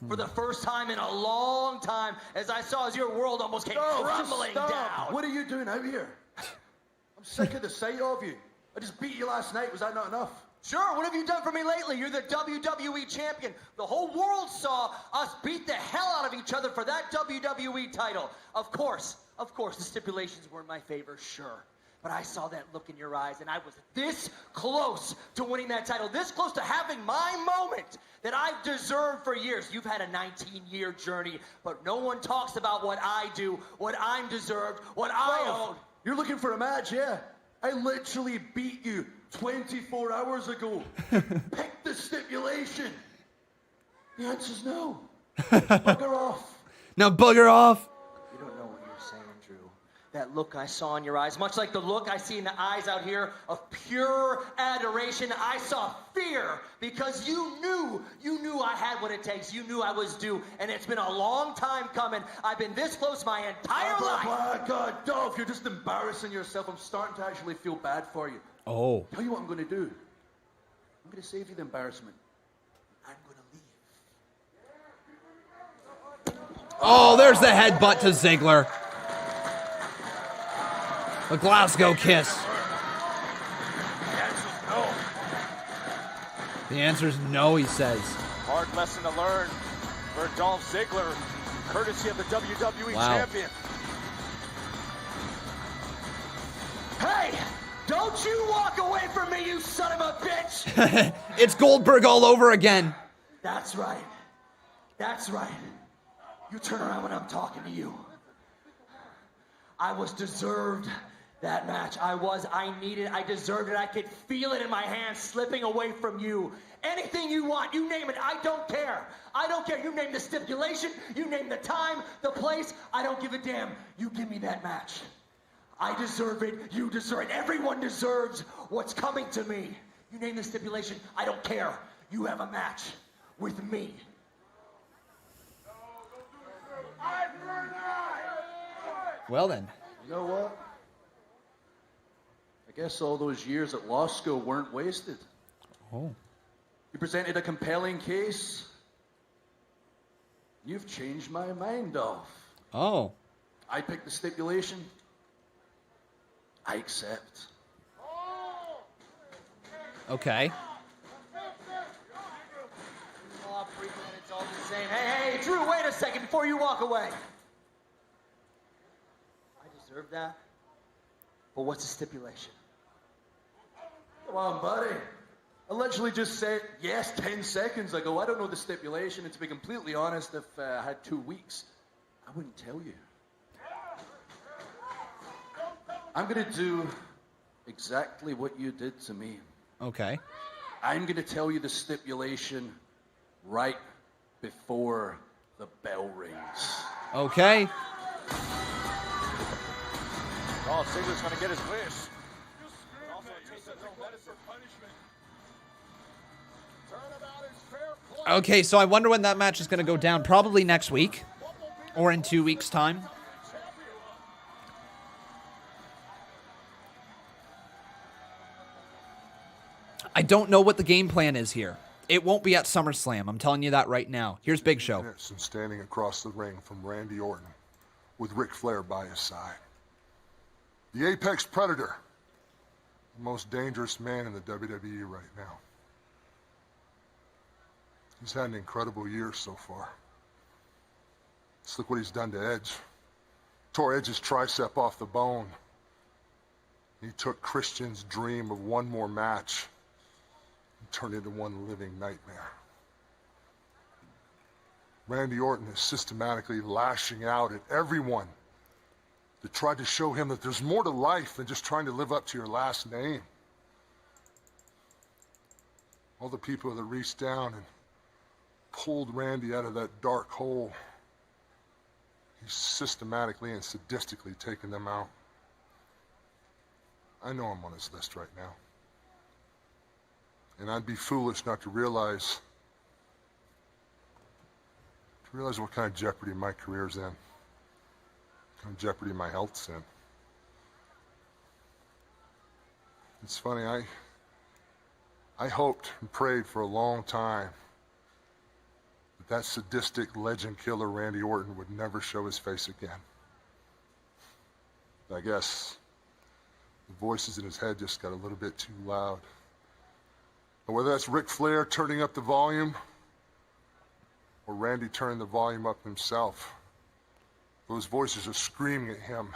For the first time in a long time, as I saw as your world almost came crumbling down. What are you doing out here? I'm sick of the sight of you. I just beat you last night. Was that not enough? Sure, what have you done for me lately? You're the WWE champion. The whole world saw us beat the hell out of each other for that WWE title. Of course, the stipulations were in my favor, sure. But I saw that look in your eyes, and I was this close to winning that title, this close to having my moment that I've deserved for years. You've had a 19-year journey, but no one talks about what I do, what I'm deserved, what I own. You're looking for a match, yeah? I literally beat you 24 hours ago. Pick the stipulation. The answer's no. Bugger off. Now bugger off. You don't know what you're saying, Drew. That look I saw in your eyes, much like the look I see in the eyes out here of pure adoration, I saw fear because you knew I had what it takes. You knew I was due, and it's been a long time coming. I've been this close my entire life. Oh, God, Dolph, you're just embarrassing yourself. I'm starting to actually feel bad for you. Oh. Tell you what I'm going to do. I'm going to save you the embarrassment. I'm going to leave. Oh, there's the headbutt to Ziggler. The Glasgow kiss. The answer is no, he says. Hard lesson to learn for Dolph Ziggler, courtesy of the WWE champion. Hey, don't you walk away from me, you son of a bitch! It's Goldberg all over again. That's right. That's right. You turn around when I'm talking to you. I was deserved that match. I needed, I deserved it. I could feel it in my hands slipping away from you. Anything you want, you name it, I don't care. I don't care. You name the stipulation, you name the time, the place, I don't give a damn. You give me that match. I deserve it, you deserve it. Everyone deserves what's coming to me. You name the stipulation, I don't care. You have a match with me. Well then. You know what? I guess all those years at law school weren't wasted. Oh. You presented a compelling case. You've changed my mind, Dolph. Oh. I picked the stipulation. I accept. Okay. It's all the same. Hey, Drew, wait a second before you walk away. I deserve that. But what's the stipulation? Come on, buddy. I literally just said yes 10 seconds ago. I don't know the stipulation, and to be completely honest, if I had 2 weeks, I wouldn't tell you. I'm going to do exactly what you did to me. Okay. I'm going to tell you the stipulation right before the bell rings. Okay. Oh, Ziggler's going to get his wish. Okay, so I wonder when that match is going to go down. Probably next week or in 2 weeks' time. I don't know what the game plan is here. It won't be at SummerSlam. I'm telling you that right now. Here's Big Show. And standing across the ring from Randy Orton with Ric Flair by his side. The Apex Predator. The most dangerous man in the WWE right now. He's had an incredible year so far. Just look what he's done to Edge. Tore Edge's tricep off the bone. He took Christian's dream of one more match and turned it into one living nightmare. Randy Orton is systematically lashing out at everyone that tried to show him that there's more to life than just trying to live up to your last name. All the people that reached down and pulled Randy out of that dark hole, he's systematically and sadistically taking them out. I know I'm on his list right now. And I'd be foolish not to realize what kind of jeopardy my career's in. What kind of jeopardy my health's in. It's funny, I hoped and prayed for a long time that sadistic legend killer Randy Orton would never show his face again. I guess the voices in his head just got a little bit too loud. But whether that's Ric Flair turning up the volume or Randy turning the volume up himself, those voices are screaming at him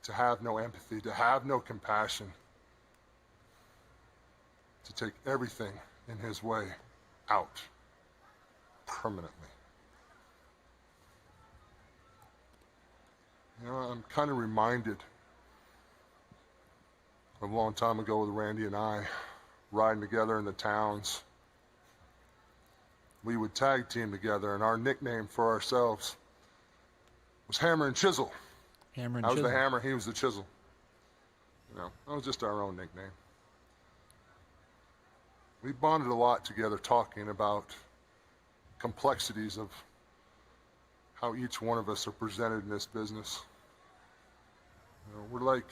to have no empathy, to have no compassion, to take everything in his way out permanently. You know, I'm kind of reminded of a long time ago with Randy and I riding together in the towns. We would tag team together, and our nickname for ourselves was Hammer and Chisel. Hammer and I was Chisel. the hammer, he was the chisel. You know, that was just our own nickname. We bonded a lot together talking about complexities of how each one of us are presented in this business. You know, we're like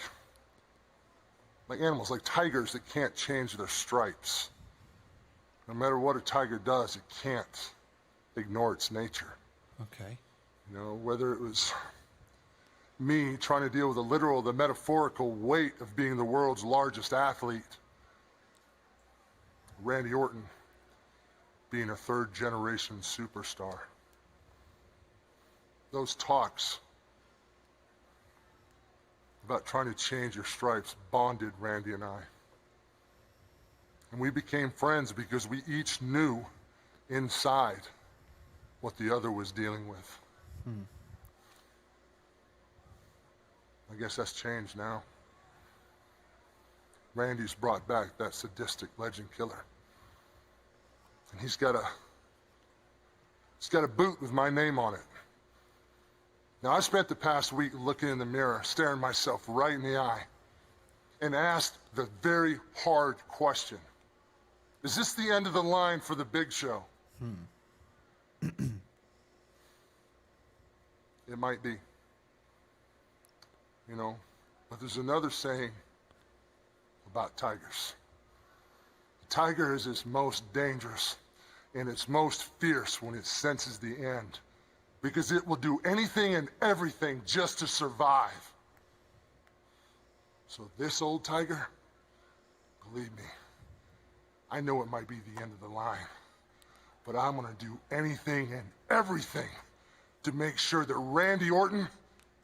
animals, like tigers that can't change their stripes. No matter what a tiger does, it can't ignore its nature. Okay. You know, whether it was me trying to deal with the literal, the metaphorical weight of being the world's largest athlete, Randy Orton being a third-generation superstar. Those talks about trying to change your stripes bonded Randy and I. And we became friends because we each knew inside what the other was dealing with. I guess that's changed now. Randy's brought back that sadistic legend killer. And he's got a boot with my name on it. Now, I spent the past week looking in the mirror, staring myself right in the eye, and asked the very hard question. Is this the end of the line for the Big Show? It might be. You know, but there's another saying about tigers. The tiger is its most dangerous and its most fierce when it senses the end, because it will do anything and everything just to survive. So this old tiger, believe me, I know it might be the end of the line, but I'm gonna do anything and everything to make sure that Randy Orton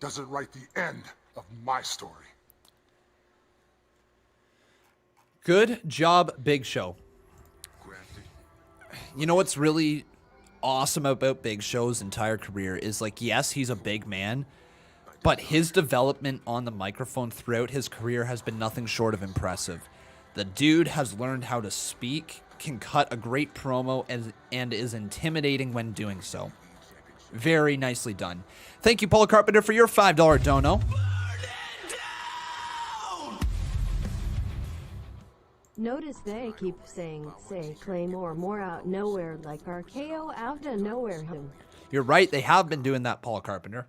doesn't write the end of my story. Good job, Big Show. You know what's really awesome about Big Show's entire career is, like, yes, he's a big man, but his development on the microphone throughout his career has been nothing short of impressive. The dude has learned how to speak, can cut a great promo, and is intimidating when doing so. Very nicely done. Thank you, Paul Carpenter, for your $5 dono. Notice they keep saying, say Claymore more out nowhere like RKO out of nowhere him. You're right, they have been doing that, Paul Carpenter.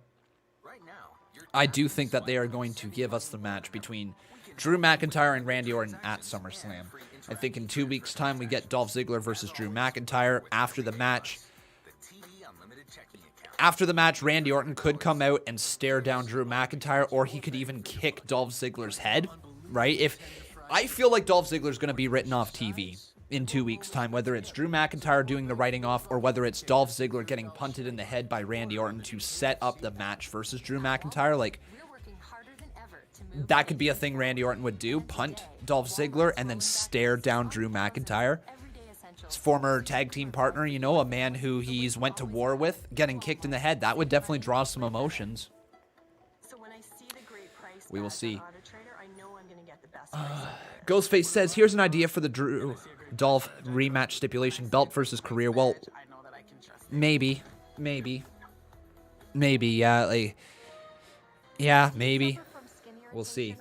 I do think that they are going to give us the match between Drew McIntyre and Randy Orton at SummerSlam. I think in 2 weeks' time we get Dolph Ziggler versus Drew McIntyre. After the match, Randy Orton could come out and stare down Drew McIntyre, or he could even kick Dolph Ziggler's head, right? I feel like Dolph Ziggler's going to be written off TV in 2 weeks' time, whether it's Drew McIntyre doing the writing off or whether it's Dolph Ziggler getting punted in the head by Randy Orton to set up the match versus Drew McIntyre. Like, that could be a thing Randy Orton would do, punt Dolph Ziggler and then stare down Drew McIntyre. His former tag team partner, you know, a man who he's went to war with, getting kicked in the head. That would definitely draw some emotions. We will see. Ghostface says, here's an idea for the Drew Dolph rematch stipulation, belt versus career. Well, maybe, yeah, maybe. We'll see.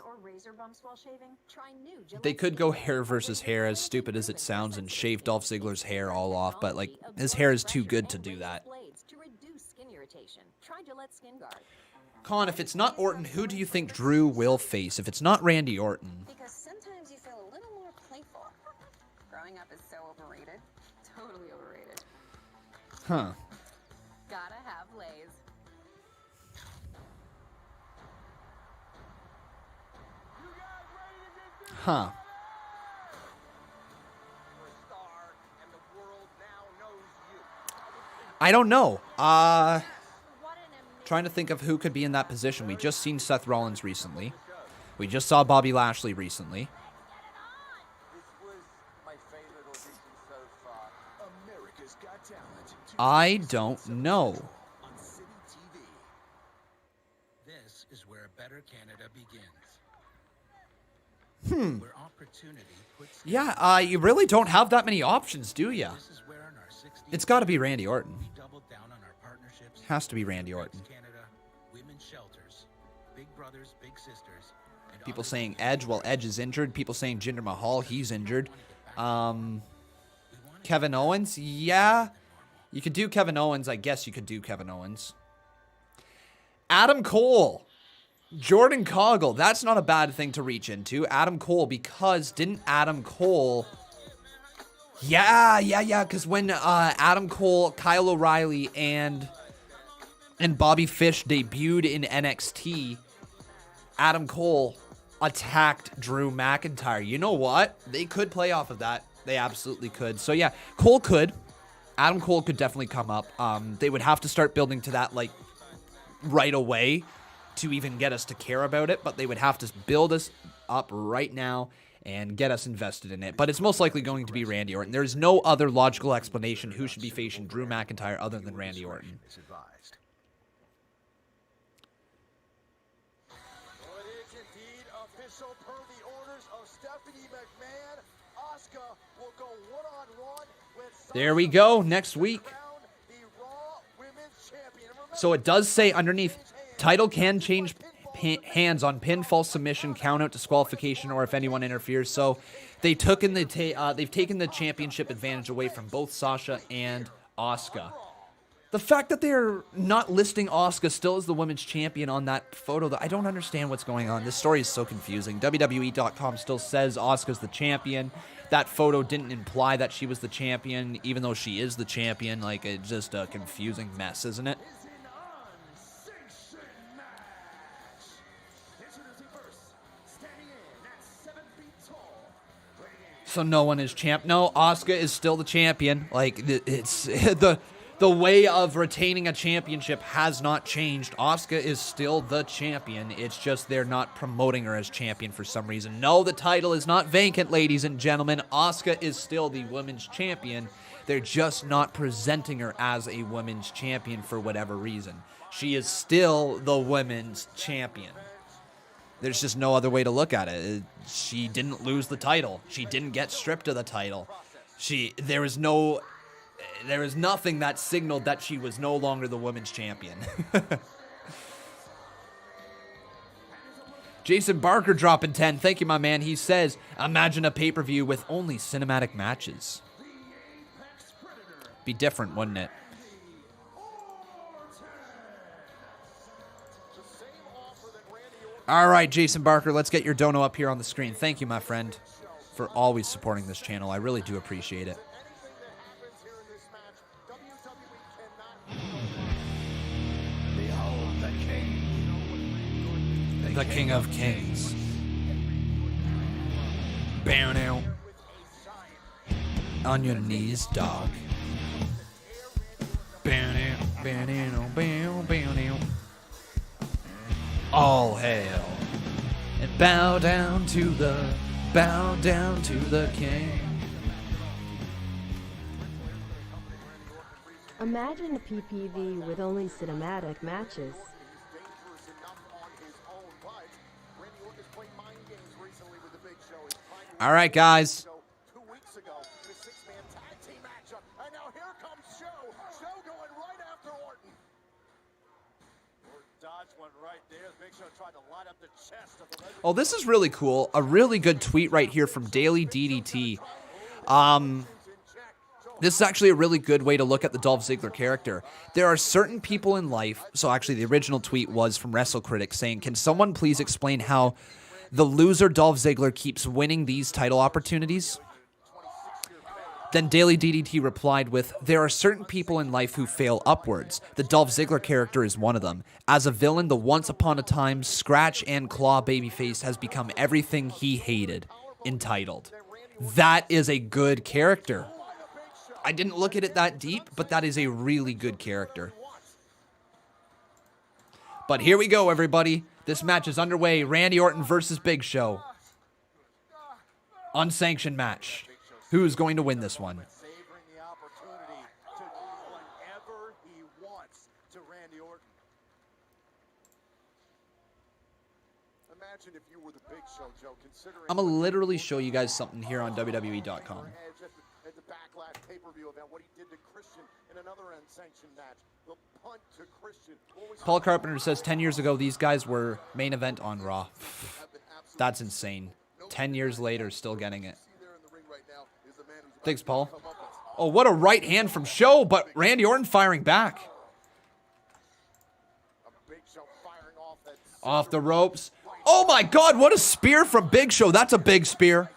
They could go hair versus hair, as stupid as it sounds, and shave Dolph Ziggler's hair all off, but, like, his hair is too good to do that. Con, if it's not Orton, who do you think Drew will face? If it's not Randy Orton. Because sometimes you feel a little more playful. Growing up is so overrated. Totally overrated. Huh. Gotta have Lays. Huh. I don't know. Trying to think of who could be in that position. We just seen Seth Rollins recently. We just saw Bobby Lashley recently. I don't know. This is where a better Canada begins. Where opportunity puts yeah, you really don't have that many options, do you? It's got to be Randy Orton. Has to be Randy Orton. People saying Edge, well, Edge is injured. People saying Jinder Mahal, he's injured. Kevin Owens, yeah. You could do Kevin Owens. I guess you could do Kevin Owens. Adam Cole. Jordan Coggle. That's not a bad thing to reach into. Adam Cole, because didn't Adam Cole... Yeah, because when Adam Cole, Kyle O'Reilly, and Bobby Fish debuted in NXT, Adam Cole attacked Drew McIntyre. You know what? They could play off of that. They absolutely could. So yeah, Cole could. Adam Cole could definitely come up. They would have to start building to that, like, right away to even get us to care about it, but they would have to build us up right now and get us invested in it. But it's most likely going to be Randy Orton. There's no other logical explanation who should be facing Drew McIntyre other than Randy Orton. There we go, next week. So it does say underneath, title can change hands on pinfall, submission, countout, disqualification, or if anyone interferes. So they've taken the championship advantage away from both Sasha and Asuka. The fact that they're not listing Asuka still as the women's champion on that photo, I don't understand what's going on. This story is so confusing. WWE.com still says Asuka's the champion. That photo didn't imply that she was the champion, even though she is the champion. Like, it's just a confusing mess, isn't it? So no one is champ. No, Asuka is still the champion. Like, it's the The way of retaining a championship has not changed. Asuka is still the champion. It's just they're not promoting her as champion for some reason. No, the title is not vacant, ladies and gentlemen. Asuka is still the women's champion. They're just not presenting her as a women's champion for whatever reason. She is still the women's champion. There's just no other way to look at it. She didn't lose the title. She didn't get stripped of the title. There is nothing that signaled that she was no longer the women's champion. Jason Barker dropping 10. Thank you, my man. He says, imagine a pay-per-view with only cinematic matches. Be different, wouldn't it? All right, Jason Barker, let's get your dono up here on the screen. Thank you, my friend, for always supporting this channel. I really do appreciate it. The King of Kings. Bow now. On your knees, dog. Bow now, bow now, bow now. All hail. And bow down to the king. Imagine a PPV with only cinematic matches. All right, guys. 2 weeks ago, the 6-man tag team matchup, and now here comes Show. Show going right after Orton. Dodge one right there. Big Show tried to line up the chest of the Red. Oh, this is really cool. A really good tweet right here from Daily DDT. This is actually a really good way to look at the Dolph Ziggler character. There are certain people in life, so actually the original tweet was from WrestleCritic saying, can someone please explain how the loser Dolph Ziggler keeps winning these title opportunities? Then Daily DDT replied with, there are certain people in life who fail upwards. The Dolph Ziggler character is one of them. As a villain, the once upon a time scratch and claw babyface has become everything he hated. Entitled. That is a good character. I didn't look at it that deep, but that is a really good character. But here we go, everybody. This match is underway. Randy Orton versus Big Show. Unsanctioned match. Who is going to win this one? Savoring the opportunity to do whatever he wants to Randy Orton. Imagine if you were the Big Show, Joe, considering I'm going to literally show you guys something here on WWE.com. at the Backlash pay-per-view event, what he did to Christian in another unsanctioned match. The punt to Christian. Paul Carpenter says 10 years ago, these guys were main event on Raw. That's insane. 10 years later, still getting it. Thanks, Paul. Oh, what a right hand from Show, but Randy Orton firing back. Off the ropes. Oh my God, what a spear from Big Show. That's a big spear.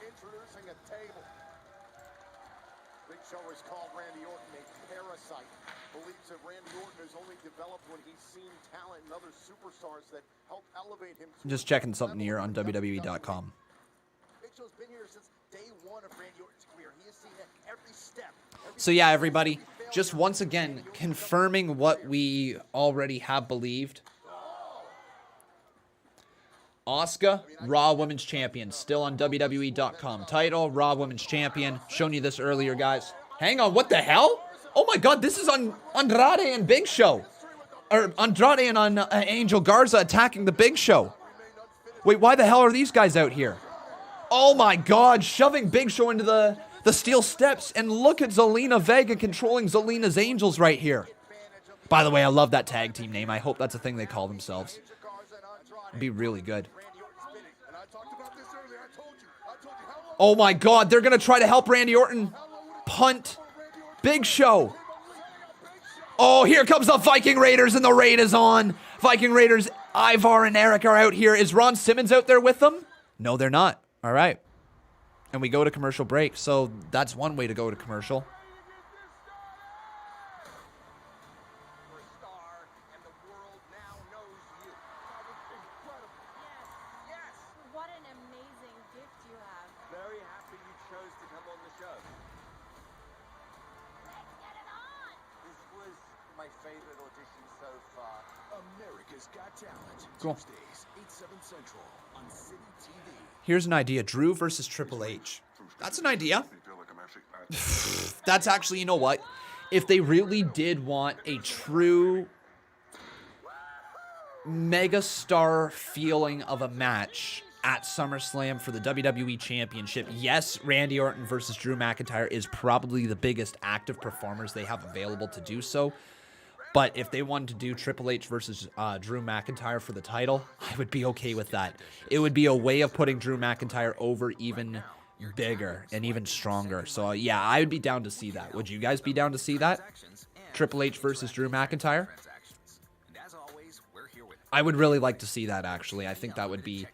Introducing a table. Big Show has called Randy Orton a parasite. Believes that Randy Orton has only developed when he's seen talent in other superstars that help elevate him. Just checking something here on WWE.com. Big Show's been here since day one of Randy Orton's career. He has seen it every step. So yeah, everybody, just once again, confirming what we already have believed. Asuka, Raw Women's Champion, still on WWE.com. Title, Raw Women's Champion. Shown you this earlier, guys. Hang on, what the hell? Oh my God, this is on Andrade and Big Show. Or Andrade and Angel Garza attacking the Big Show. Wait, why the hell are these guys out here? Oh my God, shoving Big Show into the steel steps. And look at Zelina Vega controlling Zelina's Angels right here. By the way, I love that tag team name. I hope that's a thing they call themselves. It'd be really good. Oh my God, they're going to try to help Randy Orton punt Big Show. Oh, here comes the Viking Raiders and the raid is on. Viking Raiders, Ivar and Eric are out here. Is Ron Simmons out there with them? No, they're not. All right. And we go to commercial break. So that's one way to go to commercial. What an amazing gift you have. Very happy you chose to come on the show. This was my favorite audition so far. America's Got Talent. Cool. Tuesdays, 8/7 Central on City TV. Here's an idea. Drew versus Triple H. That's an idea. That's actually, you know what? If they really did want a true megastar feeling of a match at SummerSlam for the WWE Championship, yes, Randy Orton versus Drew McIntyre is probably the biggest active performers they have available to do so. But if they wanted to do Triple H versus Drew McIntyre for the title, I would be okay with that. It would be a way of putting Drew McIntyre over even bigger and even stronger. So, yeah, I would be down to see that. Would you guys be down to see that? Triple H versus Drew McIntyre? I would really like to see that, actually. I think that would be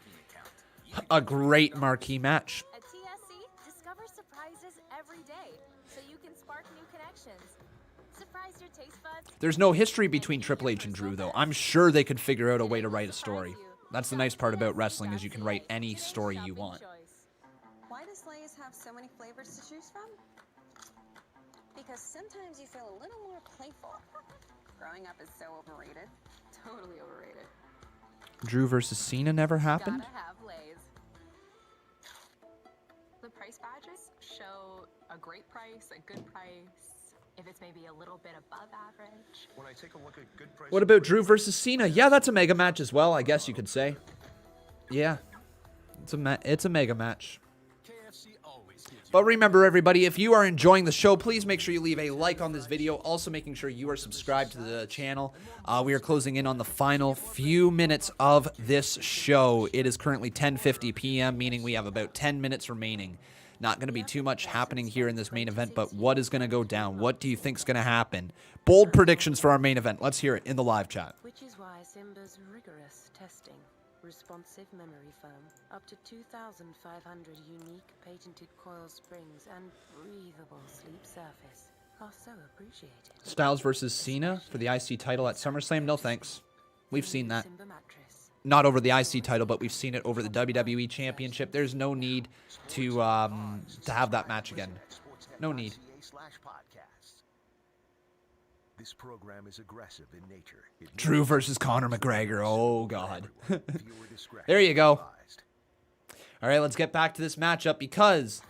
a great marquee match. At TSC, discover surprises every day so you can spark new connections. Surprise your taste buds. There's no history between Triple H and Drew, though. I'm sure they could figure out a way to write a story. That's the nice part about wrestling, is you can write any story you want. Why does Lay's have so many flavors to choose from? Because sometimes you feel a little more playful. Growing up is so overrated. Totally overrated. Drew versus Cena never happened? Gotta have Lay's. The price badges show a great price, a good price. If it's maybe a little bit above average. When I take a look at good price. What about Drew versus Cena? Yeah, that's a mega match as well, I guess you could say. Yeah, it's a mega match. But remember, everybody, if you are enjoying the show, please make sure you leave a like on this video. Also, making sure you are subscribed to the channel. We are closing in on the final few minutes of this show. It is currently 10:50 p.m., meaning we have about 10 minutes remaining. Not going to be too much happening here in this main event, but what is going to go down? What do you think is going to happen? Bold predictions for our main event. Let's hear it in the live chat. Which is why Simba's rigorous testing, responsive memory foam, up to 2,500 unique patented coil springs, and breathable sleep surface are so appreciated. Styles versus Cena for the IC title at SummerSlam? No thanks. We've seen that. Simba mattress. Not over the IC title, but we've seen it over the WWE Championship. There's no need to have that match again. No need. This program is aggressive in nature. Drew versus Conor McGregor. Oh, God. There you go. All right, let's get back to this matchup because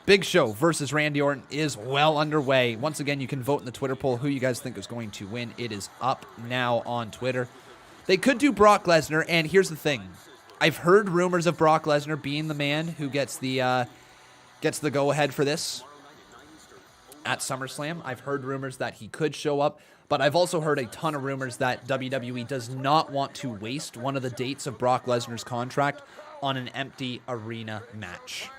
Big Show versus Randy Orton is well underway. Once again, you can vote in the Twitter poll who you guys think is going to win. It is up now on Twitter. They could do Brock Lesnar, and here's the thing. I've heard rumors of Brock Lesnar being the man who gets the go-ahead for this at SummerSlam. I've heard rumors that he could show up, but I've also heard a ton of rumors that WWE does not want to waste one of the dates of Brock Lesnar's contract on an empty arena match.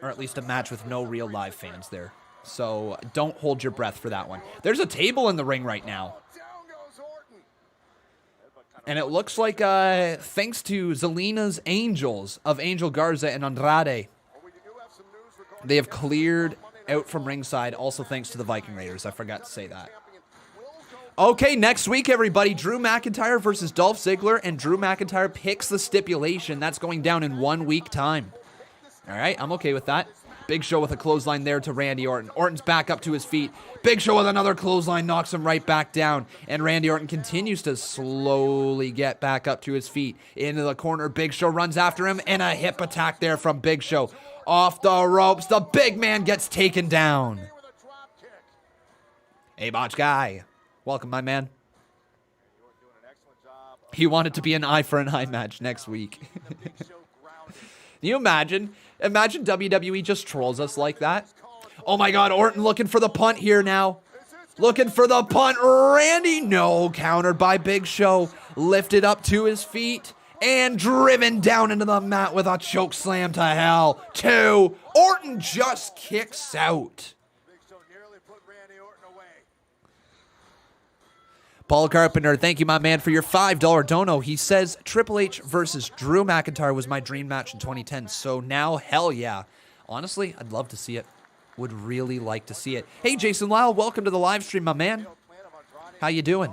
Or at least a match with no real live fans there. So don't hold your breath for that one. There's a table in the ring right now. And it looks like thanks to Zelina's Angels of Angel Garza and Andrade, they have cleared out from ringside, also thanks to the Viking Raiders. I forgot to say that. Okay, next week, everybody, Drew McIntyre versus Dolph Ziggler, and Drew McIntyre picks the stipulation. That's going down in 1 week time. All right, I'm okay with that. Big Show with a clothesline there to Randy Orton. Orton's back up to his feet. Big Show with another clothesline knocks him right back down. And Randy Orton continues to slowly get back up to his feet. Into the corner, Big Show runs after him, and a hip attack there from Big Show. Off the ropes, the big man gets taken down. Hey, Botch Guy. Welcome, my man. He wanted to be an eye for an eye match next week. Can you imagine? Imagine WWE just trolls us like that. Oh my God, Orton looking for the punt here now. Looking for the punt. Randy, no, countered by Big Show. Lifted up to his feet and driven down into the mat with a choke slam to hell. 2. Orton just kicks out. Paul Carpenter, thank you, my man, for your $5 dono. He says Triple H versus Drew McIntyre was my dream match in 2010. So now, hell yeah. Honestly, I'd love to see it. Would really like to see it. Hey, Jason Lyle, welcome to the live stream, my man. How you doing?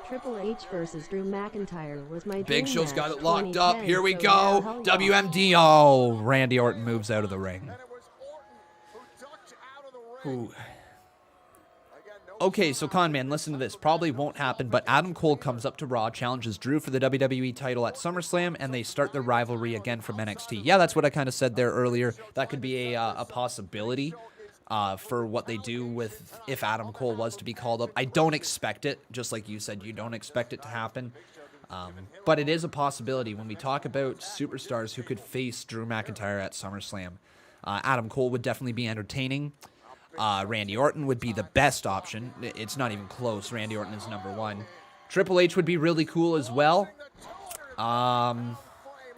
Triple H versus Drew McIntyre was my Big dream Show's match got it locked up. 2010, Here we so go. hell yeah. WMD. Oh, Randy Orton moves out of the ring. Ooh. Okay, so Conman, listen to this. Probably won't happen, but Adam Cole comes up to Raw, challenges Drew for the WWE title at SummerSlam, and they start their rivalry again from NXT. Yeah, that's what I kind of said there earlier. That could be a possibility for what they do with if Adam Cole was to be called up. I don't expect it, just like you said, you don't expect it to happen. But it is a possibility when we talk about superstars who could face Drew McIntyre at SummerSlam. Adam Cole would definitely be entertaining. Randy Orton would be the best option. It's not even close. Randy Orton is number one. Triple H would be really cool as well. And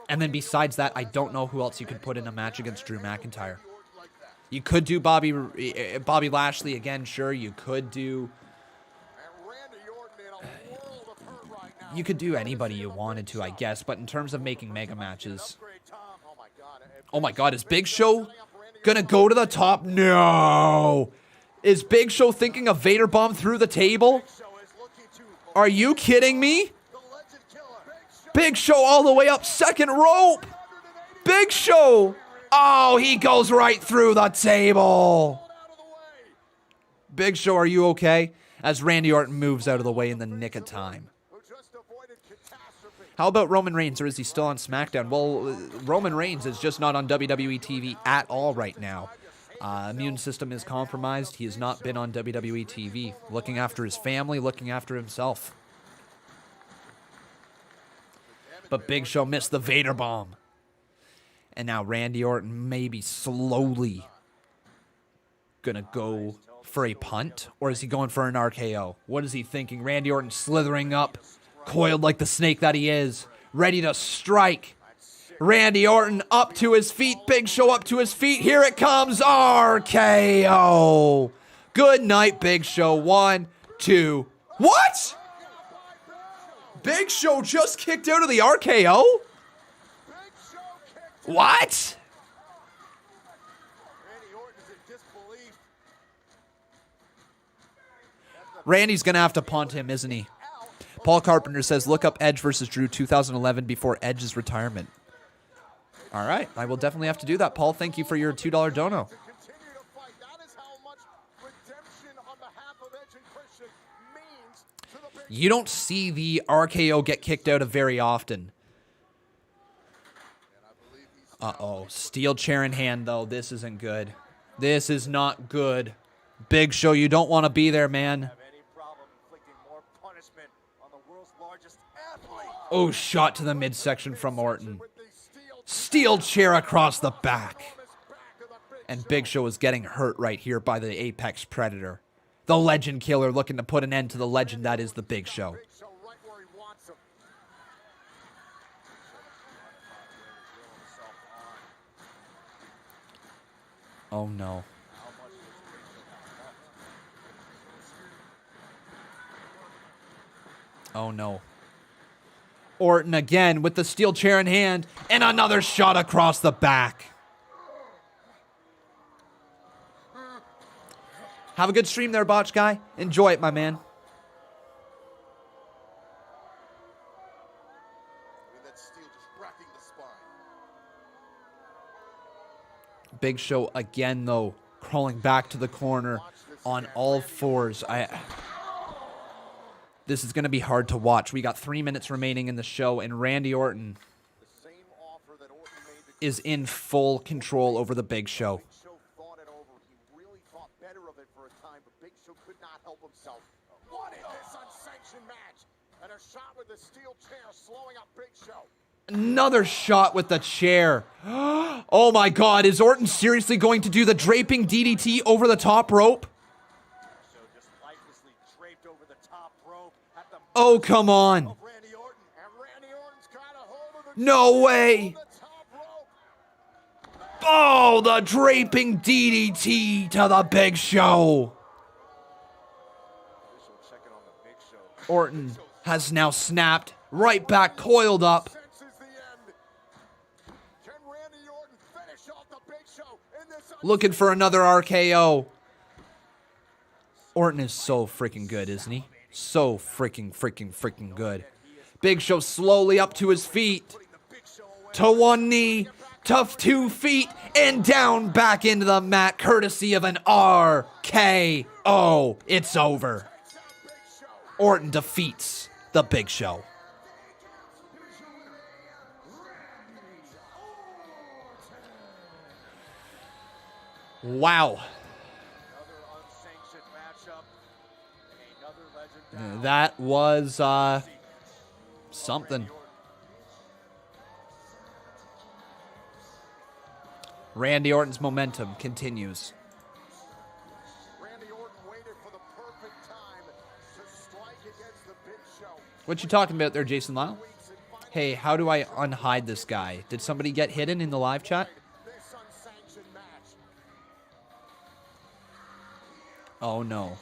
then besides that, I don't know who else you could put in a match against Drew McIntyre. You could do Bobby Lashley again, sure. You could do anybody you wanted to, I guess. But in terms of making mega matches, oh my God, is Big Show gonna go to the top? No. Is Big Show thinking of Vader bomb through the table? Are you kidding me? Big Show all the way up second rope. Big Show. Oh, he goes right through the table. Big Show, are you okay? As Randy Orton moves out of the way in the nick of time. How about Roman Reigns, or is he still on SmackDown? Well, Roman Reigns is just not on WWE TV at all right now. Immune system is compromised. He has not been on WWE TV. Looking after his family, looking after himself. But Big Show missed the Vader bomb. And now Randy Orton maybe slowly gonna go for a punt, or is he going for an RKO? What is he thinking? Randy Orton slithering up, coiled like the snake that he is, ready to strike. Randy Orton up to his feet, Big Show up to his feet. Here it comes, RKO. Good night, Big Show. 1, 2. What? Big Show just kicked out of the RKO? What? Randy's going to have to punt him, isn't he? Paul Carpenter says, look up Edge versus Drew 2011 before Edge's retirement. All right. I will definitely have to do that, Paul. Thank you for your $2 dono. You don't see the RKO get kicked out of very often. Uh-oh. Steel chair in hand, though. This isn't good. This is not good. Big Show, you don't want to be there, man. Oh, shot to the midsection from Orton. Steel chair across the back. And Big Show is getting hurt right here by the Apex Predator. The Legend Killer looking to put an end to the legend that is the Big Show. Oh, no. Oh, no. Orton again with the steel chair in hand, and another shot across the back. Have a good stream there, Botch Guy. Enjoy it, my man. Big Show again, though, crawling back to the corner on all fours. This is going to be hard to watch. We got 3 minutes remaining in the show, and Randy Orton is in full control over the Big Show. Big Show could not help himself. What is this unsanctioned match? And a shot with the steel chair slowing up Big Show. Another shot with the chair. Oh my God, is Orton seriously going to do the draping DDT over the top rope? Oh, come on. No way. Oh, the draping DDT to the Big Show. Orton has now snapped, right back coiled up. Looking for another RKO. Orton is so freaking good, isn't he? So freaking good. Big Show slowly up to his feet. To one knee. To 2 feet. And down back into the mat. Courtesy of an RKO. It's over. Orton defeats the Big Show. Wow. That was something. Randy Orton's momentum continues. What you talking about there, Jason Lyle? Hey, how do I unhide this guy? Did somebody get hidden in the live chat? Oh no.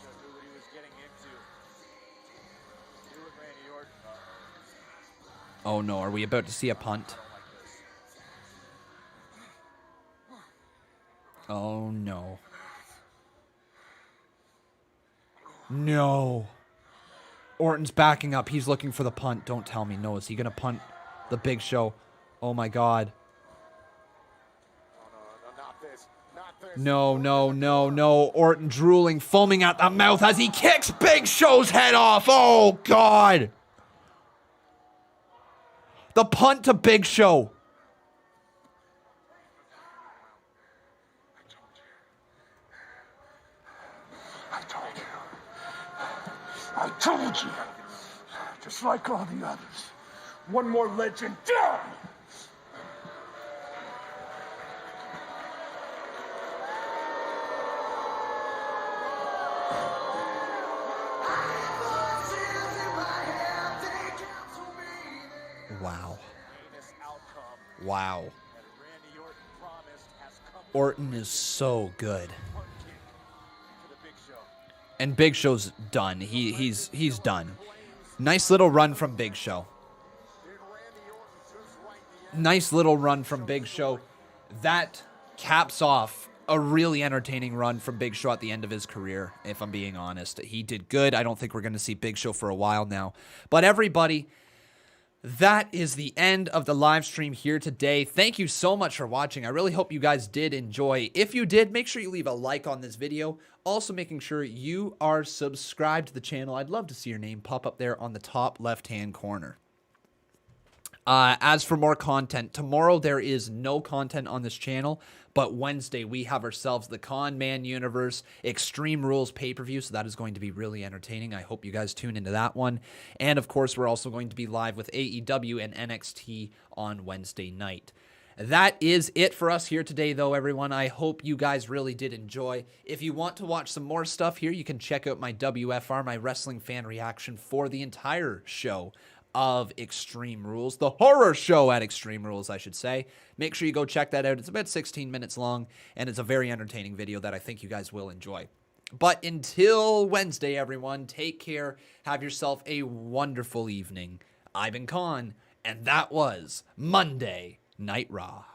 Oh no, are we about to see a punt? Oh no. No. Orton's backing up. He's looking for the punt. Don't tell me. No, is he going to punt the Big Show? Oh my God. No, no, no, no. Orton drooling, foaming at the mouth as he kicks Big Show's head off. Oh God. The punt to Big Show. I told you. Just like all the others. One more legend down! Wow. Wow. Orton is so good. And Big Show's done. He's done. Nice little run from Big Show. Nice little run from Big Show. That caps off a really entertaining run from Big Show at the end of his career, if I'm being honest. He did good. I don't think we're going to see Big Show for a while now. But everybody, that is the end of the live stream here today. Thank you so much for watching. I really hope you guys did enjoy. If you did, make sure you leave a like on this video. Also making sure you are subscribed to the channel. I'd love to see your name pop up there on the top left-hand corner. As for more content, tomorrow there is no content on this channel, but Wednesday we have ourselves the Conman Universe Extreme Rules pay-per-view, so that is going to be really entertaining. I hope you guys tune into that one. And of course, we're also going to be live with AEW and NXT on Wednesday night. That is it for us here today, though, everyone. I hope you guys really did enjoy. If you want to watch some more stuff here, you can check out my WFR, my wrestling fan reaction for the entire show of Extreme Rules, the horror show at Extreme Rules, I should say. Make sure you go check that out. It's about 16 minutes long, and it's a very entertaining video that I think you guys will enjoy. But until Wednesday, everyone, take care. Have yourself a wonderful evening. I've been Con, and that was Monday Night Raw.